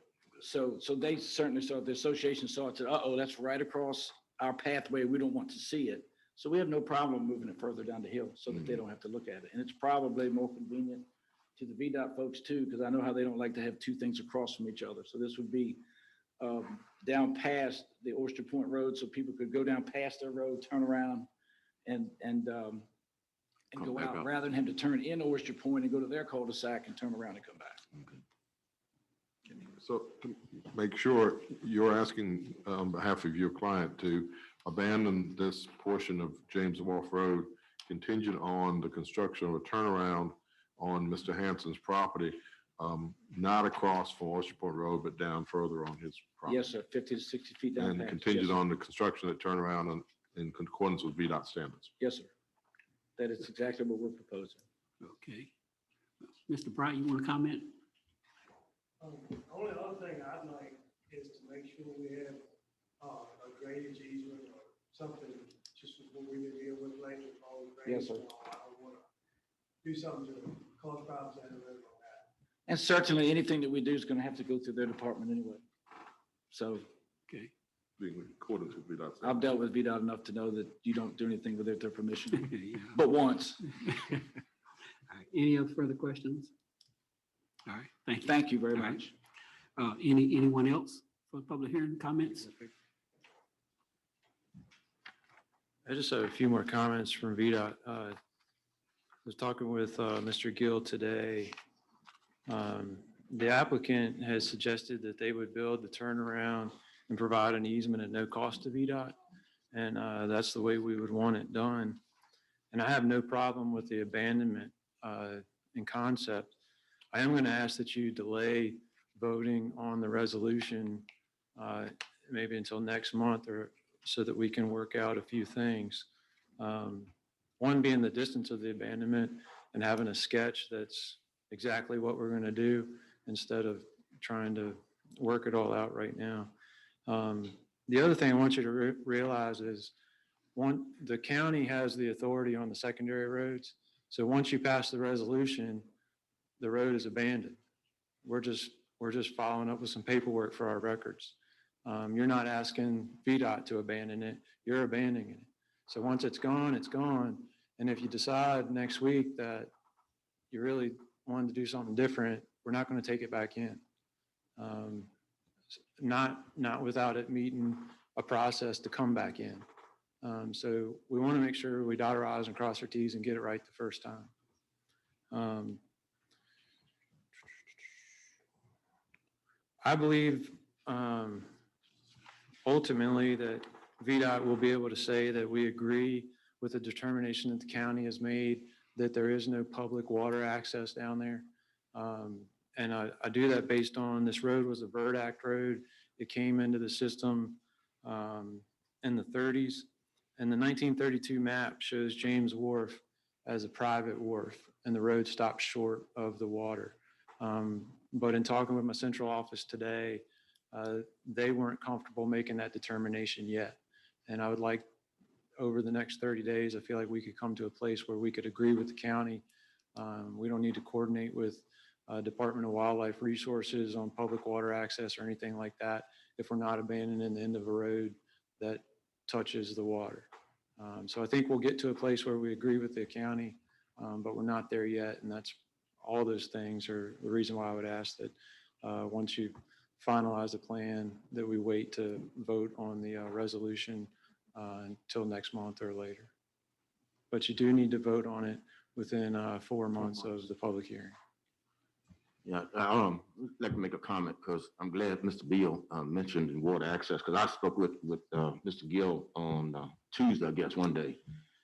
T: So they certainly saw, the association saw it, said, uh-oh, that's right across our pathway. We don't want to see it. So we have no problem moving it further down the hill so that they don't have to look at it. And it's probably more convenient to the VDOT folks too, because I know how they don't like to have two things across from each other. So this would be down past the Oyster Point Road, so people could go down past their road, turn around and go out, rather than have to turn in Oyster Point and go to their cul-de-sac and turn around and come back.
U: So to make sure you're asking on behalf of your client to abandon this portion of James Wharf Road contingent on the construction of a turnaround on Mr. Hanson's property, not across from Oyster Point Road, but down further on his property.
T: Yes, sir, 50 to 60 feet down.
U: And
T: past.
U: contingent
T: Yes,
U: on the construction of the turnaround in accordance with VDOT standards.
T: yes, sir. That is exactly what we're proposing.
A: Okay. Mr. Bryant, you want to comment?
V: The only other thing I'd like is to make sure we have a drainage easement or something just before we deal with later.
T: Yes, sir.
V: I want to do something to cause problems down the road on that.
T: And certainly anything that we do is going to have to go through their department anyway. So.
A: Okay.
U: Being in accordance with VDOT standards.
T: I've dealt with VDOT enough to know that you don't do anything without their permission,
A: Yeah.
T: but once.
A: All right. Any other further questions? All right. Thank you.
T: Thank you very
A: All right.
T: much.
A: Anyone else for public hearing comments?
P: I just have a few more comments from VDOT. I was talking with Mr. Gill today. The applicant has suggested that they would build the turnaround and provide an easement at no cost to VDOT. And that's the way we would want it done. And I have no problem with the abandonment in concept. I am going to ask that you delay voting on the resolution maybe until next month, or so that we can work out a few things. One being the distance of the abandonment and having a sketch that's exactly what we're going to do instead of trying to work it all out right now. The other thing I want you to realize is the county has the authority on the secondary roads. So once you pass the resolution, the road is abandoned. We're just following up with some paperwork for our records. You're not asking VDOT to abandon it, you're abandoning it. So once it's gone, it's gone. And if you decide next week that you really wanted to do something different, we're not going to take it back in. Not without it meeting a process to come back in. So we want to make sure we dot our I's and cross our T's and get it right the first time. I believe ultimately that VDOT will be able to say that we agree with the determination that the county has made that there is no public water access down there. And I do that based on this road was a VERD Act road. It came into the system in the 30s. And the 1932 map shows James Wharf as a private wharf, and the road stops short of the water. But in talking with my central office today, they weren't comfortable making that determination yet. And I would like, over the next 30 days, I feel like we could come to a place where we could agree with the county. We don't need to coordinate with Department of Wildlife Resources on public water access or anything like that if we're not abandoning the end of a road that touches the water. So I think we'll get to a place where we agree with the county, but we're not there yet. And that's all those things are the reason why I would ask that once you finalize the plan, that we wait to vote on the resolution until next month or later. But you do need to vote on it within 4 months of the public hearing.
S: Yeah, I'd like to make a comment because I'm glad Mr. Beale mentioned the water access, because I spoke with Mr. Gill on Tuesday, I guess, one day.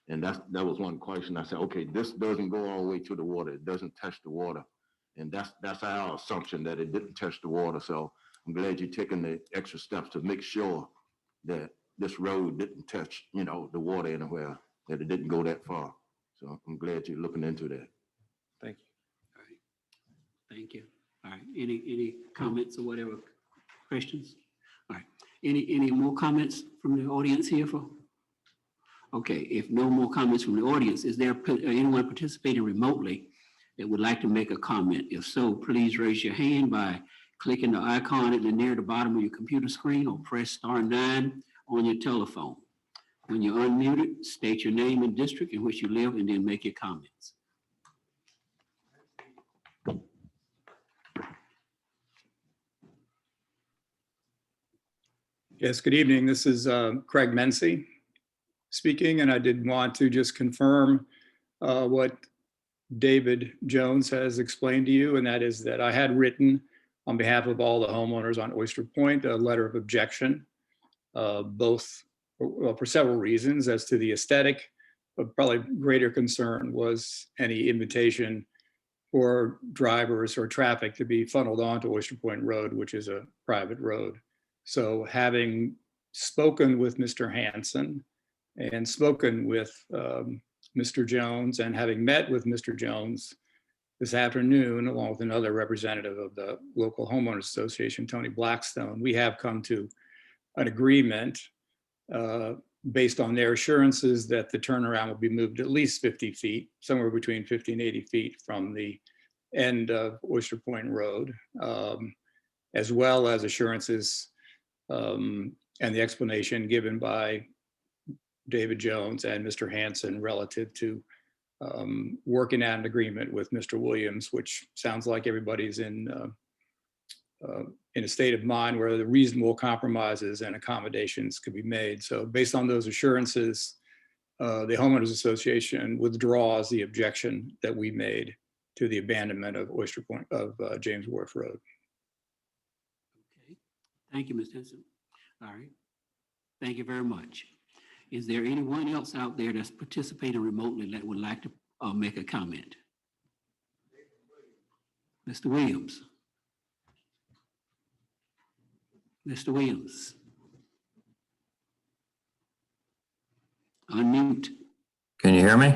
S: And that was one question. I said, okay, this doesn't go all the way to the water. It doesn't touch the water. And that's our assumption, that it didn't touch the water. So I'm glad you're taking the extra steps to make sure that this road didn't touch, the water anywhere, that it didn't go that far. So I'm glad you're looking into that.
P: Thank you.
A: Thank you. All right, any comments or whatever, questions? All right, any more comments from the audience here for? Okay, if no more comments from the audience, is there anyone participating remotely that would like to make a comment? If so, please raise your hand by clicking the icon at the near the bottom of your computer screen, or press *9 on your telephone. When you're unmuted, state your name and district in which you live, and then make your comments.
K: Yes, good evening. This is Craig Mency speaking, and I did want to just confirm what David Jones has explained to you, and that is that I had written on behalf of all the homeowners on Oyster Point a letter of objection, both for several reasons. As to the aesthetic, but probably greater concern was any invitation for drivers or traffic to be funneled onto Oyster Point Road, which is a private road. So having spoken with Mr. Hanson and spoken with Mr. Jones, and having met with Mr. Jones this afternoon, along with another representative of the local homeowners association, Tony Blackstone, we have come to an agreement based on their assurances that the turnaround will be moved at least 50 feet, somewhere between 50 and 80 feet from the end of Oyster Point Road, as well as assurances and the explanation given by David Jones and Mr. Hanson relative to working out an agreement with Mr. Williams, which sounds like everybody's in a state of mind where the reasonable compromises and accommodations could be made. So based on those assurances, the Homeowners Association withdraws the objection that we made to the abandonment of Oyster Point, of James Wharf Road.
A: Okay, thank you, Mr. Henson. All right, thank you very much. Is there anyone else out there that's participating remotely that would like to make a comment? Mr. Williams. Mr. Williams. Unmute.
B: Can you hear me?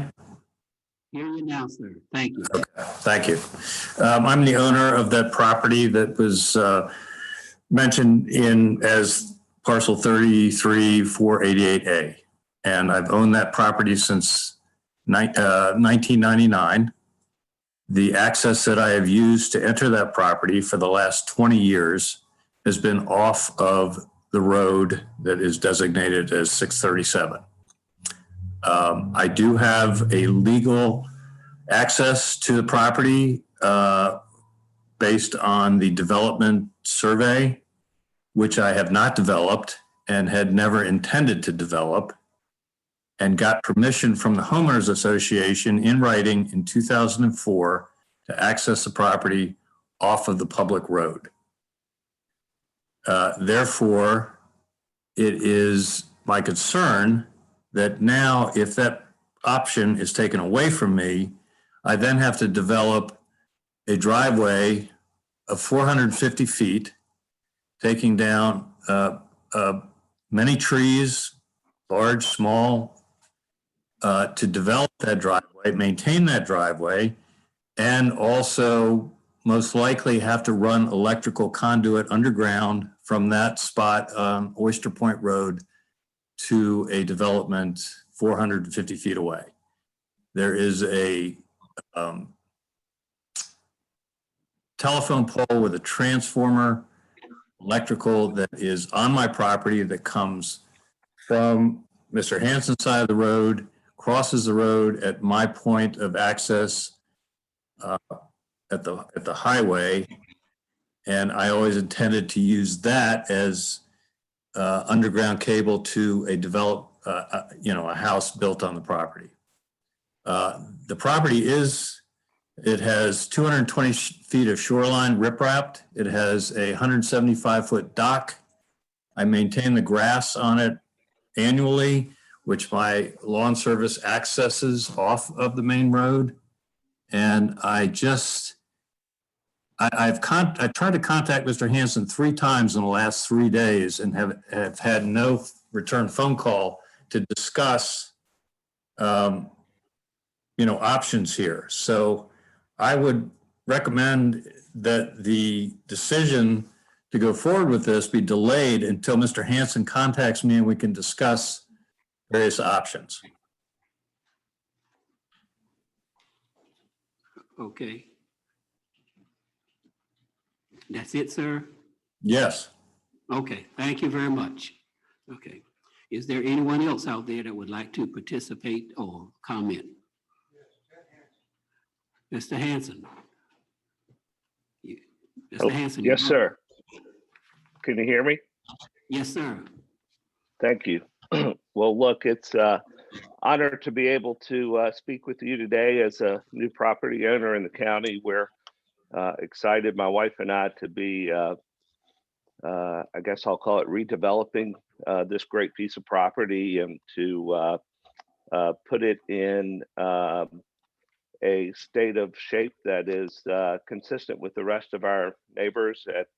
A: Hear you now, sir. Thank you.
B: Okay, thank you. I'm the owner of that property that was mentioned in as parcel 33488A. And I've owned that property since 1999. The access that I have used to enter that property for the last 20 years has been off of the road that is designated as 637. I do have a legal access to the property based on the development survey, which I have not developed and had never intended to develop, and got permission from the Homeowners Association in writing in 2004 to access the property off of the public road. Therefore, it is my concern that now if that option is taken away from me, I then have to develop a driveway of 450 feet, taking down many trees, large, small, to develop that driveway, maintain that driveway, and also most likely have to run electrical conduit underground from that spot on Oyster Point Road to a development 450 feet away. There is a telephone pole with a transformer electrical that is on my property that comes from Mr. Hansen's side of the road, crosses the road at my point of access at the highway, and I always intended to use that as underground cable to a house built on the property. The property it has 220 feet of shoreline riprap. It has a 175-foot dock. I maintain the grass on it annually, which my lawn service accesses off of the main road. And I tried to contact Mr. Hansen 3 times in the last 3 days and have had no return phone call to discuss, options here. So I would recommend that the decision to go forward with this be delayed until Mr. Hansen contacts me and we can discuss various options.
A: Okay. That's it, sir?
B: Yes.
A: Okay, thank you very much. Okay. Is there anyone else out there that would like to participate or comment? Mr. Hansen. Mr. Hansen.
E: Yes, sir. Can you hear me?
A: Yes, sir.
E: Thank you. Well, look, it's an honor to be able to speak with you today as a new property owner in the county. We're excited, my wife and I, to be, I guess I'll call it redeveloping this great piece of property and to put it in a state of shape that is consistent with the rest of our neighbors at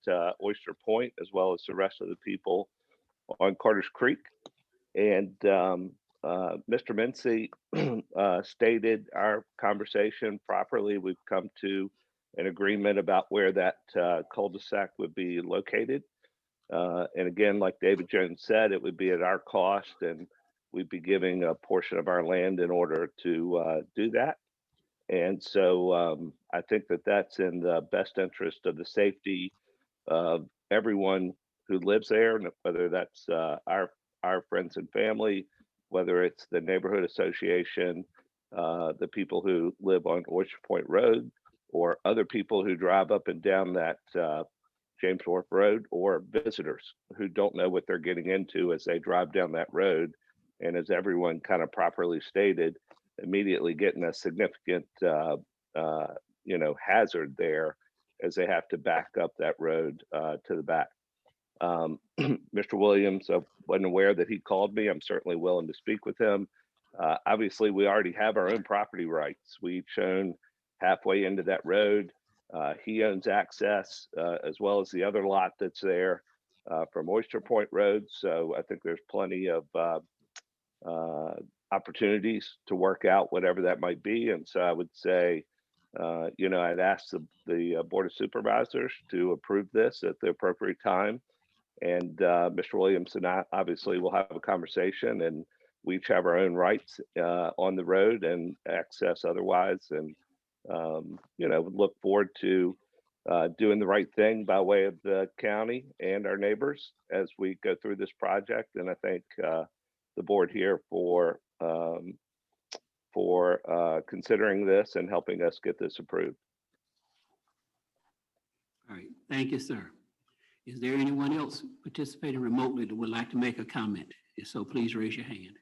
E: Oyster Point, as well as the rest of the people on Carter's Creek. And Mr. Mincy stated our conversation properly. We've come to an agreement about where that cul-de-sac would be located. And again, like David Jones said, it would be at our cost, and we'd be giving a portion of our land in order to do that. And so I think that that's in the best interest of the safety of everyone who lives there, whether that's our friends and family, whether it's the neighborhood association, the people who live on Oyster Point Road, or other people who drive up and down that James Wharf Road, or visitors who don't know what they're getting into as they drive down that road. And as everyone kind of properly stated, immediately getting a significant, hazard there as they have to back up that road to the back. Mr. Williams, I wasn't aware that he called me. I'm certainly willing to speak with him. Obviously, we already have our own property rights. We each own halfway into that road. He owns access as well as the other lot that's there from Oyster Point Road. So I think there's plenty of opportunities to work out whatever that might be. And so I would say, I'd ask the Board of Supervisors to approve this at the appropriate time. And Mr. Williams and I obviously will have a conversation and we each have our own rights on the road and access otherwise. And, look forward to doing the right thing by way of the county and our neighbors as we go through this project. And I thank the board here for considering this and helping us get this approved.
A: All right, thank you, sir. Is there anyone else participating remotely that would like to make a comment? If so, please raise your hand.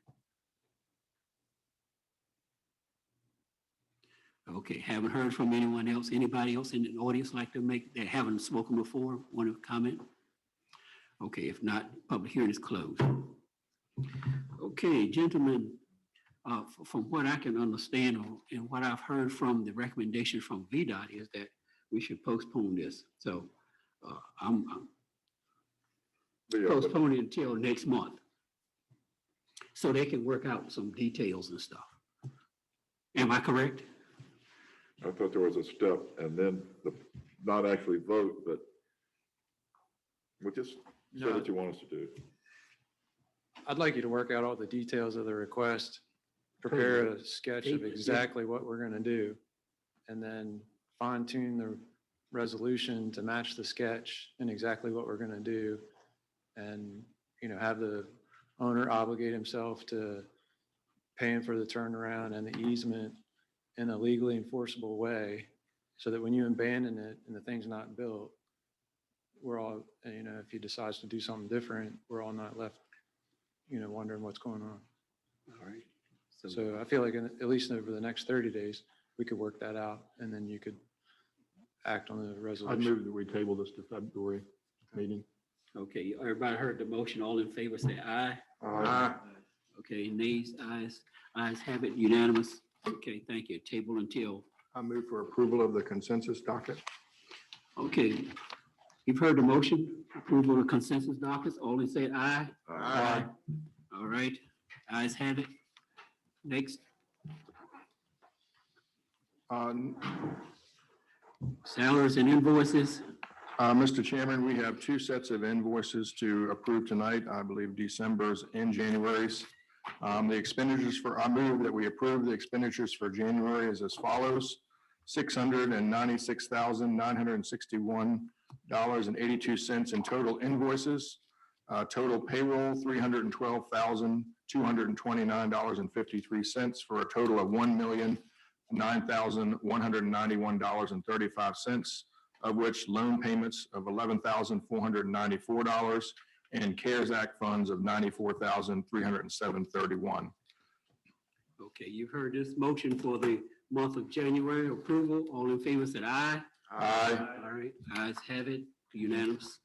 A: Okay, haven't heard from anyone else. Anybody else in the audience like to make, that haven't spoken before, want to comment? Okay, if not, public hearing is closed. Okay, gentlemen, from what I can understand and what I've heard from the recommendation from VDOT is that we should postpone this. So I'm postponing until next month so they can work out some details and stuff. Am I correct?
J: I thought there was a step and then not actually vote, but we just say what you want us to do.
P: I'd like you to work out all the details of the request, prepare a sketch of exactly what we're going to do, and then fine tune the resolution to match the sketch and exactly what we're going to do. And, have the owner obligate himself to paying for the turnaround and the easement in a legally enforceable way so that when you abandon it and the thing's not built, we're all, if he decides to do something different, we're all not left, wondering what's going on.
A: All right.
P: So I feel like at least over the next 30 days, we could work that out and then you could act on the
N: I
P: resolution.
N: move that we table this to February meeting.
A: Okay, everybody heard the motion. All in favor, say aye.
N: Aye.
A: Okay, nays, ayes have it, unanimous. Okay, thank you. Table until.
N: I move for approval of the consensus docket.
A: Okay, you've heard the motion, approval of the consensus dockets. All in say aye.
N: Aye.
A: All right, ayes have it. Next. Salaries and invoices.
N: Mr. Chairman, we have two sets of invoices to approve tonight. I believe December's and January's. The expenditures I move that we approve the expenditures for January is as follows: $696,961.82 in total invoices. Total payroll, $312,229.53 for a total of $1,009,191.35, of which loan payments of $11,494 and CARES Act funds of $94,307.31.
A: Okay, you've heard this motion for the month of January approval. All in favor said aye.
N: Aye.
A: All right, ayes have it, unanimous.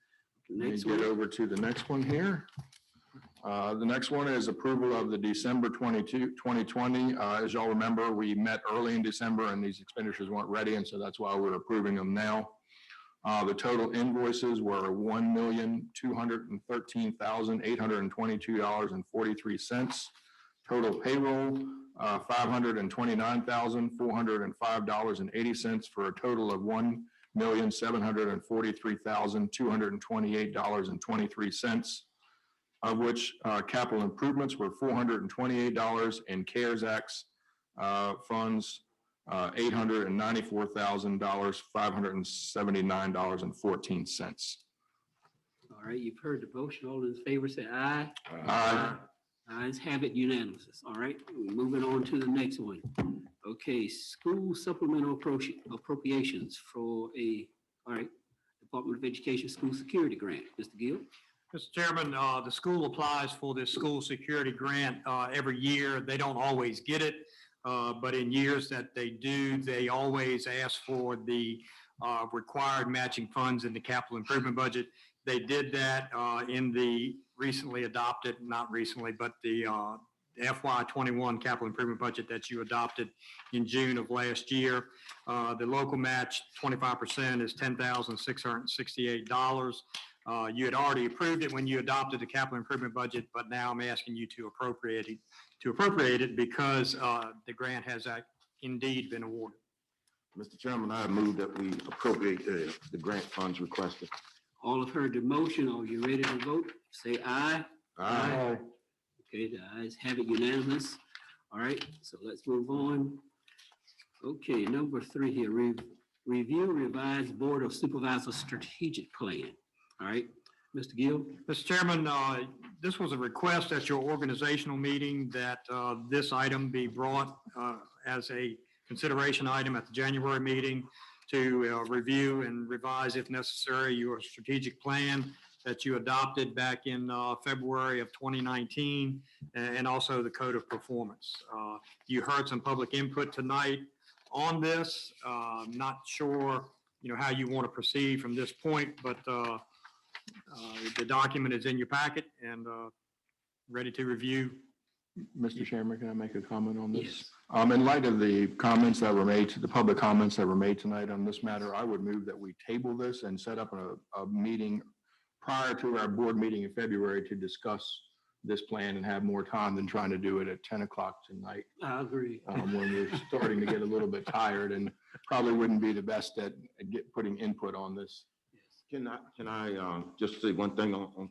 N: Next
A: Next
N: get
A: one.
N: over to the next one here. The next one is approval of the December 2020. As y'all remember, we met early in December and these expenditures weren't ready, and so that's why we're approving them now. The total invoices were $1,213,822.43. Total payroll, $529,405.80 for a total of $1,743,228.23, of which capital improvements were $428 and CARES Act funds $894,000, $579.14.
A: All right, you've heard the motion. All in favor say aye.
N: Aye.
A: Ayes have it, unanimous. All right, we're moving on to the next one. Okay, school supplemental appropriations for all right, Department of Education School Security Grant. Mr. Gill?
F: Mr. Chairman, the school applies for this school security grant every year. They don't always get it, but in years that they do, they always ask for the required matching funds in the capital improvement budget. They did that in the recently adopted, not recently, but the FY21 capital improvement budget that you adopted in June of last year. The local match, 25%, is $10,668. You had already approved it when you adopted the capital improvement budget, but now I'm asking you to appropriate it because the grant has indeed been awarded.
S: Mr. Chairman, I move that we appropriate the grant funds requested.
A: All have heard the motion. Are you ready to vote? Say aye.
S: Aye.
A: Okay, the ayes have it unanimous. All right, so let's move on. Okay, number 3 here, review revised Board of Supervisors strategic plan. All right, Mr. Gill.
F: Mr. Chairman, this was a request at your organizational meeting that this item be brought as a consideration item at the January meeting to review and revise, if necessary, your strategic plan that you adopted back in February of 2019, and also the Code of Performance. You heard some public input tonight on this. Not sure, how you want to proceed from this point, but the document is in your packet and ready to review.
N: Mr. Chairman, can I make a comment on this?
A: Yes.
N: In light of the comments that were made, the public comments that were made tonight on this matter, I would move that we table this and set up a meeting prior to our board meeting in February to discuss this plan and have more time than trying to do it at 10 o'clock tonight.
A: I agree.
N: When we're starting to get a little bit tired and probably wouldn't be the best at putting input on this.
S: Can I just say one thing on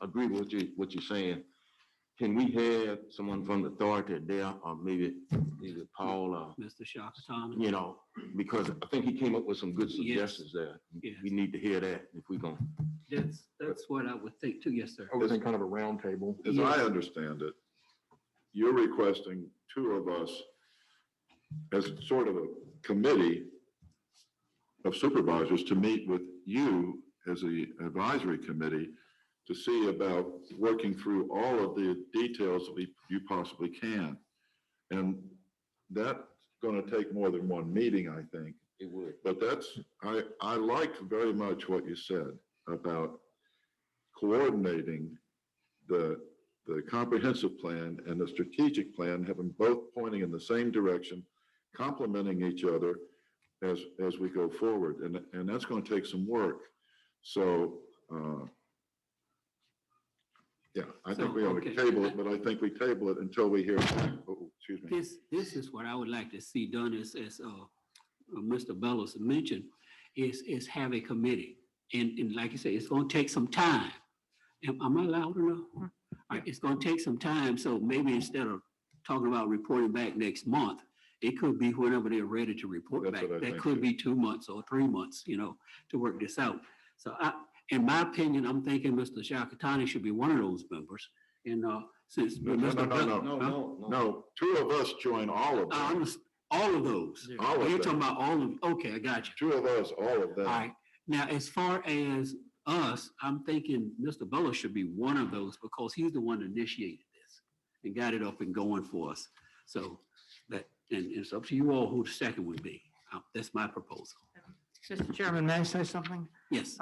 S: agree with what you're saying? Can we have someone from the authority there, or maybe Paul, or
A: Mr. Sciacchitano?
S: Because I think he came up with some good suggestions there.
A: Yes.
S: We need to hear that if we're going.
A: That's what I would think too, yes, sir.
N: I was in kind of a round table.
J: As I understand it, you're requesting 2 of us as sort of a committee of supervisors to meet with you as the advisory committee to see about working through all of the details that you possibly can. And that's going to take more than one meeting, I think.
S: It would.
J: But I liked very much what you said about coordinating the comprehensive plan and the strategic plan, having both pointing in the same direction, complementing each other as we go forward. And that's going to take some work. So, yeah, I think we ought to table it, but I think we table it until we hear, excuse me.
A: This is what I would like to see done as Mr. Bellows mentioned, is have a committee. And like you say, it's going to take some time. Am I loud enough? All right, it's going to take some time. So maybe instead of talking about reporting back next month, it could be whenever they're ready to report back. That could be 2 months or 3 months, to work this out. So in my opinion, I'm thinking Mr. Sciacchitano should be one of those members. And since
J: No, 2 of us join all of them.
A: All of those.
J: Yeah. All of
A: You're
J: them.
A: talking about all of, okay, I got you.
J: 2 of us, all of them.
A: All right. Now, as far as us, I'm thinking Mr. Bellows should be one of those because he's the one that initiated this and got it up and going for us. So that, and it's up to you all who the second would be. That's my proposal.
G: Mr. Chairman, may I say something?
A: Yes.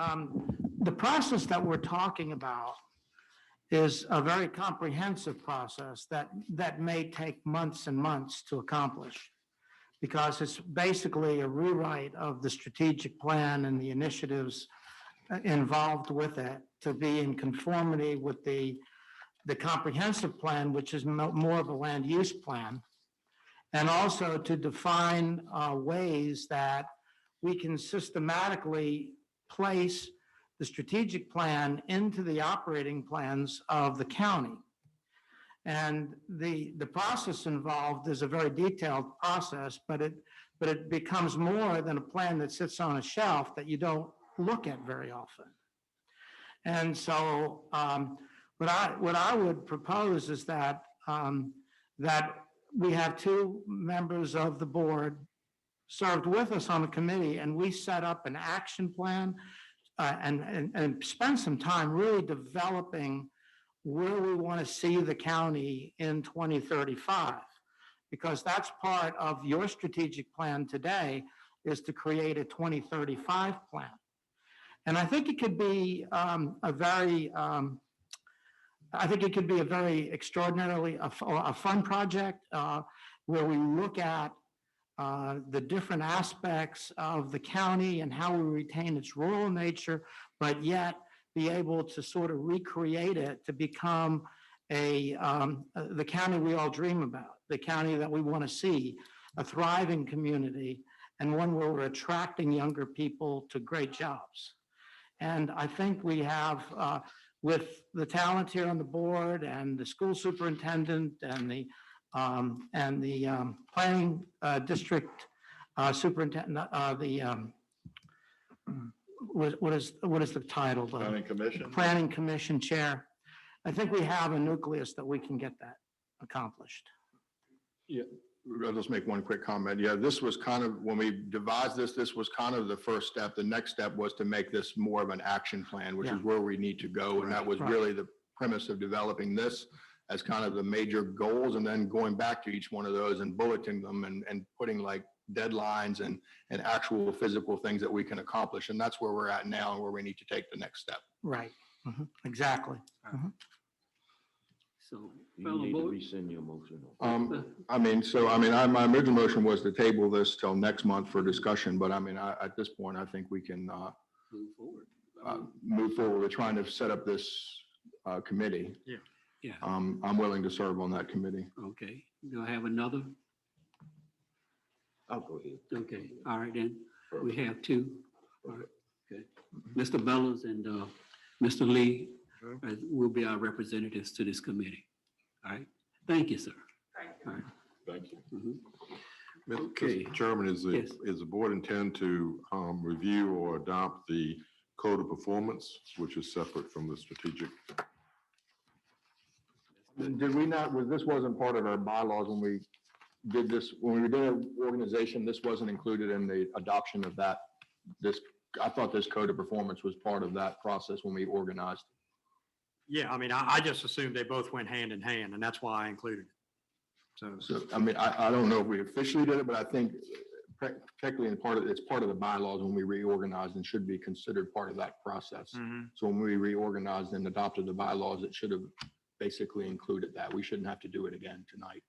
G: The process that we're talking about is a very comprehensive process that may take months and months to accomplish, because it's basically a rewrite of the strategic plan and the initiatives involved with it to be in conformity with the comprehensive plan, which is more of a land use plan, and also to define ways that we can systematically place the strategic plan into the operating plans of the county. And the process involved is a very detailed process, but it becomes more than a plan that sits on a shelf that you don't look at very often. And so what I would propose is that that we have 2 members of the board served with us on the committee, and we set up an action plan and spend some time really developing where we want to see the county in 2035, because that's part of your strategic plan today, is to create a 2035 plan. And I think it could be a very extraordinarily a fun project where we look at the different aspects of the county and how we retain its rural nature, but yet be able to sort of recreate it to become the county we all dream about, the county that we want to see, a thriving community, and one where we're attracting younger people to great jobs. And I think we have with the talent here on the board and the school superintendent and the planning district superintendent, what is the title?
J: Planning Commission?
G: Planning Commission Chair. I think we have a nucleus that we can get that accomplished.
N: Yeah, I'll just make one quick comment. Yeah, this was kind of, when we devised this, this was kind of the first step. The next step was to make this more of an action plan, which is where we need to go. And that was really the premise of developing this as kind of the major goals, and then going back to each one of those and bulleting them and putting like deadlines and actual physical things that we can accomplish. And that's where we're at now and where we need to take the next step.
G: Right. Exactly.
A: So,
S: You need to rescind your motion.
N: My original motion was to table this till next month for discussion, but at this point, I think we can
A: move forward.
N: Move forward. We're trying to set up this committee.
A: Yeah. Yeah.
N: I'm willing to serve on that committee.
A: Okay. Do I have another?
S: I'll go ahead.
A: Okay. All right, then. We have two. All right. Okay. Mr. Bellows and Mr. Lee will be our representatives to this committee. All right. Thank you, sir. All right.
J: Thank you.
A: Okay.
U: Mr. Chairman, is the board intend to review or adopt the code of performance, which is separate from the strategic?
N: Did we not, this wasn't part of our bylaws when we did this, when we did an organization, this wasn't included in the adoption of that. I thought this code of performance was part of that process when we organized.
F: Yeah, I just assumed they both went hand in hand, and that's why I included it.
N: So, I don't know if we officially did it, but I think technically it's part of the bylaws when we reorganized and should be considered part of that process. So when we reorganized and adopted the bylaws, it should have basically included that. We shouldn't have to do it again tonight.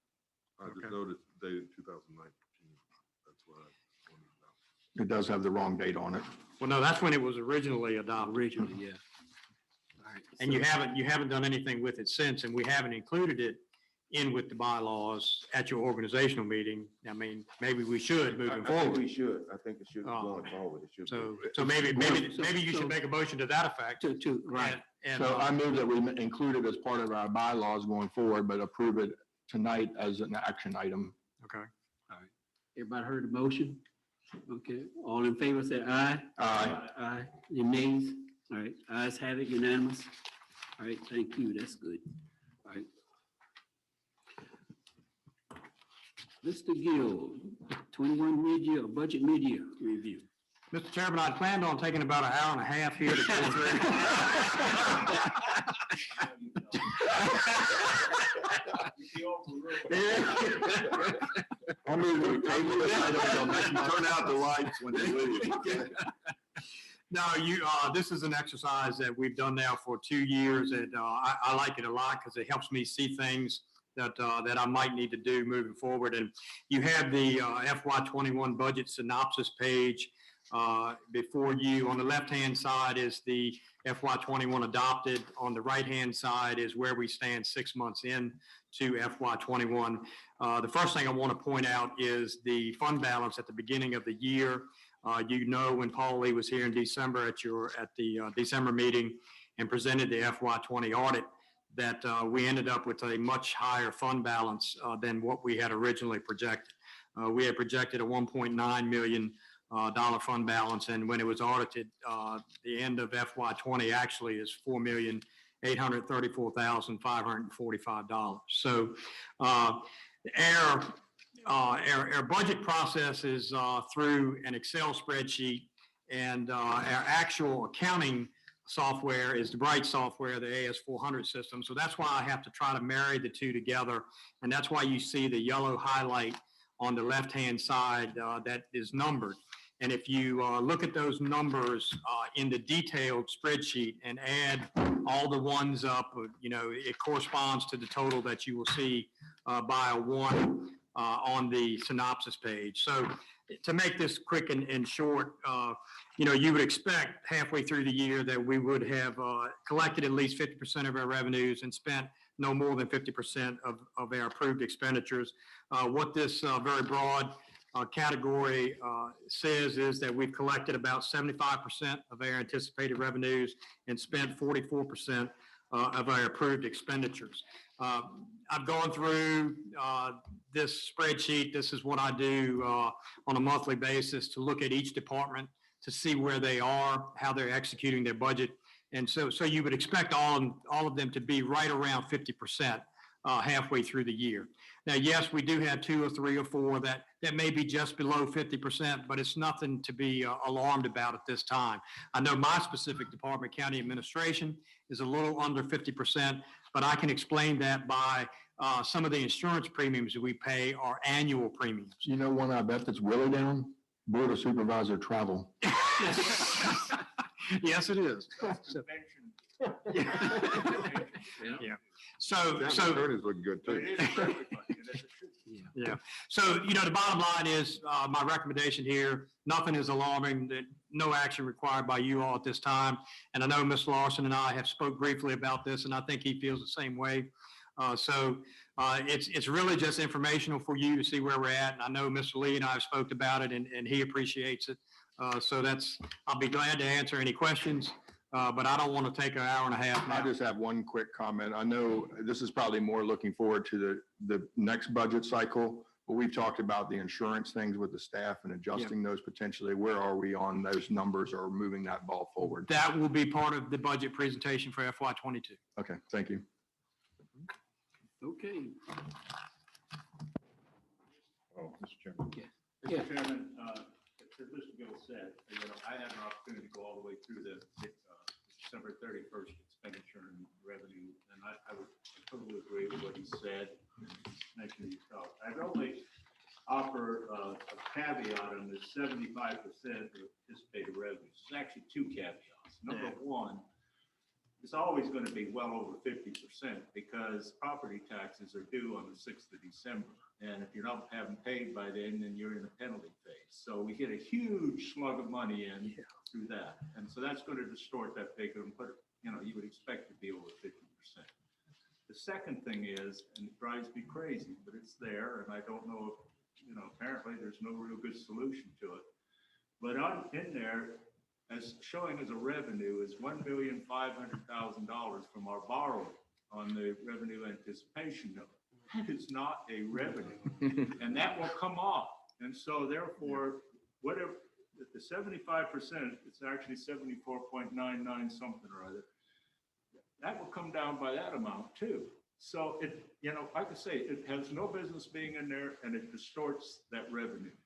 U: I just noted dated 2019. That's what I wanted to know.
N: It does have the wrong date on it.
F: Well, no, that's when it was originally adopted.
A: Originally, yeah. All right.
F: And you haven't done anything with it since, and we haven't included it in with the bylaws at your organizational meeting. Maybe we should moving forward.
S: I think we should. I think it should be going forward. It should be.
F: So maybe you should make a motion to that effect.
A: Right.
N: So I move that we include it as part of our bylaws going forward, but approve it tonight as an action item.
F: Okay.
A: All right. Everybody heard the motion? Okay. All in favor, say aye.
N: Aye.
A: Aye. Any nays? All right. Ayes have it, unanimous. All right. Thank you. That's good. All right. Mr. Gill, 21 mid-year, budget mid-year review.
F: Mr. Chairman, I planned on taking about an hour and a half here to go through.
S: Turn out the lights when they leave.
F: No, this is an exercise that we've done now for 2 years, and I like it a lot because it helps me see things that I might need to do moving forward. And you have the FY21 budget synopsis page before you. On the left-hand side is the FY21 adopted. On the right-hand side is where we stand 6 months in to FY21. The first thing I want to point out is the fund balance at the beginning of the year. When Paul Lee was here in December at the December meeting and presented the FY20 audit, that we ended up with a much higher fund balance than what we had originally projected. We had projected a $1.9 million fund balance, and when it was audited, the end of FY20 actually is $4,834,545. So our budget process is through an Excel spreadsheet, and our actual accounting software is the Bright software, the AS400 system. So that's why I have to try to marry the two together. And that's why you see the yellow highlight on the left-hand side that is numbered. And if you look at those numbers in the detailed spreadsheet and add all the ones up, it corresponds to the total that you will see by a 1 on the synopsis page. So to make this quick and short, you would expect halfway through the year that we would have collected at least 50% of our revenues and spent no more than 50% of our approved expenditures. What this very broad category says is that we've collected about 75% of our anticipated revenues and spent 44% of our approved expenditures. I've gone through this spreadsheet. This is what I do on a monthly basis to look at each department to see where they are, how they're executing their budget. And so you would expect all of them to be right around 50% halfway through the year. Now, yes, we do have 2 or 3 or 4 that may be just below 50%, but it's nothing to be alarmed about at this time. I know my specific department, county administration, is a little under 50%, but I can explain that by some of the insurance premiums that we pay are annual premiums.
N: You know, one I bet that's really down, Board of Supervisor travel.
F: Yes, it is. So, yeah. So
U: attorney's looking good too.
F: Yeah. So, the bottom line is my recommendation here, nothing is alarming, that no action required by you all at this time. And I know Ms. Larson and I have spoke briefly about this, and I think he feels the same way. It's really just informational for you to see where we're at. And I know Mr. Lee and I have spoke about it, and he appreciates it. I'll be glad to answer any questions. But I don't want to take an hour and a half now.
N: I just have one quick comment. I know this is probably more looking forward to the next budget cycle, but we've talked about the insurance things with the staff and adjusting those potentially. Where are we on those numbers or moving that ball forward?
F: That will be part of the budget presentation for FY22.
N: Okay, thank you.
A: Okay.
U: Oh, Mr. Chairman.
A: Yeah.
O: Mr. Chairman, as Mr. Gill said, I had an opportunity to go all the way through the December 31st expenditure and revenue, and I would totally agree with what he said. Mentioned himself. I'd only offer a caveat on the 75% of anticipated revenues. There's actually 2 caveats. Number one, it's always going to be well over 50% because property taxes are due on the 6th of December. And if you're not having paid by then you're in a penalty phase. So we get a huge slug of money in through that. And so that's going to distort that figure and put it, you would expect to be over 50%. The second thing is, and it drives me crazy, but it's there, and I don't know if, apparently there's no real good solution to it. But in there, as showing as a revenue is $1,500,000 from our borrowing on the revenue anticipation note. That is not a revenue, and that will come off. And so therefore, whatever the 75%, it's actually 74.99 something or other. That will come down by that amount too. So it, like I say, it has no business being in there, and it distorts that revenue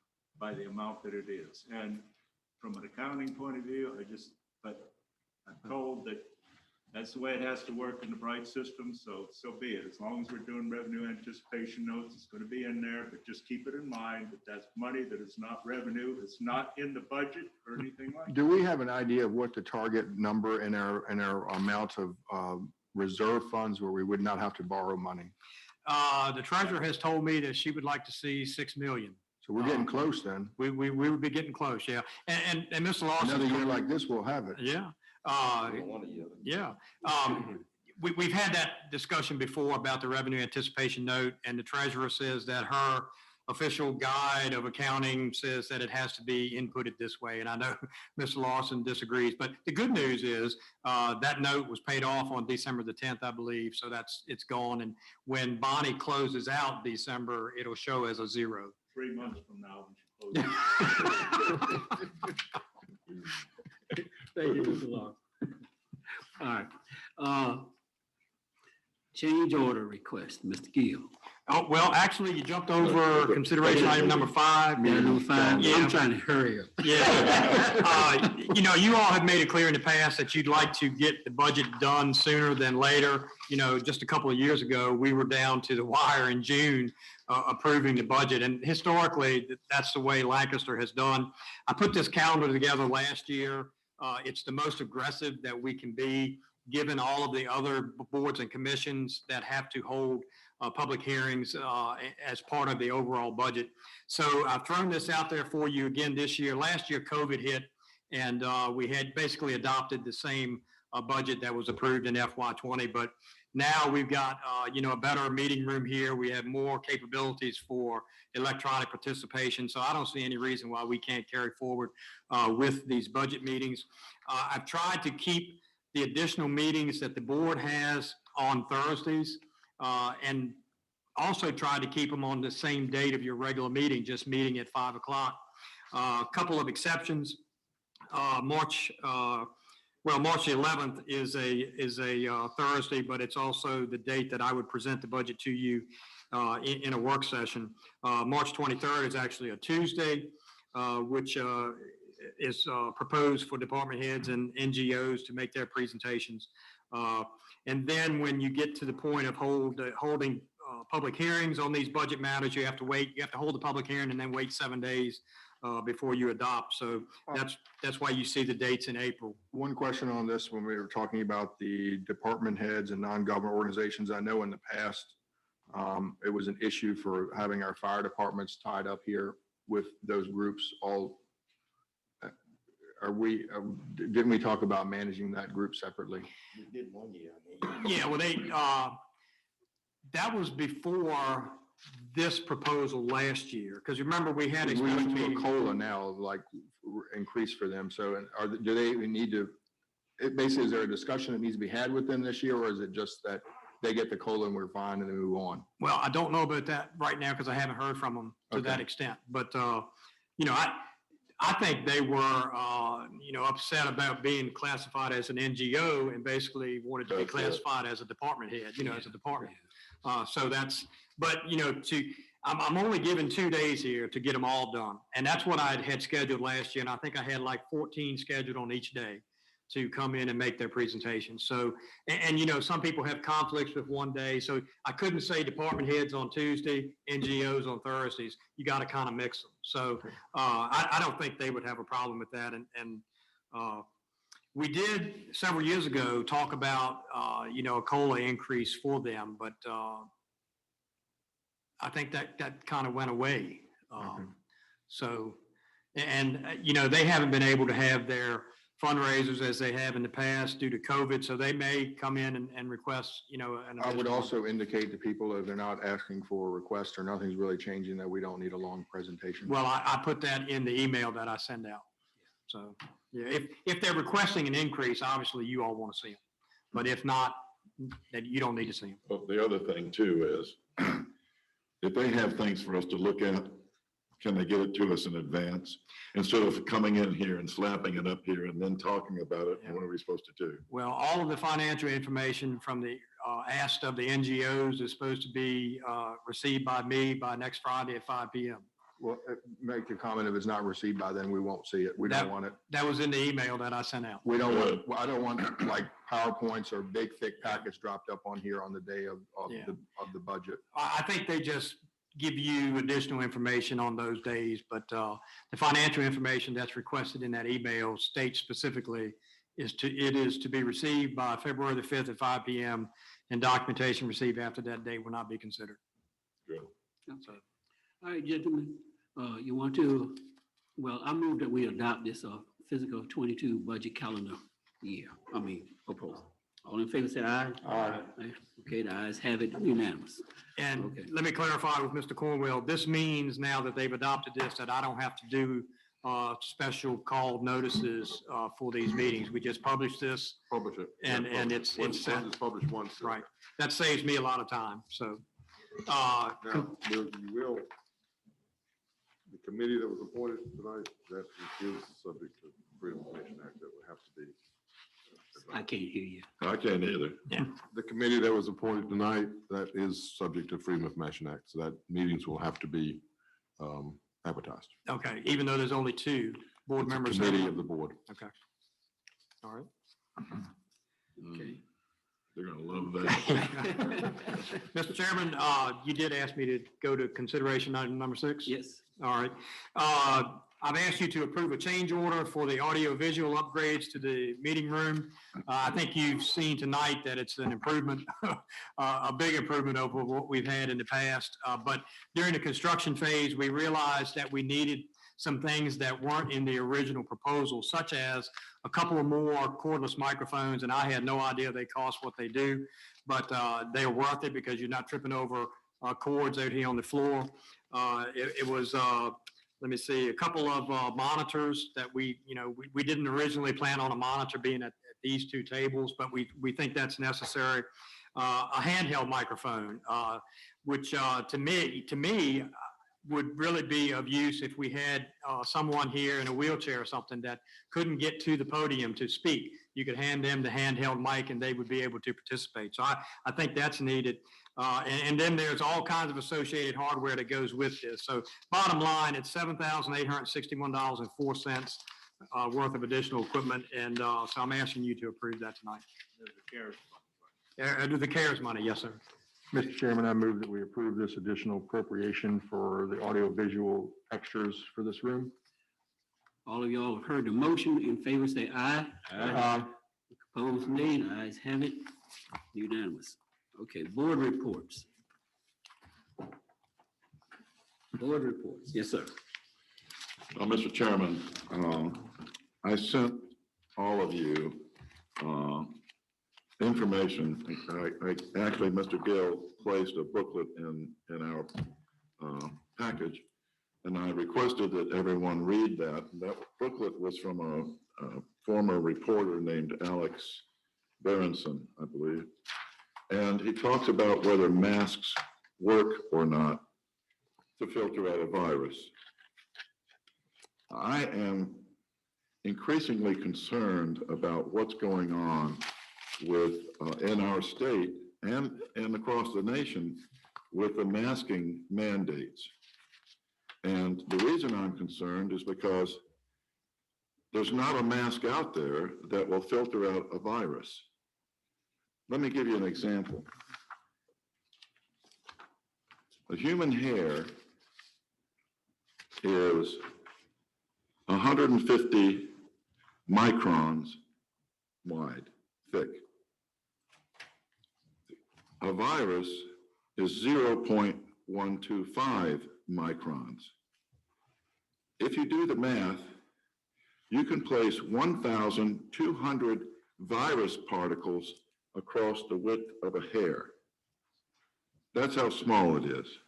O: by the amount that it is. And from an accounting point of view, but I'm told that that's the way it has to work in the Bright system, so be it. As long as we're doing revenue anticipation notes, it's going to be in there, but just keep it in mind that that's money that is not revenue. It's not in the budget or anything like that.
N: Do we have an idea of what the target number in our amount of reserve funds where we would not have to borrow money?
F: The treasurer has told me that she would like to see $6 million.
N: So we're getting close then.
F: We would be getting close, yeah. And Mr. Lawson.
N: Another year like this, we'll have it.
F: Yeah. Yeah. We've had that discussion before about the revenue anticipation note, and the treasurer says that her official guide of accounting says that it has to be inputted this way. And I know Mr. Lawson disagrees, but the good news is that note was paid off on December the 10th, I believe. So it's gone. And when Bonnie closes out December, it'll show as a 0.
O: 3 months from now, when she closes.
A: Thank you, Mr. Lawson. All right. Change order request, Mr. Gill.
F: Oh, well, actually, you jumped over consideration item number 5.
A: Yeah, number 5.
F: Yeah.
A: I'm trying to hurry up.
F: Yeah. You all have made it clear in the past that you'd like to get the budget done sooner than later. Just a couple of years ago, we were down to the wire in June approving the budget. And historically, that's the way Lancaster has done. I put this calendar together last year. It's the most aggressive that we can be, given all of the other boards and commissions that have to hold public hearings as part of the overall budget. So I've thrown this out there for you again this year. Last year, COVID hit, and we had basically adopted the same budget that was approved in FY20, but now we've got a better meeting room here. We have more capabilities for electronic participation, so I don't see any reason why we can't carry forward with these budget meetings. I've tried to keep the additional meetings that the board has on Thursdays, and also try to keep them on the same date of your regular meeting, just meeting at 5 o'clock. A couple of exceptions. March the 11th is a Thursday, but it's also the date that I would present the budget to you in a work session. March 23rd is actually a Tuesday, which is proposed for department heads and NGOs to make their presentations. And then when you get to the point of holding public hearings on these budget matters, you have to hold the public hearing and then wait 7 days before you adopt. So that's why you see the dates in April.
N: One question on this, when we were talking about the department heads and non-government organizations, I know in the past, it was an issue for having our fire departments tied up here with those groups all. Didn't we talk about managing that group separately?
S: We did one year.
F: Yeah, well, that was before this proposal last year, because remember we had a
N: We
F: special
N: went to a
F: meeting.
N: COLA now, like increase for them. So do they even need to, basically, is there a discussion that needs to be had with them this year, or is it just that they get the COLA and we're fine and they move on?
F: Well, I don't know about that right now because I haven't heard from them to that extent. But, I think they were, upset about being classified as an NGO and basically wanted to be classified as a department head, as a department. So that's, but, I'm only given 2 days here to get them all done. And that's what I had scheduled last year. And I think I had like 14 scheduled on each day to come in and make their presentation. So, and some people have conflicts with one day. So I couldn't say department heads on Tuesday, NGOs on Thursdays. You got to kind of mix them. So I don't think they would have a problem with that. And we did several years ago talk about, a COLA increase for them, but I think that kind of went away. So, and, they haven't been able to have their fundraisers as they have in the past due to COVID. So they may come in and request,
N: I would also indicate to people that they're not asking for a request or nothing's really changing, that we don't need a long presentation.
F: Well, I put that in the email that I send out. So, yeah, if they're requesting an increase, obviously you all want to see them. But if not, then you don't need to see them.
J: Well, the other thing too is, if they have things for us to look at, can they get it to us in advance? Instead of coming in here and slapping it up here and then talking about it, what are we supposed to do?
F: Well, all of the financial information from the ask of the NGOs is supposed to be received by me by next Friday at 5 p.m.
N: Well, make a comment, if it's not received by then, we won't see it. We don't want it.
F: That was in the email that I sent out.
N: We don't want, I don't want like PowerPoints or big thick packets dropped up on here on the day of the budget.
F: I think they just give you additional information on those days, but the financial information that's requested in that email states specifically it is to be received by February the 5th at 5 p.m. and documentation received after that date will not be considered.
J: Good.
A: Okay. All right, gentlemen, you want to, well, I move that we adopt this fiscal 22 budget calendar year, proposal. All in favor, say aye.
N: Aye.
A: Okay, the ayes have it, unanimous.
F: And let me clarify with Mr. Cornwell, this means now that they've adopted this, that I don't have to do special call notices for these meetings. We just publish this.
U: Publish it.
F: And it's set.
U: It's published once.
F: Right. That saves me a lot of time, so.
U: Now, you will, the committee that was appointed tonight, that is subject to Freedom of Information Act, that would have to be.
A: I can't hear you.
J: I can't either.
F: Yeah.
U: The committee that was appointed tonight, that is subject to Freedom of Information Act, so that meetings will have to be advertised.
F: Okay, even though there's only 2 board
U: It's a
F: members.
U: committee of the board.
F: Okay. All right.
A: Okay.
J: They're gonna love that.
F: Mr. Chairman, you did ask me to go to consideration item number 6?
A: Yes.
F: All right. I've asked you to approve a change order for the audio-visual upgrades to the meeting room. I think you've seen tonight that it's an improvement, a big improvement over what we've had in the past. But during the construction phase, we realized that we needed some things that weren't in the original proposal, such as a couple of more cordless microphones, and I had no idea they cost what they do, but they're worth it because you're not tripping over cords out here on the floor. It was, let me see, a couple of monitors that we didn't originally plan on a monitor being at these two tables, but we think that's necessary. A handheld microphone, which to me would really be of use if we had someone here in a wheelchair or something that couldn't get to the podium to speak. You could hand them the handheld mic and they would be able to participate. So I think that's needed. And then there's all kinds of associated hardware that goes with this. So bottom line, it's $7,861.04 worth of additional equipment. And so I'm asking you to approve that tonight. Do the CARES money, yes, sir.
N: Mr. Chairman, I move that we approve this additional appropriation for the audiovisual extras for this room.
A: All of y'all have heard the motion. In favor, say aye.
N: Aye.
A: Opposed, nay. The ayes have it. Unanimous. Okay, board reports. Board reports. Yes, sir.
J: Mr. Chairman, I sent all of you information. Actually, Mr. Gill placed a booklet in our package, and I requested that everyone read that. That booklet was from a former reporter named Alex Berenson, I believe. And he talks about whether masks work or not to filter out a virus. I am increasingly concerned about what's going on with in our state and across the nation with the masking mandates. And the reason I'm concerned is because there's not a mask out there that will filter out a virus. Let me give you an example. The human hair is 150 microns wide, thick. A virus is 0.125 microns. If you do the math, you can place 1,200 virus particles across the width of a hair. That's how small it is.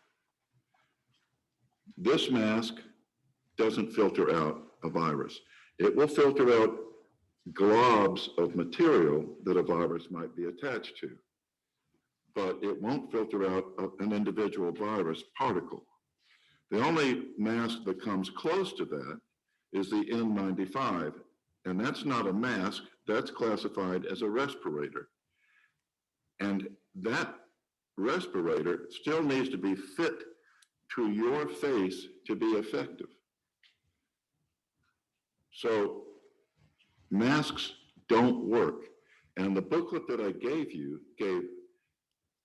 J: This mask doesn't filter out a virus. It will filter out globs of material that a virus might be attached to, but it won't filter out an individual virus particle. The only mask that comes close to that is the N95, and that's not a mask, that's classified as a respirator. And that respirator still needs to be fit to your face to be effective. So masks don't work. And the booklet that I gave you gave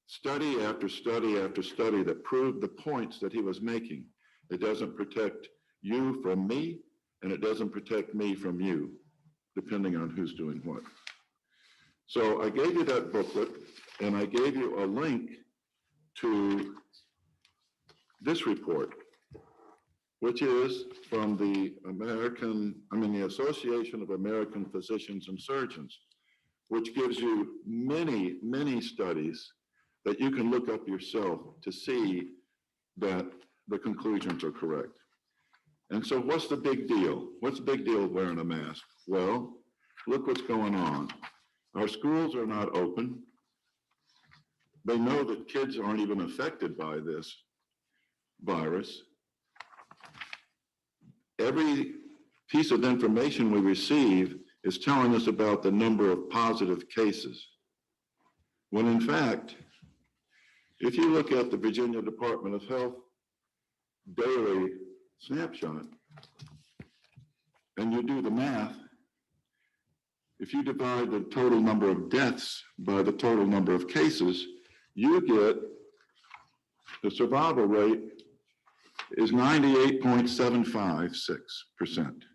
J: study after study after study that proved the points that he was making. It doesn't protect you from me, and it doesn't protect me from you, depending on who's doing what. So I gave you that booklet, and I gave you a link to this report, which is from the the Association of American Physicians and Surgeons, which gives you many, many studies that you can look up yourself to see that the conclusions are correct. And so what's the big deal? What's the big deal wearing a mask? Well, look what's going on. Our schools are not open. They know that kids aren't even affected by this virus. Every piece of information we receive is telling us about the number of positive cases, when in fact, if you look at the Virginia Department of Health daily snapshot and you do the math, if you divide the total number of deaths by the total number of cases, you get the survival rate is 98.756%.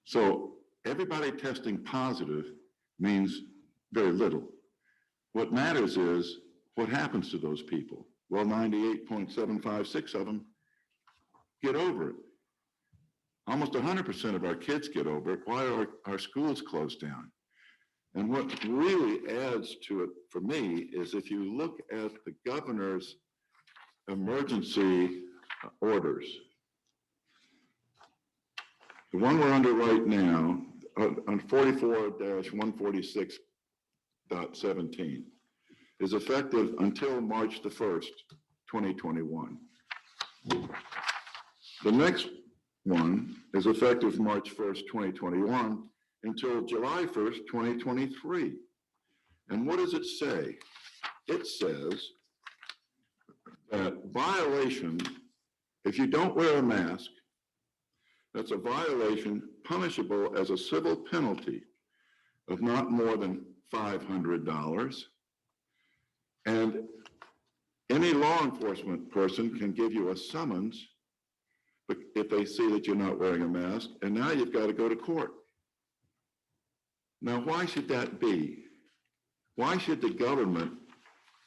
J: So everybody testing positive means very little. What matters is what happens to those people. Well, 98.756 of them get over it. Almost 100% of our kids get over it. Why are our schools closed down? And what really adds to it for me is if you look at the governor's emergency orders, the one we're under right now, on 44-146.17 is effective until March the 1st, 2021. The next one is effective March 1st, 2021 until July 1st, 2023. And what does it say? It says that violation, if you don't wear a mask, that's a violation punishable as a civil penalty of not more than $500. And any law enforcement person can give you a summons if they see that you're not wearing a mask, and now you've got to go to court. Now, why should that be? Why should the government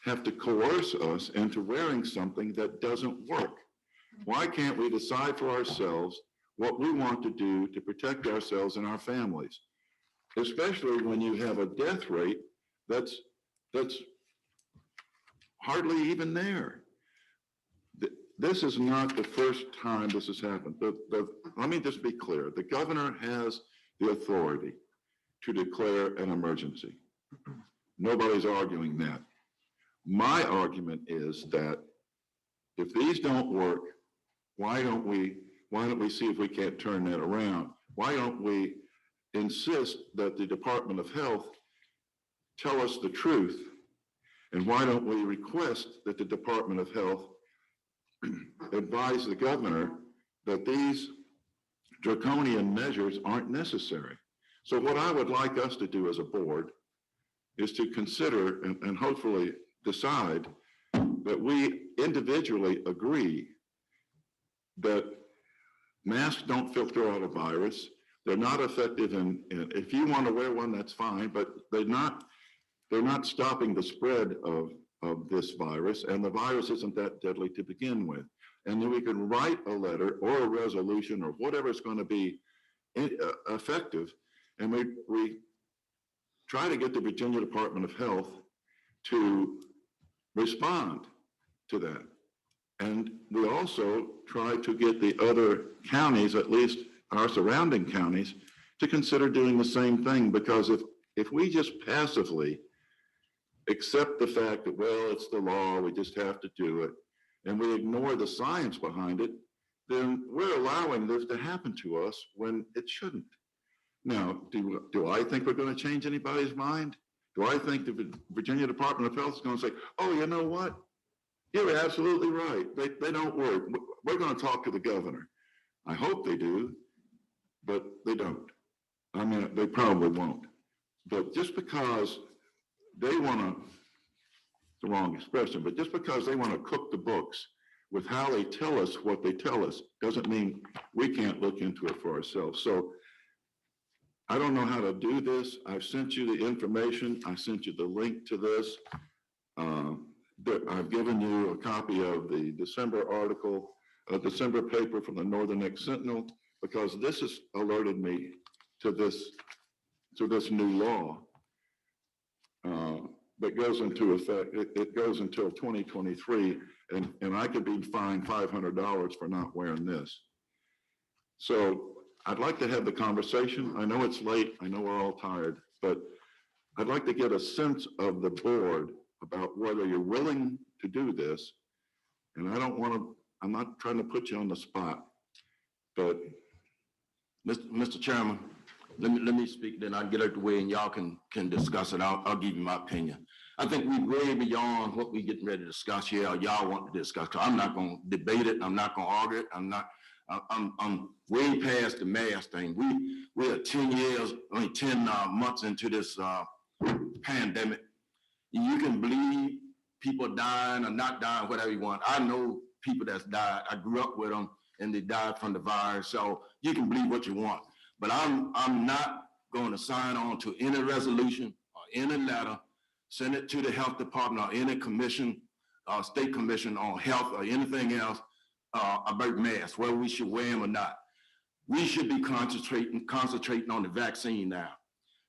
J: have to coerce us into wearing something that doesn't work? Why can't we decide for ourselves what we want to do to protect ourselves and our families? Especially when you have a death rate that's hardly even there. This is not the first time this has happened. Let me just be clear. The governor has the authority to declare an emergency. Nobody's arguing that. My argument is that if these don't work, why don't we see if we can't turn that around? Why don't we insist that the Department of Health tell us the truth? And why don't we request that the Department of Health advise the governor that these draconian measures aren't necessary? So what I would like us to do as a board is to consider and hopefully decide that we individually agree that masks don't filter out a virus. They're not effective if you want to wear one, that's fine, but they're not stopping the spread of this virus, and the virus isn't that deadly to begin with. And then we can write a letter or a resolution or whatever is going to be effective, and we try to get the Virginia Department of Health to respond to that. And we also try to get the other counties, at least our surrounding counties, to consider doing the same thing, because if we just passively accept the fact that, well, it's the law, we just have to do it, and we ignore the science behind it, then we're allowing this to happen to us when it shouldn't. Now, do I think we're going to change anybody's mind? Do I think the Virginia Department of Health is going to say, oh, you know what? You're absolutely right. They don't work. We're going to talk to the governor. I hope they do, but they don't. I mean, they probably won't. But just because they want to, it's the wrong expression, but just because they want to cook the books with how they tell us what they tell us doesn't mean we can't look into it for ourselves. So I don't know how to do this. I've sent you the information. I sent you the link to this. I've given you a copy of the December article, December paper from the Northern Neck Sentinel, because this has alerted me to this new law that goes into effect. It goes until 2023, and I could be fined $500 for not wearing this. So I'd like to have the conversation. I know it's late. I know we're all tired, but I'd like to get a sense of the board about whether you're willing to do this. And I'm not trying to put you on the spot, but.
S: Mr. Chairman, let me speak, then I'll get out the way and y'all can discuss it. I'll give you my opinion. I think we're way beyond what we're getting ready to discuss here, or y'all want to discuss. I'm not going to debate it. I'm not going to argue it. I'm way past the mask thing. We're 10 years, only 10 months into this pandemic. You can believe people dying or not dying, whatever you want. I know people that's died. I grew up with them, and they died from the virus. So you can believe what you want. But I'm not going to sign on to any resolution or any letter, send it to the health department or any commission, state commission on health or anything else about masks, whether we should wear them or not. We should be concentrating on the vaccine now.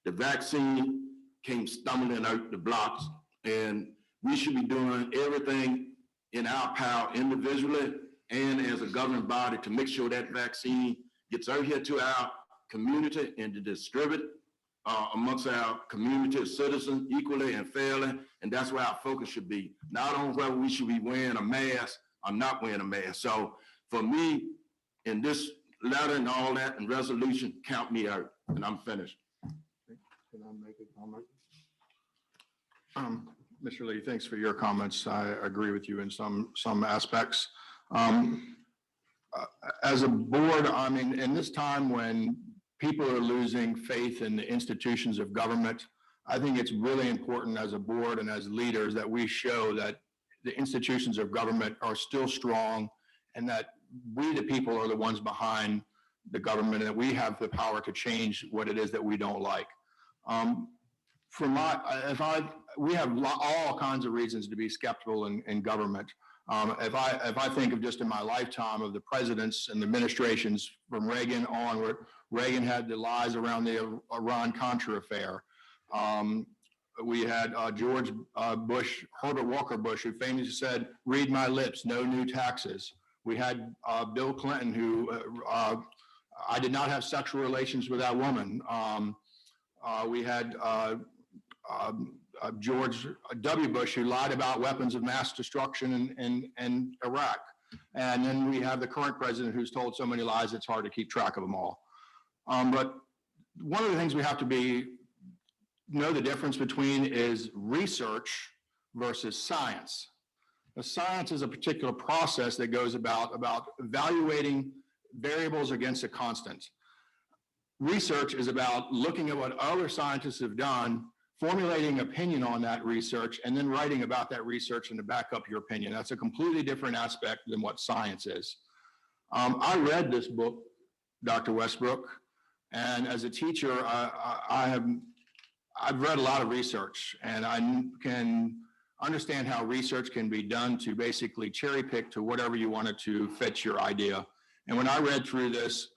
S: The vaccine came stumbling out the blocks, and we should be doing everything in our power individually and as a governing body to make sure that vaccine gets out here to our community and to distribute amongst our community of citizens equally and fairly. And that's where our focus should be, not on whether we should be wearing a mask or not wearing a mask. So for me, in this letter and all that and resolution, count me out, and I'm finished.
N: Can I make a comment? Mr. Lee, thanks for your comments. I agree with you in some aspects. As a board, I mean, in this time when people are losing faith in the institutions of government, I think it's really important as a board and as leaders that we show that the institutions of government are still strong and that we, the people, are the ones behind the government, and that we have the power to change what it is that we don't like. We have all kinds of reasons to be skeptical in government. If I think of just in my lifetime of the presidents and the administrations from Reagan onward, Reagan had the lies around the Iran-Contra affair. We had George Bush, Herbert Walker Bush, who famously said, "Read my lips, no new taxes." We had Bill Clinton, who I did not have sexual relations with that woman. We had George W. Bush, who lied about weapons of mass destruction in Iraq. And then we have the current president who's told so many lies, it's hard to keep track of them all. But one of the things we have to know the difference between is research versus science. The science is a particular process that goes about evaluating variables against a constant. Research is about looking at what other scientists have done, formulating opinion on that research, and then writing about that research and to back up your opinion. That's a completely different aspect than what science is. I read this book, Dr. Westbrook, and as a teacher, I've read a lot of research, and I can understand how research can be done to basically cherry pick to whatever you wanted to fit your idea. And when I read through this,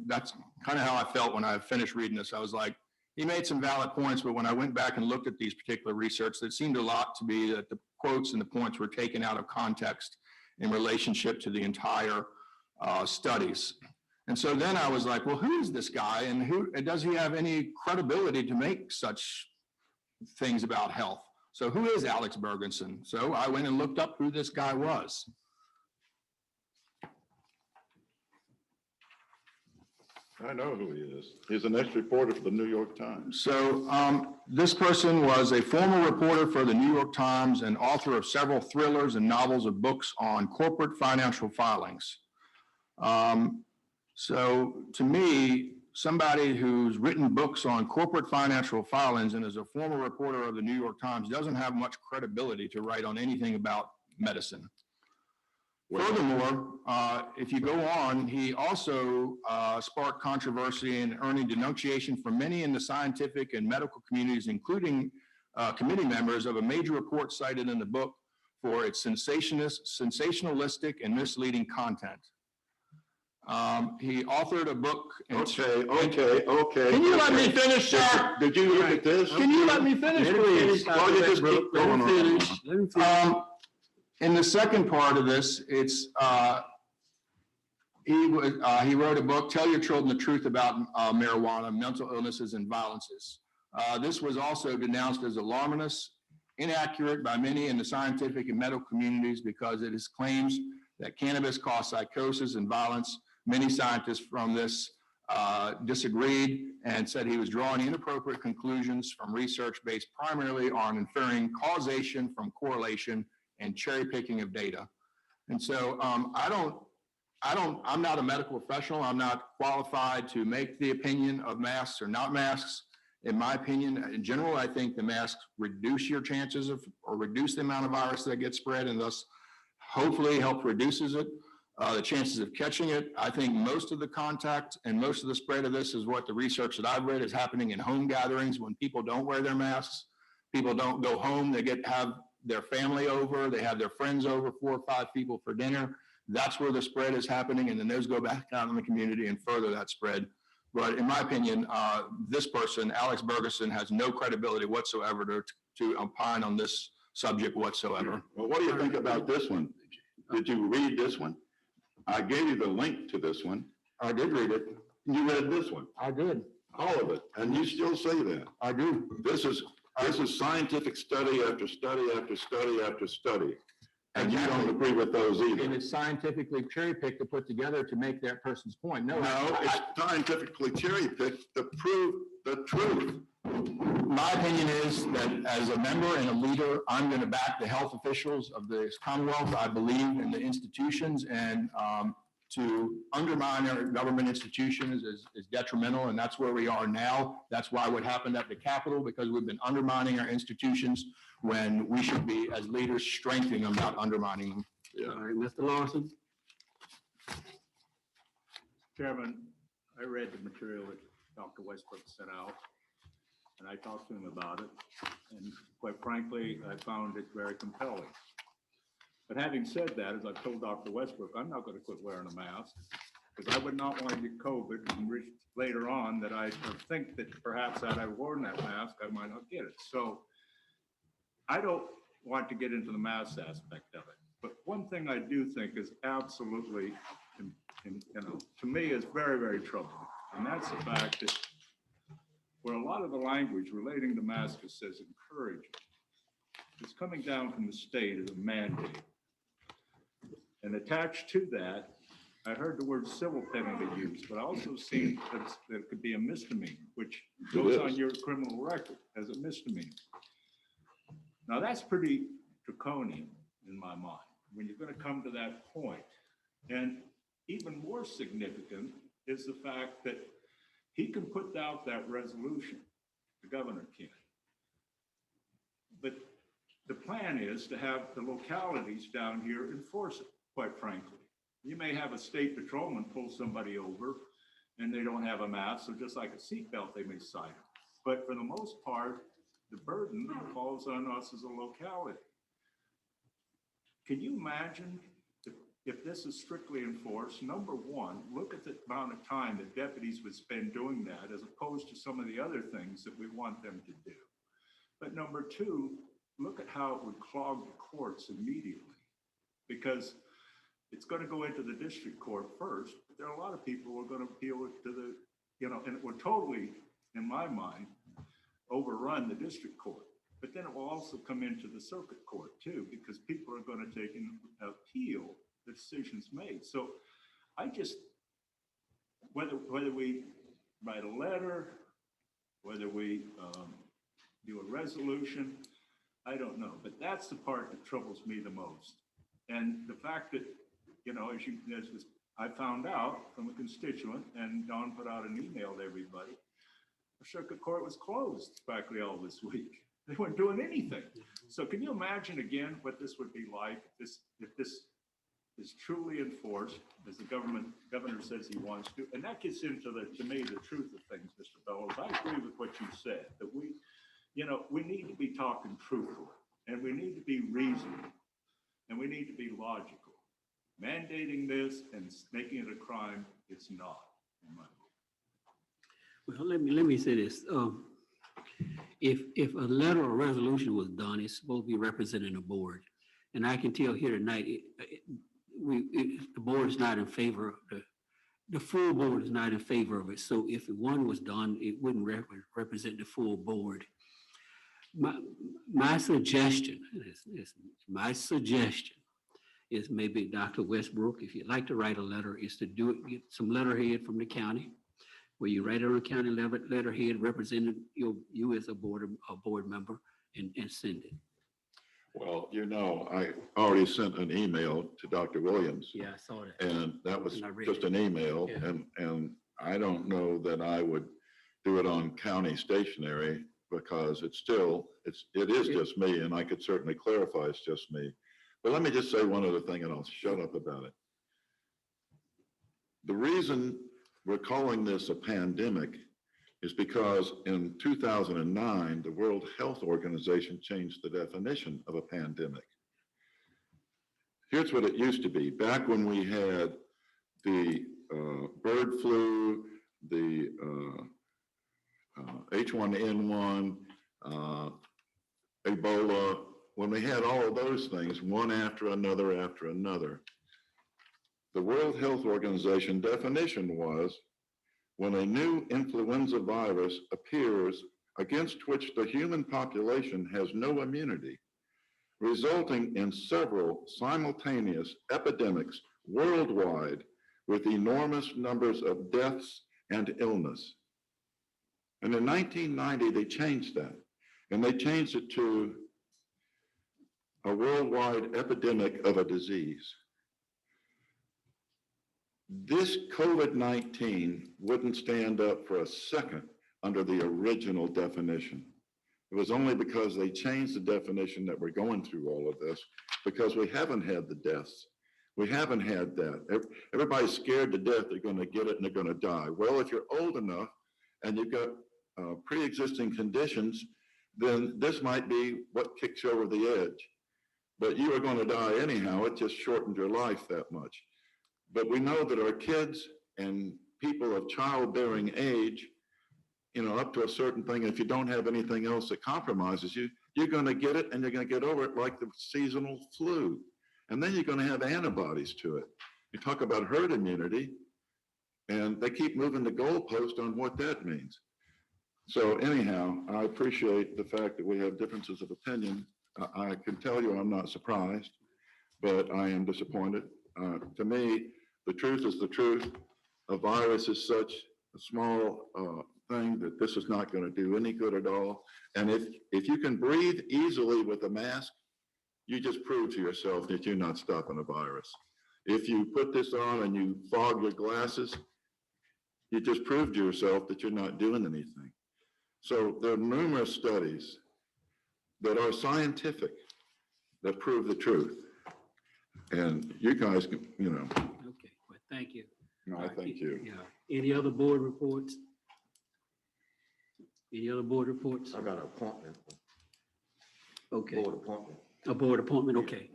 N: that's kind of how I felt when I finished reading this. I was like, he made some valid points, but when I went back and looked at these particular research, it seemed a lot to be that the quotes and the points were taken out of context in relationship to the entire studies. And so then I was like, well, who is this guy, and does he have any credibility to make such things about health? So who is Alex Bergenson? So I went and looked up who this guy was.
J: I know who he is. He's an ex-reporter for the New York Times.
N: So this person was a former reporter for the New York Times and author of several thrillers and novels of books on corporate financial filings. So to me, somebody who's written books on corporate financial filings and is a former reporter of the New York Times doesn't have much credibility to write on anything about medicine. Furthermore, if you go on, he also sparked controversy and earning denunciation from many in the scientific and medical communities, including committee members of a major report cited in the book for its sensationalistic and misleading content. He authored a book.
J: Okay.
N: Can you let me finish, sir?
J: Did you look at this?
N: Can you let me finish, please?
J: Well, you just keep going on.
N: In the second part of this, it's he wrote a book, Tell Your Children the Truth About Marijuana, Mental Illnesses and Violences. This was also denounced as alarmist, inaccurate by many in the scientific and medical communities because it is claims that cannabis causes psychosis and violence. Many scientists from this disagreed and said he was drawing inappropriate conclusions from research based primarily on inferring causation from correlation and cherry picking of data. And so I'm not a medical professional. I'm not qualified to make the opinion of masks or not masks. In my opinion, in general, I think the masks reduce your chances of, or reduce the amount of virus that gets spread, and thus hopefully help reduces it, the chances of catching it. I think most of the contact and most of the spread of this is what the research that I've read is happening in home gatherings when people don't wear their masks. People don't go home, they have their family over, they have their friends over, 4 or 5 people for dinner. That's where the spread is happening, and then those go back out in the community and further that spread. But in my opinion, this person, Alex Bergenson, has no credibility whatsoever to opine on this subject whatsoever.
J: Well, what do you think about this one? Did you read this one? I gave you the link to this one.
N: I did read it.
J: You read this one,
N: I did.
J: all of it, and you still say that.
N: I do.
J: This is scientific study after study after study after study. And you don't agree with those either.
N: And it's scientifically cherry-picked to put together to make that person's point. No,
J: No, it's scientifically cherry-picked to prove the truth.
N: my opinion is that as a member and a leader, I'm going to back the health officials of the Commonwealth. I believe in the institutions, and to undermine our government institutions is detrimental, and that's where we are now. That's why what happened at the Capitol, because we've been undermining our institutions when we should be, as leaders, strengthening them, not undermining them.
J: Yeah.
A: All right, Mr. Lawson.
O: Chairman, I read the material that Dr. Westbrook sent out, and I talked to him about it, and quite frankly, I found it very compelling. But having said that, as I've told Dr. Westbrook, I'm not going to quit wearing a mask, because I would not want to get COVID and later on that I think that perhaps had I worn that mask, I might not get it. So I don't want to get into the mask aspect of it. But one thing I do think is absolutely, to me is very, very troubling. And that's the fact that where a lot of the language relating to masks says encourage, it's coming down from the state as a mandate. And attached to that, I heard the word civil penalty used, but I also seen that it could be a misdemeanor, which goes on your criminal record as a misdemeanor. Now that's pretty draconian in my mind, when you're going to come to that point. And even more significant is the fact that he can put out that resolution, the governor can. But the plan is to have the localities down here enforce it, quite frankly. You may have a state patrolman pull somebody over and they don't have a mask, so just like a seatbelt, they may cite them. But for the most part, the burden falls on us as a locality. Can you imagine if this is strictly enforced? Number one, look at the amount of time that deputies would spend doing that as opposed to some of the other things that we want them to do. But number two, look at how it would clog the courts immediately, because it's going to go into the district court first. But there are a lot of people who are going to appeal it to the, and it would totally, in my mind, overrun the district court. But then it will also come into the circuit court too, because people are going to take an appeal the decisions made. So I just, whether we write a letter, whether we do a resolution, I don't know. But that's the part that troubles me the most. And the fact that, as I found out from a constituent, and Don put out an email to everybody, the circuit court was closed practically all this week. They weren't doing anything. So can you imagine again what this would be like if this is truly enforced, as the governor says he wants to? And that gets into to me, the truth of things, Mr. Bellows. I agree with what you said, that we need to be talking truthfully, and we need to be reasonable, and we need to be logical. Mandating this and making it a crime, it's not, in my opinion.
A: Well, let me say this. If a letter or resolution was done, it's supposed to be representing the board. And I can tell here tonight, the board is not in favor of the full board is not in favor of it. So if one was done, it wouldn't represent the full board. My suggestion is maybe Dr. Westbrook, if you'd like to write a letter, is to do it, get some letterhead from the county, where you write it on a county letterhead representing you as a board member, and send it.
J: Well, I already sent an email to Dr. Williams.
A: Yeah, I saw that.
J: And that was just an email. Yeah. And I don't know that I would do it on county stationery, because it is just me, and I could certainly clarify it's just me. But let me just say one other thing, and I'll shut up about it. The reason we're calling this a pandemic is because in 2009, the World Health Organization changed the definition of a pandemic. Here's what it used to be. Back when we had the bird flu, the H1N1, Ebola, when we had all of those things, one after another, the World Health Organization definition was, when a new influenza virus appears against which the human population has no immunity, resulting in several simultaneous epidemics worldwide with enormous numbers of deaths and illness. And in 1990, they changed that, and they changed it to a worldwide epidemic of a disease. This COVID-19 wouldn't stand up for a second under the original definition. It was only because they changed the definition that we're going through all of this, because we haven't had the deaths. We haven't had that. Everybody's scared to death they're going to get it and they're going to die. Well, if you're old enough and you've got pre-existing conditions, then this might be what kicks you over the edge. But you are going to die anyhow. It just shortened your life that much. But we know that our kids and people of childbearing age, up to a certain thing, if you don't have anything else that compromises you, you're going to get it and you're going to get over it like the seasonal flu. And then you're going to have antibodies to it. You talk about herd immunity, and they keep moving the goalpost on what that means. So anyhow, I appreciate the fact that we have differences of opinion. I can tell you I'm not surprised, but I am disappointed. To me, the truth is the truth. A virus is such a small thing that this is not going to do any good at all. And if you can breathe easily with a mask, you just prove to yourself that you're not stopping a virus. If you put this on and you fog your glasses, you just prove to yourself that you're not doing anything. So there are numerous studies that are scientific that prove the truth. And you guys can,
A: Okay, well, thank you.
J: No, I thank you.
A: Yeah. Any other board reports? Any other board reports?
S: I got an appointment.
A: Okay.
S: Board appointment.
A: A board appointment, okay.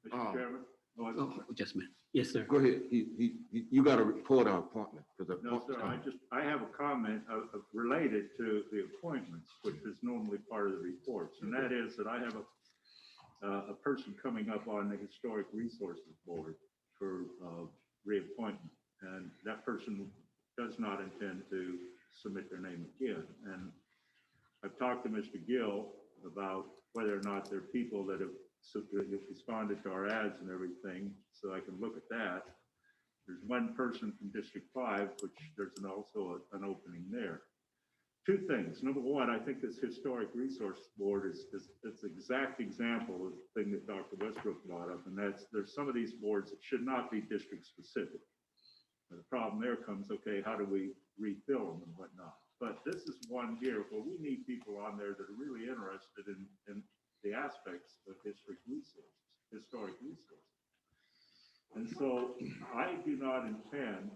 O: Mr. Chairman?
A: Oh, just a minute. Yes, sir.
S: Go ahead. You got to report our appointment.
O: No, sir, I have a comment related to the appointments, which is normally part of the reports. And that is that I have a person coming up on the Historic Resources Board for reappointment. And that person does not intend to submit their name again. And I've talked to Mr. Gill about whether or not there are people that have responded to our ads and everything, so I can look at that. There's one person from District 5, which there's also an opening there. Two things. Number one, I think this Historic Resource Board is an exact example of the thing that Dr. Westbrook brought up, and that's there's some of these boards that should not be district specific. And the problem there comes, okay, how do we refill them and whatnot? But this is one here where we need people on there that are really interested in the aspects of historic resources. And so I do not intend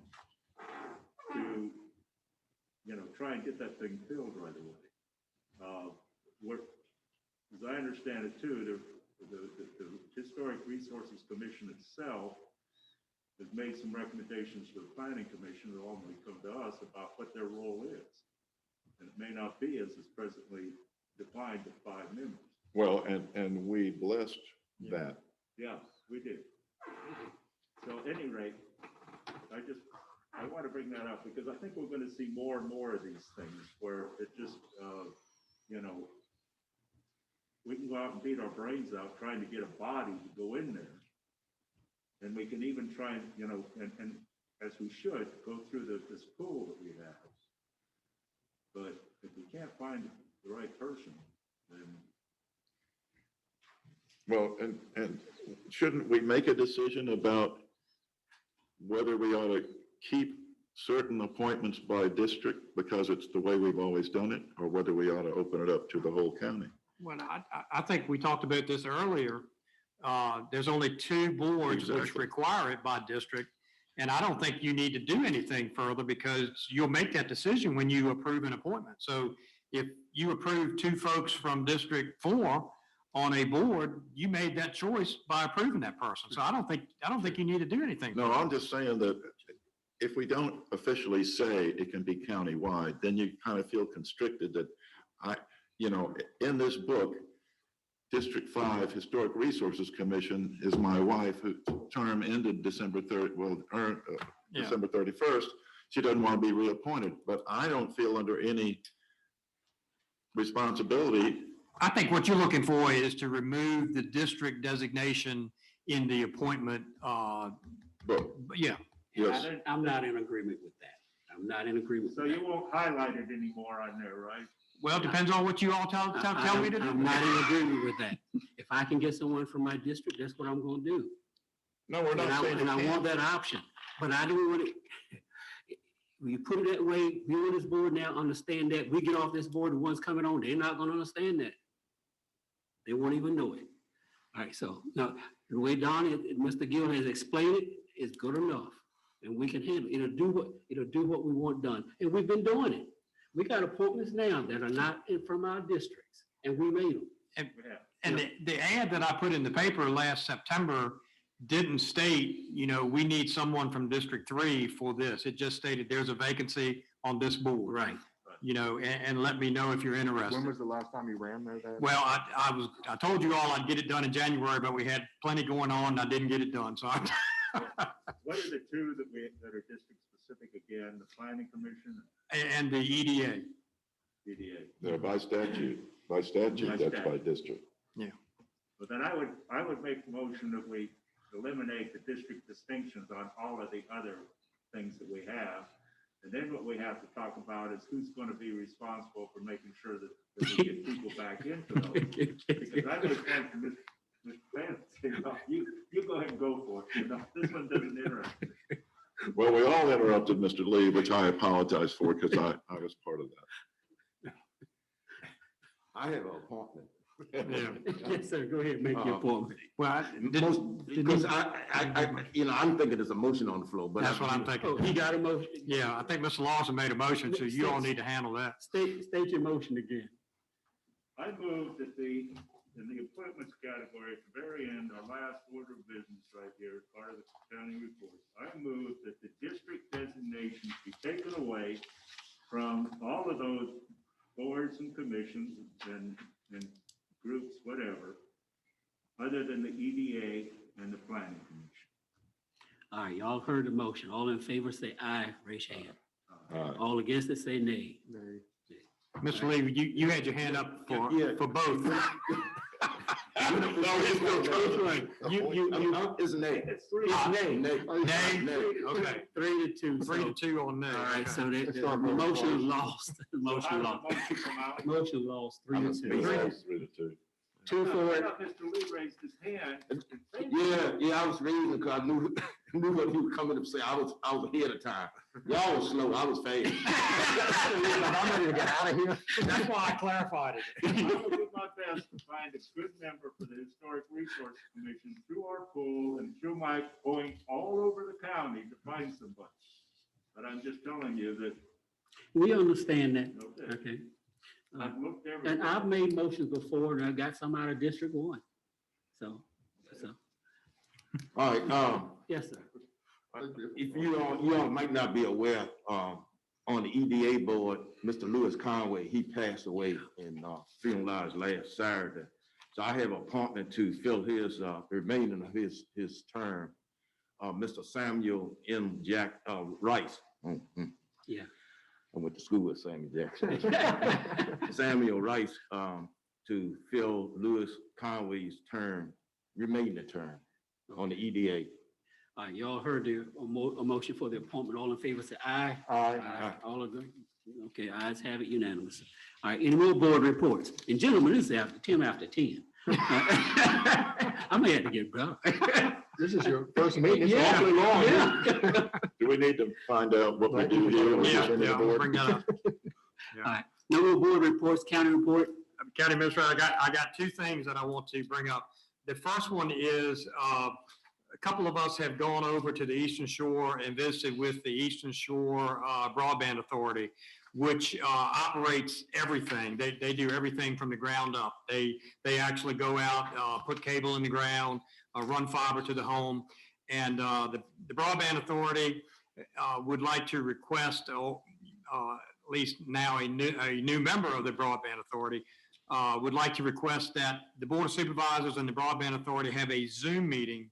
O: to, try and get that thing filled right away. As I understand it too, the Historic Resources Commission itself has made some recommendations to the Planning Commission that ultimately come to us about what their role is. And it may not be as is presently defined at 5 members.
J: Well, and we blessed that.
O: Yeah, we did. So at any rate, I want to bring that up because I think we're going to see more and more of these things where it just, we can go out and beat our brains out trying to get a body to go in there. And we can even try and, and as we should, go through this pool that we have. But if we can't find the right person, then.
J: Well, and shouldn't we make a decision about whether we ought to keep certain appointments by district because it's the way we've always done it, or whether we ought to open it up to the whole county?
F: Well, I think we talked about this earlier. There's only 2 boards which require it by district. And I don't think you need to do anything further because you'll make that decision when you approve an appointment. So if you approve 2 folks from District 4 on a board, you made that choice by approving that person. So I don't think you need to do anything.
J: No, I'm just saying that if we don't officially say it can be countywide, then you kind of feel constricted that in this book, District 5 Historic Resources Commission is my wife, whose term ended December 31st. she doesn't want to be reappointed, but I don't feel under any responsibility.
F: I think what you're looking for is to remove the district designation in the appointment.
J: But
F: yeah.
J: Yes.
A: I'm not in agreement with that. I'm not in agreement.
O: So you won't highlight it anymore on there, right?
F: Well, it depends on what you all tell me to do.
A: I'm not in agreement with that. If I can get someone from my district, that's what I'm gonna do.
J: No, we're not saying
A: And I
J: you
A: want
J: can't.
A: that option, but I don't want it. When you put it that way, we on this board now understand that. We get off this board, the ones coming on, they're not gonna understand that. They won't even know it. All right, so now, the way Don and Mr. Gill has explained it is good enough. And we can handle it. It'll do what we want done. And we've been doing it. We got appointments now that are not from our districts, and we made them.
F: And the ad that I put in the paper last September didn't state, you know, we need someone from District 3 for this. It just stated there's a vacancy on this board.
A: Right.
F: You know, and let me know if you're interested.
N: When was the last time you ran that?
F: Well, I told you all I'd get it done in January, but we had plenty going on and I didn't get it done, so
O: What are the two that are district specific again, the planning commission?
F: and the EDA.
O: VDA.
J: They're by statute. By statute,
O: By
J: that's by
O: statute.
J: district.
F: Yeah.
O: But then I would make a motion that we eliminate the district distinctions on all of the other things that we have. And then what we have to talk about is who's going to be responsible for making sure that we get people back into those. Because I make one for Mr. Vance, you go ahead and go for it. You know, this one doesn't interest me.
J: Well, we all interrupted Mr. Lee, which I apologize for because I was part of that.
S: I have an appointment.
A: Yes, sir, go ahead, make your appointment.
F: Well,
S: Because I'm thinking there's a motion on the floor, but.
F: That's what I'm thinking.
A: Oh, he got a motion?
F: Yeah, I think Mr. Lawson made a motion, so you all need to handle that.
A: State your motion again.
O: I move that in the appointments category, at the very end, our last order of business right here, part of the county report, I move that the district designations be taken away from all of those boards and commissions and groups, whatever, other than the EDA and the planning commission.
A: All right, y'all heard the motion. All in favor, say aye, raise your hand. All against it, say nay.
F: Mr. Lee, you had your hand up for both.
S: It's nay.
A: It's
S: nay.
F: Nay? Okay.
A: 3-2.
F: 3-2 on nay.
A: All right, so
F: Okay.
A: the motion lost. The motion lost. Motion lost, 3-2.
J: 3-2.
A: Two for it.
O: Mr. Lee raised his hand.
S: Yeah, I was reading because I knew what he was coming to say. I was ahead of time. Y'all was slow, I was fast.
F: I'm ready to get out of here. That's why I clarified it.
O: I will do my best to find a good member for the Historic Resource Commission through our pool and through my going all over the county to find somebody. But I'm just telling you that.
A: We understand that. Okay.
O: I've looked everywhere.
A: And I've made motions before and I got some out of District 1. So.
S: All right,
A: Yes, sir.
S: if you all might not be aware, on the EDA board, Mr. Lewis Conway, he passed away in Freedom Lodge last Saturday. So I have an appointment to fill his remaining of his term. Mr. Samuel M. Rice.
A: Yeah.
S: I went to school with Samuel Jackson. Samuel Rice to fill Lewis Conway's term, remaining term on the EDA.
A: All right, y'all heard a motion for the appointment. All in favor, say aye.
S: Aye.
A: All agree? Okay, ayes have it unanimous. All right, any more board reports? And gentlemen, this is after 10 after 10. I may have to get better.
N: This is your first meeting. It's
A: Yeah,
N: awfully long.
A: yeah.
J: Do we need to find out what we do here?
F: Yeah, we'll bring that up.
A: All right, no more board reports, county report.
F: County Administrator, I got two things that I want to bring up. The first one is a couple of us have gone over to the Eastern Shore and visited with the Eastern Shore Broadband Authority, which operates everything. They do everything from the ground up. They actually go out, put cable in the ground, run fiber to the home. And the Broadband Authority would like to request, at least now a new member of the Broadband Authority, would like to request that the Board of Supervisors and the Broadband Authority have a Zoom meeting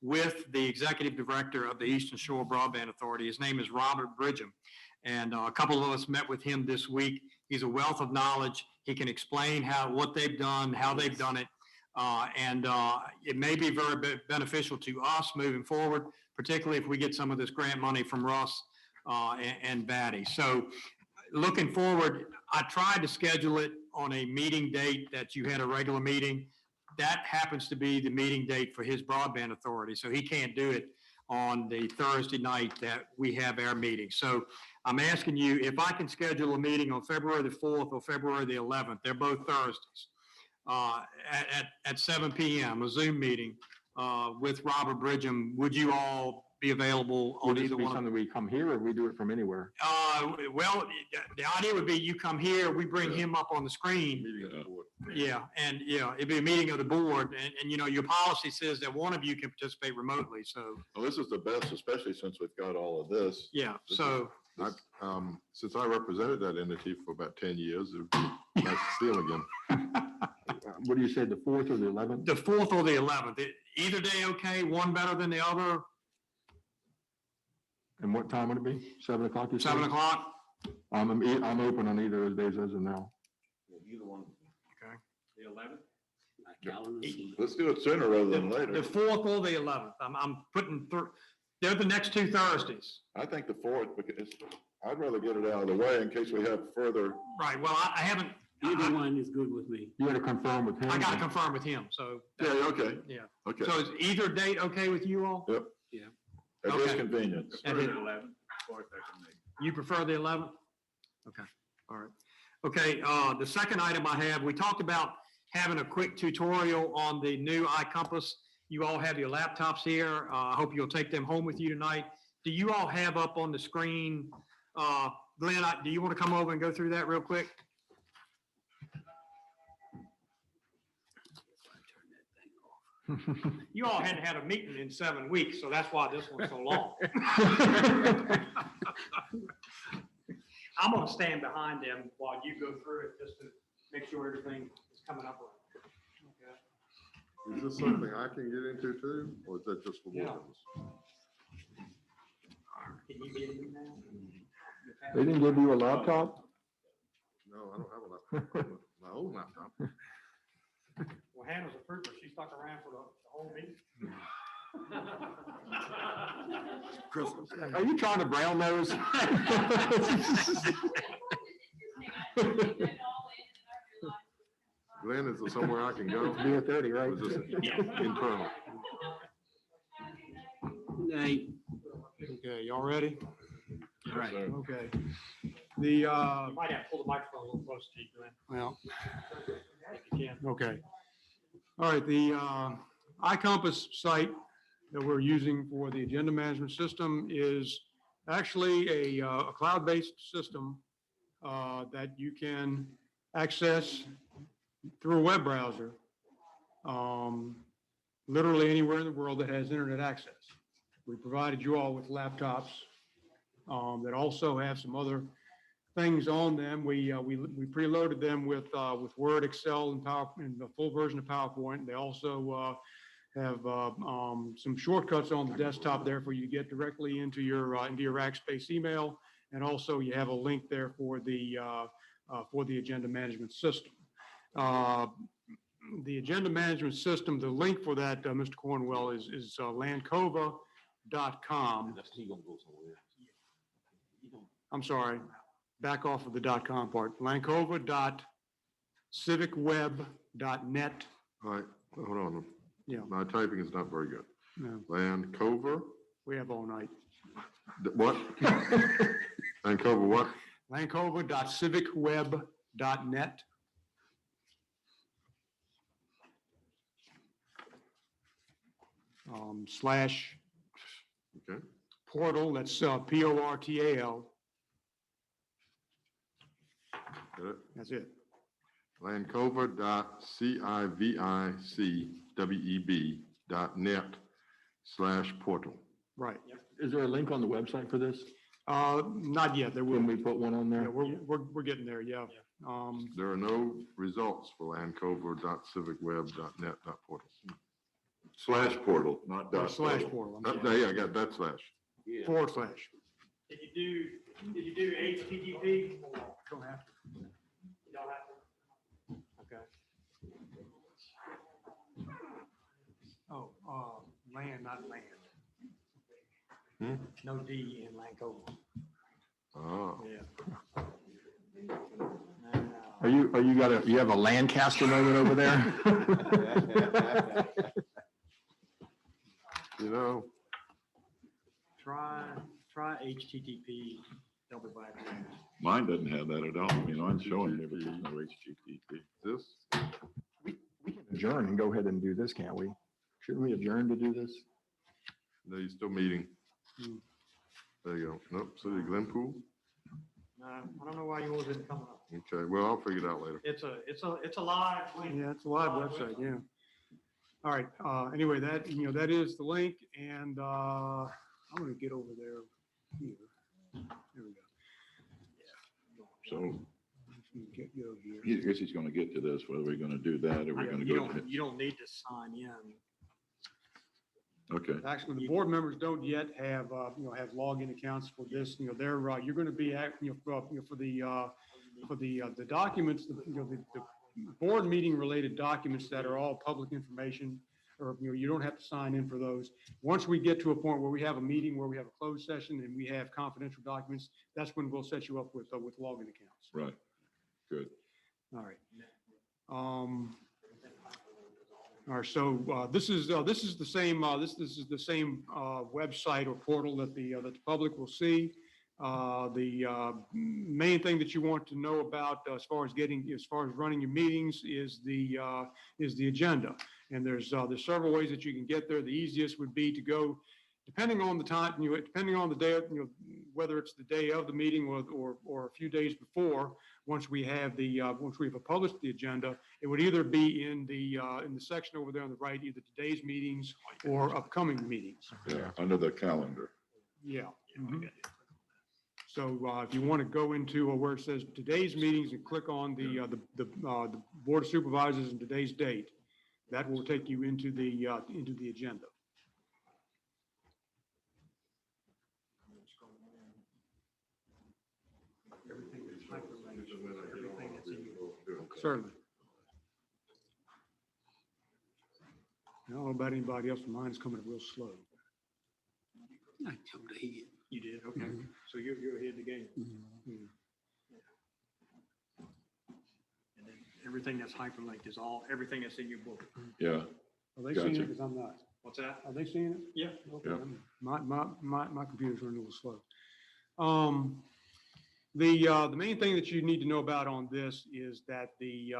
F: with the executive director of the Eastern Shore Broadband Authority. His name is Robert Bridgham. And a couple of us met with him this week. He's a wealth of knowledge. He can explain what they've done, how they've done it. And it may be very beneficial to us moving forward, particularly if we get some of this grant money from Russ and Batty. So looking forward, I tried to schedule it on a meeting date that you had a regular meeting. That happens to be the meeting date for his broadband authority. So he can't do it on the Thursday night that we have our meeting. So I'm asking you if I can schedule a meeting on February the 4th or February the 11th. They're both Thursdays at 7 p.m., a Zoom meeting with Robert Bridgham. Would you all be available on either one?
N: Something we come here or we do it from anywhere?
F: Well, the idea would be you come here, we bring him up on the screen. Yeah, and it'd be a meeting of the board, and your policy says that one of you can participate remotely. So
J: Well, this is the best, especially since we've got all of this.
F: yeah, so
U: Since I represented that entity for about 10 years, it would be nice to see him again.
N: What do you say, the 4th or the 11th?
F: the 4th or the 11th, either day okay, one better than the other.
N: And what time would it be? 7 o'clock? you said?
F: 7 o'clock.
N: I'm open on either of those days as of now.
U: Either one.
F: Okay.
H: The 11th?
J: Let's do it sooner rather than
F: The
J: later.
F: 4th or the 11th. I'm putting through. They're the next two Thursdays.
J: I think the 4th, because I'd rather get it out of the way in case we have further.
F: Right. Well, I haven't.
A: Either one is good with me.
N: You had to confirm with him.
F: I got to confirm with him. So
J: Yeah, okay.
F: yeah.
J: Okay.
F: So is either date okay with you all?
J: Yep.
A: Yeah.
J: At his
F: Okay.
J: convenience.
F: And then- You prefer the 11th? Okay, all right. Okay, the second item I have, we talked about having a quick tutorial on the new iCompass. You all have your laptops here. I hope you'll take them home with you tonight. Do you all have up on the screen, Glenn, do you want to come over and go through that real quick? You all hadn't had a meeting in 7 weeks, so that's why this one's so long. I'm gonna stand behind them while you go through it, just to make sure everything is coming up right.
U: Is this something I can get into too, or is that just for board
F: Yeah.
U: members?
F: Can you get in now?
N: They didn't give you a laptop?
U: No, I don't have a laptop. My old laptop.
F: Well, Hannah's a trooper. She stuck around for the whole meeting.
N: Are you trying to brown nose?
U: Glenn, is there somewhere I can go?
N: Be at 30, right?
U: Or is this internal?
A: Night.
F: Okay, y'all ready?
A: Right.
F: Okay. You might have to pull the microphone a little closer to you, Glenn.
C: Well,
F: If you can.
C: okay. All right, the iCompass site that we're using for the agenda management system is actually a cloud-based system that you can access through a web browser, literally anywhere in the world that has internet access. We provided you all with laptops that also have some other things on them. We preloaded them with Word, Excel, and Power, and the full version of PowerPoint. They also have some shortcuts on the desktop there for you to get directly into your Rackspace email, and also you have a link there for the agenda management system. The agenda management system, the link for that, Mr. Cornwell, is lancova.com. I'm sorry, back off of the .com part. Lancova.civicweb.net.
U: All right, hold on.
C: Yeah.
U: My typing is not very good.
C: No,
U: Lancover,
C: we have all night.
U: what? Lancover what?
C: Lancova.civicweb.net. Slash
U: Okay.
C: portal, that's PORTAL.
U: Got it?
C: That's it.
U: Lancover.civicweb.net/portal.
C: Right.
N: Is there a link on the website for this?
C: Not yet. There will
N: Can
C: be.
N: we put one on there?
C: Yeah, we're getting there, yeah.
U: There are no results for Lancover.civicweb.net.portal.
J: Slash portal, not dot.
F: Slash portal, I'm
J: portal. Yeah, I got that slash.
F: / Did you do HTTP? Don't have to. You don't have to. Okay. Oh, land, not land. No D in Lancaster.
U: Oh.
F: Yeah.
N: You have a Lancaster moment over there?
U: You know.
F: Try HTTP double back.
J: Mine doesn't have that at all. I mean, mine's showing me, but there's no HTTP.
U: This?
N: We can adjourn and go ahead and do this, can't we? Shouldn't we adjourn to do this?
U: No, you're still meeting. There you go. Nope, City of Glenpool.
F: I don't know why yours isn't coming up.
U: Okay, well, I'll figure it out later.
F: It's a live link. Yeah, it's a live website, yeah. All right, anyway, that is the link, and I'm gonna get over there here. There we go.
J: So
F: Get you over here.
J: I guess he's gonna get to this, whether we're gonna do that or we're gonna go to it.
F: You don't need to sign in.
J: Okay.
F: Actually, the board members don't yet have, have login accounts for this. They're, you're going to be, for the documents, the board meeting related documents that are all public information, or, you don't have to sign in for those. Once we get to a point where we have a meeting, where we have a closed session and we have confidential documents, that's when we'll set you up with login accounts.
J: Right. Good.
F: All right. All right, so this is the same this is the same website or portal that the public will see. The main thing that you want to know about as far as running your meetings is the agenda. And there's several ways that you can get there. The easiest would be to go, depending on the time, depending on the day, whether it's the day of the meeting or a few days before. Once we have published the agenda, it would either be in the section over there on the right, either today's meetings or upcoming meetings.
J: Yeah, under the calendar.
F: Yeah. So if you want to go into where it says today's meetings and click on the Board of Supervisors and today's date, that will take you into the agenda. Certainly. I don't know about anybody else, but mine's coming up real slow.
A: I jumped ahead.
F: You did, okay. So you're ahead of the game. And then everything that's hyperlinked is everything that's in your book.
J: Yeah.
F: Are they seeing it? Because I'm not.
H: What's that?
F: Are they seeing it?
H: Yeah.
F: Okay.
J: Yeah.
F: My computer's running a little slow. The main thing that you need to know about on this is that the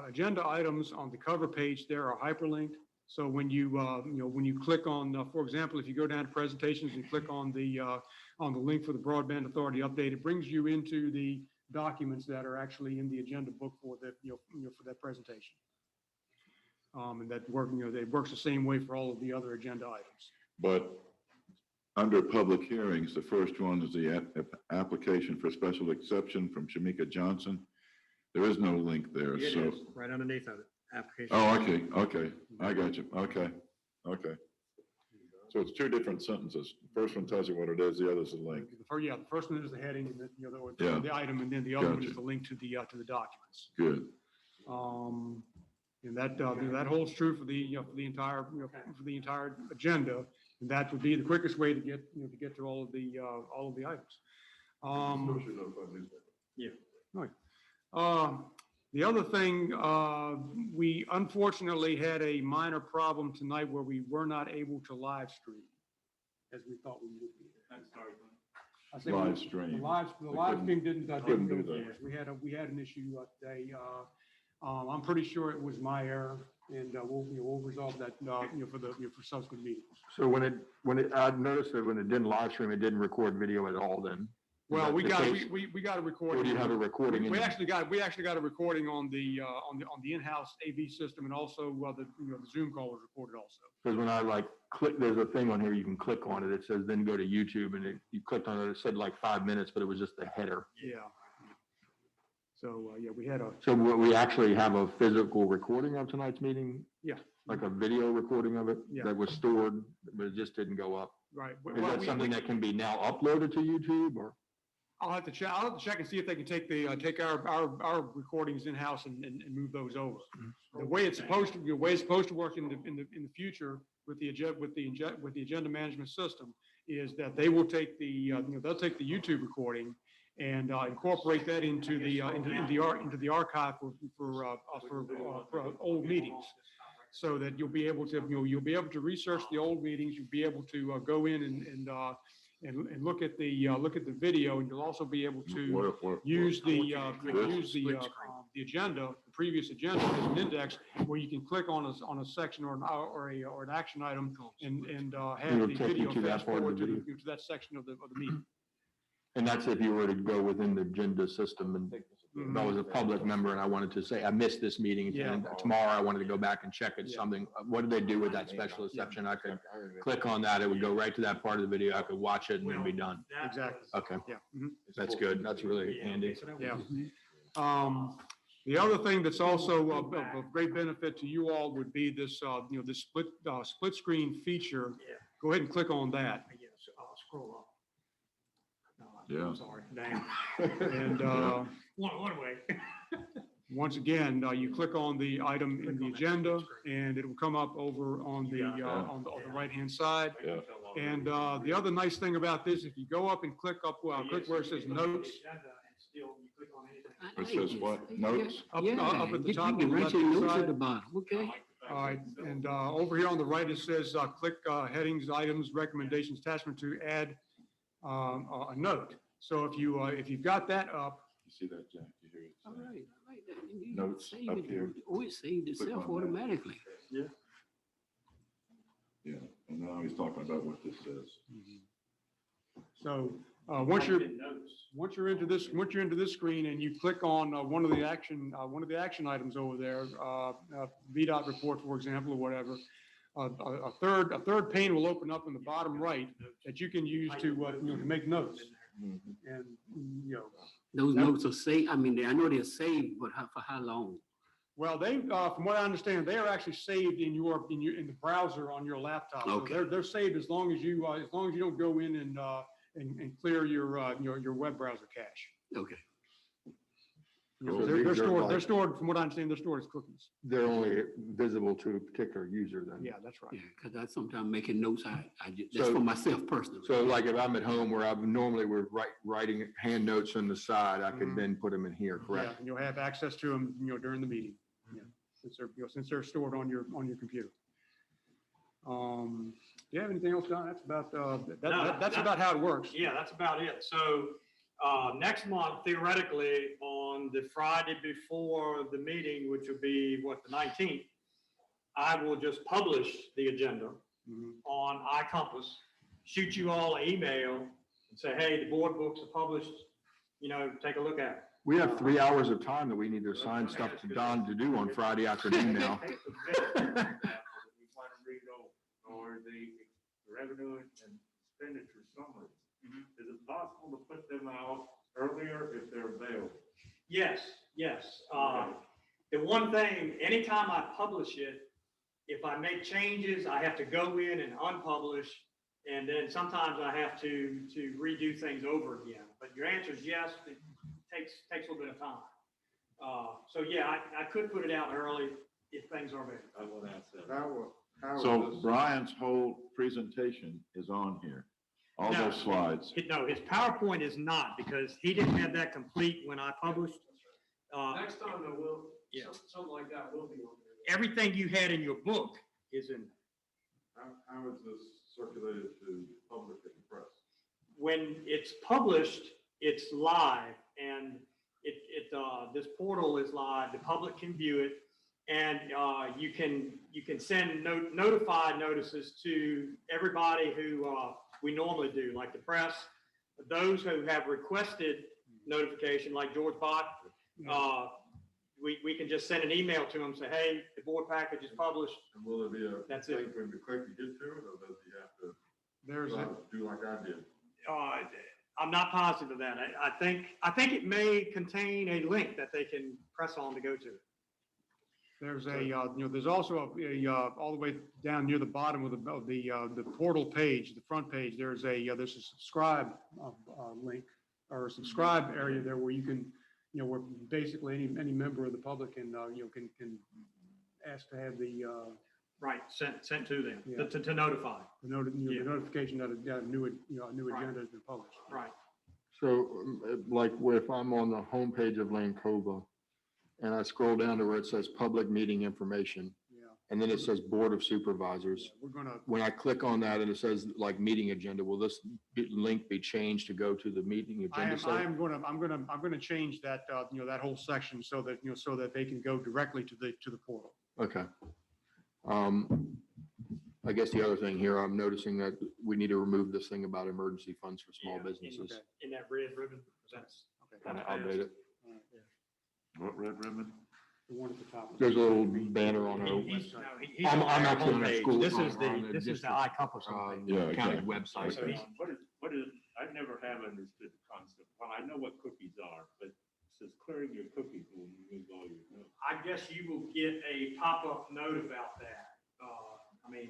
F: agenda items on the cover page there are hyperlinked. So when you click on, for example, if you go down to presentations and click on the link for the Broadband Authority update, it brings you into the documents that are actually in the agenda book for that for that presentation. And that it works the same way for all of the other agenda items.
J: But under public hearings, the first one is the application for special exception from Shamika Johnson. There is no link there,
F: It
J: so.
F: is right underneath of it, application.
J: Oh, okay. I got you. Okay. So it's two different sentences. The first one tells you what it is, the other's a link.
F: The first one is the heading and the item, and then the other one is the link to the documents.
J: Good.
F: And that holds true for the entire agenda. And that would be the quickest way to get to all of the items. Yeah. Right. The other thing, we unfortunately had a minor problem tonight where we were not able to live stream as we thought we would be. I say
J: Live stream.
F: The live stream didn't go
J: couldn't do
F: through.
J: that.
F: We had an issue today. I'm pretty sure it was my error, and we'll resolve that for subsequent meetings.
N: So I noticed that when it didn't live stream, it didn't record video at all then?
F: Well, we got a recording.
N: Or do you have a recording?
F: We actually got a recording on the in-house AV system, and also the Zoom call was recorded also.
N: Because when I click, there's a thing on here, you can click on it. It says then go to YouTube, and you clicked on it. It said 5 minutes, but it was just the header.
F: Yeah. So we had a.
N: So will we actually have a physical recording of tonight's meeting?
F: Yeah.
N: like a video recording of it
F: Yeah.
N: that was stored, but it just didn't go up.
F: Right.
N: Is that something that can be now uploaded to YouTube or?
F: I'll have to check, I'll have to check and see if they can take take our recordings in-house and move those over. The way it's supposed to, the way it's supposed to work in the future with the agenda management system is that they will take they'll take the YouTube recording and incorporate that into the archive for old meetings. So that you'll be able to research the old meetings, you'll be able to go in and look at the video, and you'll also be able to use the agenda, the previous agenda as an index, where you can click on a section or an action item and have
N: It'll
F: the
N: take you
F: video
N: to that
F: fast
N: part of
F: forward
N: the
F: to
N: video.
F: that section of the meeting.
N: And that's if you were to go within the agenda system and if I was a public member and I wanted to say, I missed this meeting and tomorrow I wanted to go back and check it, something, what did they do with that special exception? I could click on that, it would go right to that part of the video, I could watch it and then be done.
F: Exactly.
N: Okay.
F: Yeah.
N: That's good, that's really handy.
F: Yeah. The other thing that's also of great benefit to you all would be this, this split screen feature. Go ahead and click on that. Scroll up.
J: Yeah.
F: I'm sorry, damn. And one way. Once again, you click on the item in the agenda and it will come up over on the right-hand side.
J: Yeah.
F: And the other nice thing about this, if you go up and click where it says notes.
J: It says what? Notes?
F: Up at the top.
A: You can write your notes at the
F: side.
A: bottom, okay?
F: All right, and over here on the right, it says click headings, items, recommendations, attachment to add a note. So if you've got that up.
J: You see that, Jack? You hear it?
A: All right, I like that. You
J: Notes
A: save
J: up
A: it.
J: here.
A: Oh, it saved
J: Click
A: itself
J: on that.
A: automatically.
F: Yeah.
J: Yeah, and now he's talking about what this says.
F: So once you're into this screen and you click on one of the action items over there, VDOT report, for example, or whatever, a third pane will open up in the bottom right that you can use to make notes. And
A: Those notes are saved. I mean, I know they're saved, but for how long?
F: well, they from what I understand, they are actually saved in the browser on your laptop.
A: Okay.
F: So they're saved as long as you don't go in and clear your web browser cache.
A: Okay.
F: They're stored, from what I understand, they're stored as cookies.
N: They're only visible to a particular user then.
F: Yeah, that's right.
A: Yeah, because I sometimes making notes, that's
N: So-
A: for myself personally.
N: So like if I'm at home where I'm normally we're writing hand notes on the side, I could then put them in here,
F: Yeah,
N: correct?
F: and you'll have access to them, during the meeting. Yeah, since they're stored on your computer. Do you have anything else, Don? That's about that's about how it works. Yeah, that's about it. So next month, theoretically, on the Friday before the meeting, which will be the 19th, I will just publish the agenda on iCompass, shoot you all an email and say, hey, the board books are published, take a look at it.
N: We have 3 hours of time that we need to assign stuff to Don to do on Friday afternoon now.
O: Or the revenue and expenditure summary. Is it possible to put them out earlier if they're available?
F: Yes. The one thing, anytime I publish it, if I make changes, I have to go in and unpublish, and then sometimes I have to redo things over again. But your answer is yes, it takes a little bit of time. So yeah, I could put it out early if things are available.
O: I will ask that.
J: So Brian's whole presentation is on here, all
F: No.
J: those slides.
F: No, his PowerPoint is not, because he didn't have that complete when I published.
V: Next time, though, we'll,
F: Yeah.
V: something like that will be on there.
F: Everything you had in your book is in there.
U: How is this circulated to the public and the press?
F: When it's published, it's live, and this portal is live. The public can view it, and you can send notified notices to everybody who we normally do, like the press. Those who have requested notification, like George Bott, we can just send an email to him, say, hey, the board package is published.
U: And will there be a
F: That's
U: thing
F: it.
U: for him to click to get to it, or does he have to
F: There's a,
U: do like I did?
F: I'm not positive of that. I think it may contain a link that they can press on to go to. There's a, there's also all the way down near the bottom of the portal page, the front page, there's a subscribe link or a subscribe area there where you can, where basically any member of the public can, can ask to have the, right, sent to them, to notify. The notification that a new agenda has been published. Right.
N: So like if I'm on the homepage of Lancova and I scroll down to where it says public meeting information, and then it says Board of Supervisors.
F: We're gonna.
N: When I click on that and it says like meeting agenda, will this link be changed to go to the meeting agenda?
F: I'm gonna change that, that whole section so that, so that they can go directly to the portal.
N: Okay. I guess the other thing here, I'm noticing that we need to remove this thing about emergency funds for small businesses.
F: In that red ribbon, that's,
N: And update it.
J: What red ribbon?
F: the one at the top.
N: There's a little banner on our.
F: He's
N: I'm
F: on our
N: actually on a
F: homepage.
N: school.
F: This is
N: on
F: the iCompass homepage.
J: Yeah,
N: county
J: exactly.
N: website.
O: So what is, I never have understood the concept. Well, I know what cookies are, but it says clearing your cookies will remove all your notes.
F: I guess you will get a pop-up note about that. I mean,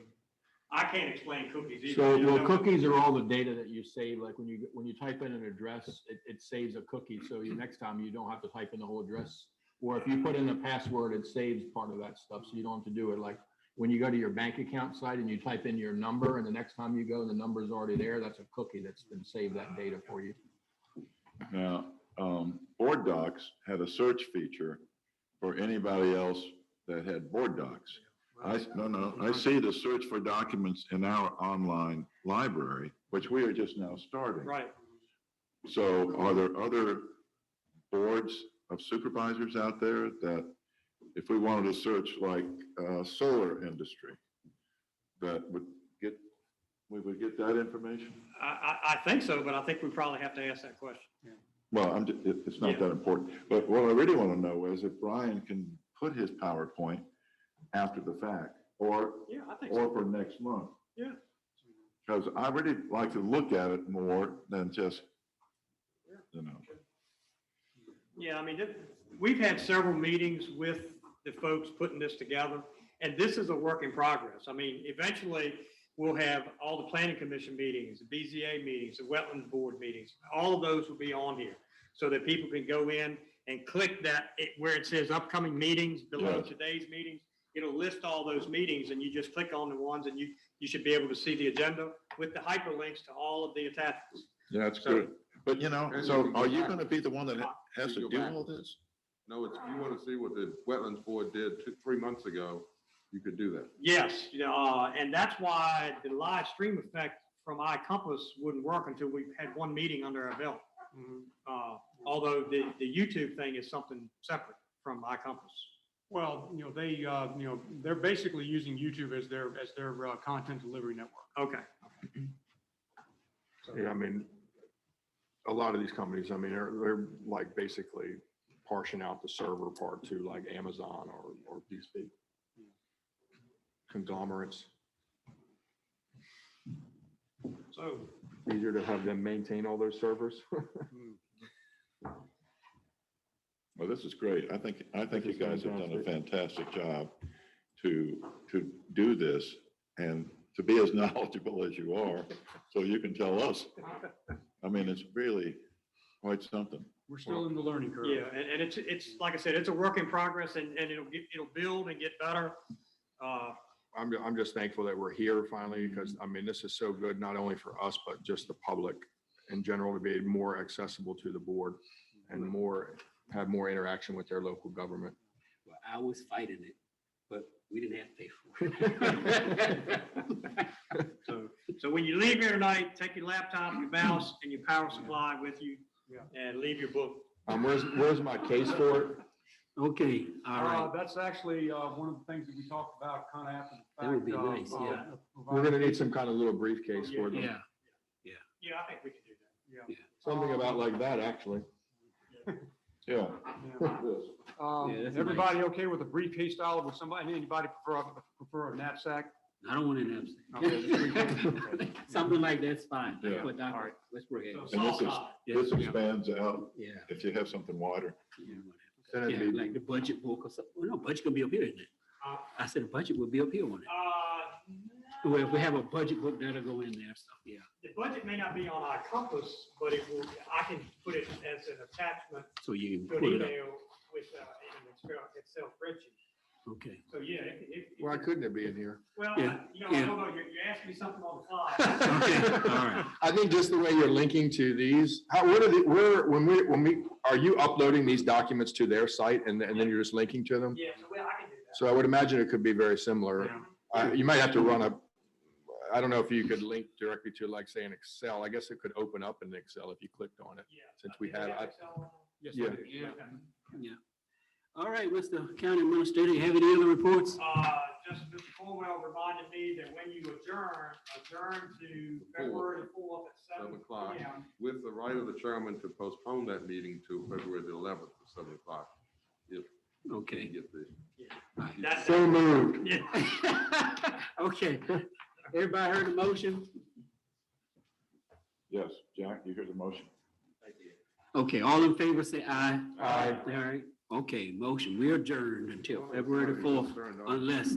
F: I can't explain cookies either.
N: So,
F: You
N: well,
F: know-
N: cookies are all the data that you save, like when you type in an address, it saves a cookie, so next time you don't have to type in the whole address. Or if you put in a password, it saves part of that stuff, so you don't have to do it. Like when you go to your bank account site and you type in your number, and the next time you go, the number's already there, that's a cookie that's been saved that data for you.
J: Now, Board Docs had a search feature for anybody else that had Board Docs. I see the search for documents in our online library, which we are just now starting.
F: Right.
J: So are there other boards of supervisors out there that if we wanted to search like solar industry, that we would get that information?
F: I think so, but I think we probably have to ask that question.
J: Well, it's not that important, but what I really want to know is if Brian can put his PowerPoint after the fact, or for next month.
F: Yeah.
J: Because I really like to look at it more than just,
F: Yeah, I mean, we've had several meetings with the folks putting this together, and this is a work in progress. I mean, eventually, we'll have all the planning commission meetings, the BZA meetings, the wetlands board meetings, all of those will be on here, so that people can go in and click that, where it says upcoming meetings below today's meetings. It'll list all those meetings, and you just click on the ones, and you should be able to see the agenda with the hyperlinks to all of the attachments.
J: Yeah, that's good. But so are you going to be the one that has to do all this?
U: No, if you want to see what the Wetlands Board did 3 months ago, you could do that.
F: Yes, and that's why the live stream effect from iCompass wouldn't work until we had one meeting under our belt. Although the YouTube thing is something separate from iCompass. Well, they're basically using YouTube as their content delivery network. Okay.
N: Yeah, I mean, a lot of these companies, I mean, they're like basically parsing out the server part to like Amazon or these big conglomerates.
F: So
N: easier to have them maintain all those servers.
J: Well, this is great. I think you guys have done a fantastic job to do this and to be as knowledgeable as you are, so you can tell us. I mean, it's really quite something.
F: We're still in the learning curve. Yeah, and it's like I said, it's a work in progress, and it'll build and get better.
N: I'm just thankful that we're here finally, because I mean, this is so good, not only for us, but just the public in general, to be more accessible to the board and have more interaction with their local government.
A: Well, I was fighting it, but we didn't have to pay for it.
F: So when you leave here tonight, take your laptop, your mouse, and your power supply with you, and leave your book.
N: Where's my case for it?
A: Okay, all right.
F: That's actually one of the things that we talked about kind of after the fact.
A: That would be nice, yeah.
N: We're gonna need some kind of little briefcase for them.
F: Yeah, I think we can do that. Yeah.
N: Something about like that, actually.
J: Yeah.
F: Everybody okay with a briefcase style? Would anybody prefer a knapsack?
A: I don't want an knapsack. Something like that's fine.
J: Yeah.
A: All right, let's bring it.
J: And this expands out if you have something wider.
O: Senate
A: Yeah,
O: meeting.
A: like the budget book or something. Well, no, budget gonna be up here, isn't it? I said the budget will be up here on it. Well, if we have a budget book, that'll go in there, stuff, yeah.
F: The budget may not be on our compass, but it will, I can put it as an attachment
A: So you can
F: to an
A: pull it up.
F: email with an Excel spreadsheet.
A: Okay.
F: So, yeah,
N: Why couldn't it be in here?
F: well,
A: Yeah,
F: I don't know, you asked me something on the fly.
A: Okay, all right.
N: I think just the way you're linking to these, when we, are you uploading these documents to their site and then you're just linking to them?
F: Yeah, so well, I can do that.
N: So I would imagine it could be very similar. You might have to run I don't know if you could link directly to, like, say, an Excel. I guess it could open up in Excel if you clicked on it, since we had. Yeah.
A: Yeah. All right, Mr. County Administrator, you have any other reports?
F: Just Mr. Colwell reminded me that when you adjourn to February 4th at 7
U: o'clock,
F: p.m.
U: with the right of the chairman to postpone that meeting to February the 11th at 7 o'clock. If
A: Okay.
U: you get the.
F: That's
N: So moved.
A: Okay. Everybody heard the motion?
J: Yes, Jack, you hear the motion?
A: Okay, all in favor, say aye.
N: Aye.
A: All right, okay, motion, we adjourned until February the 4th, unless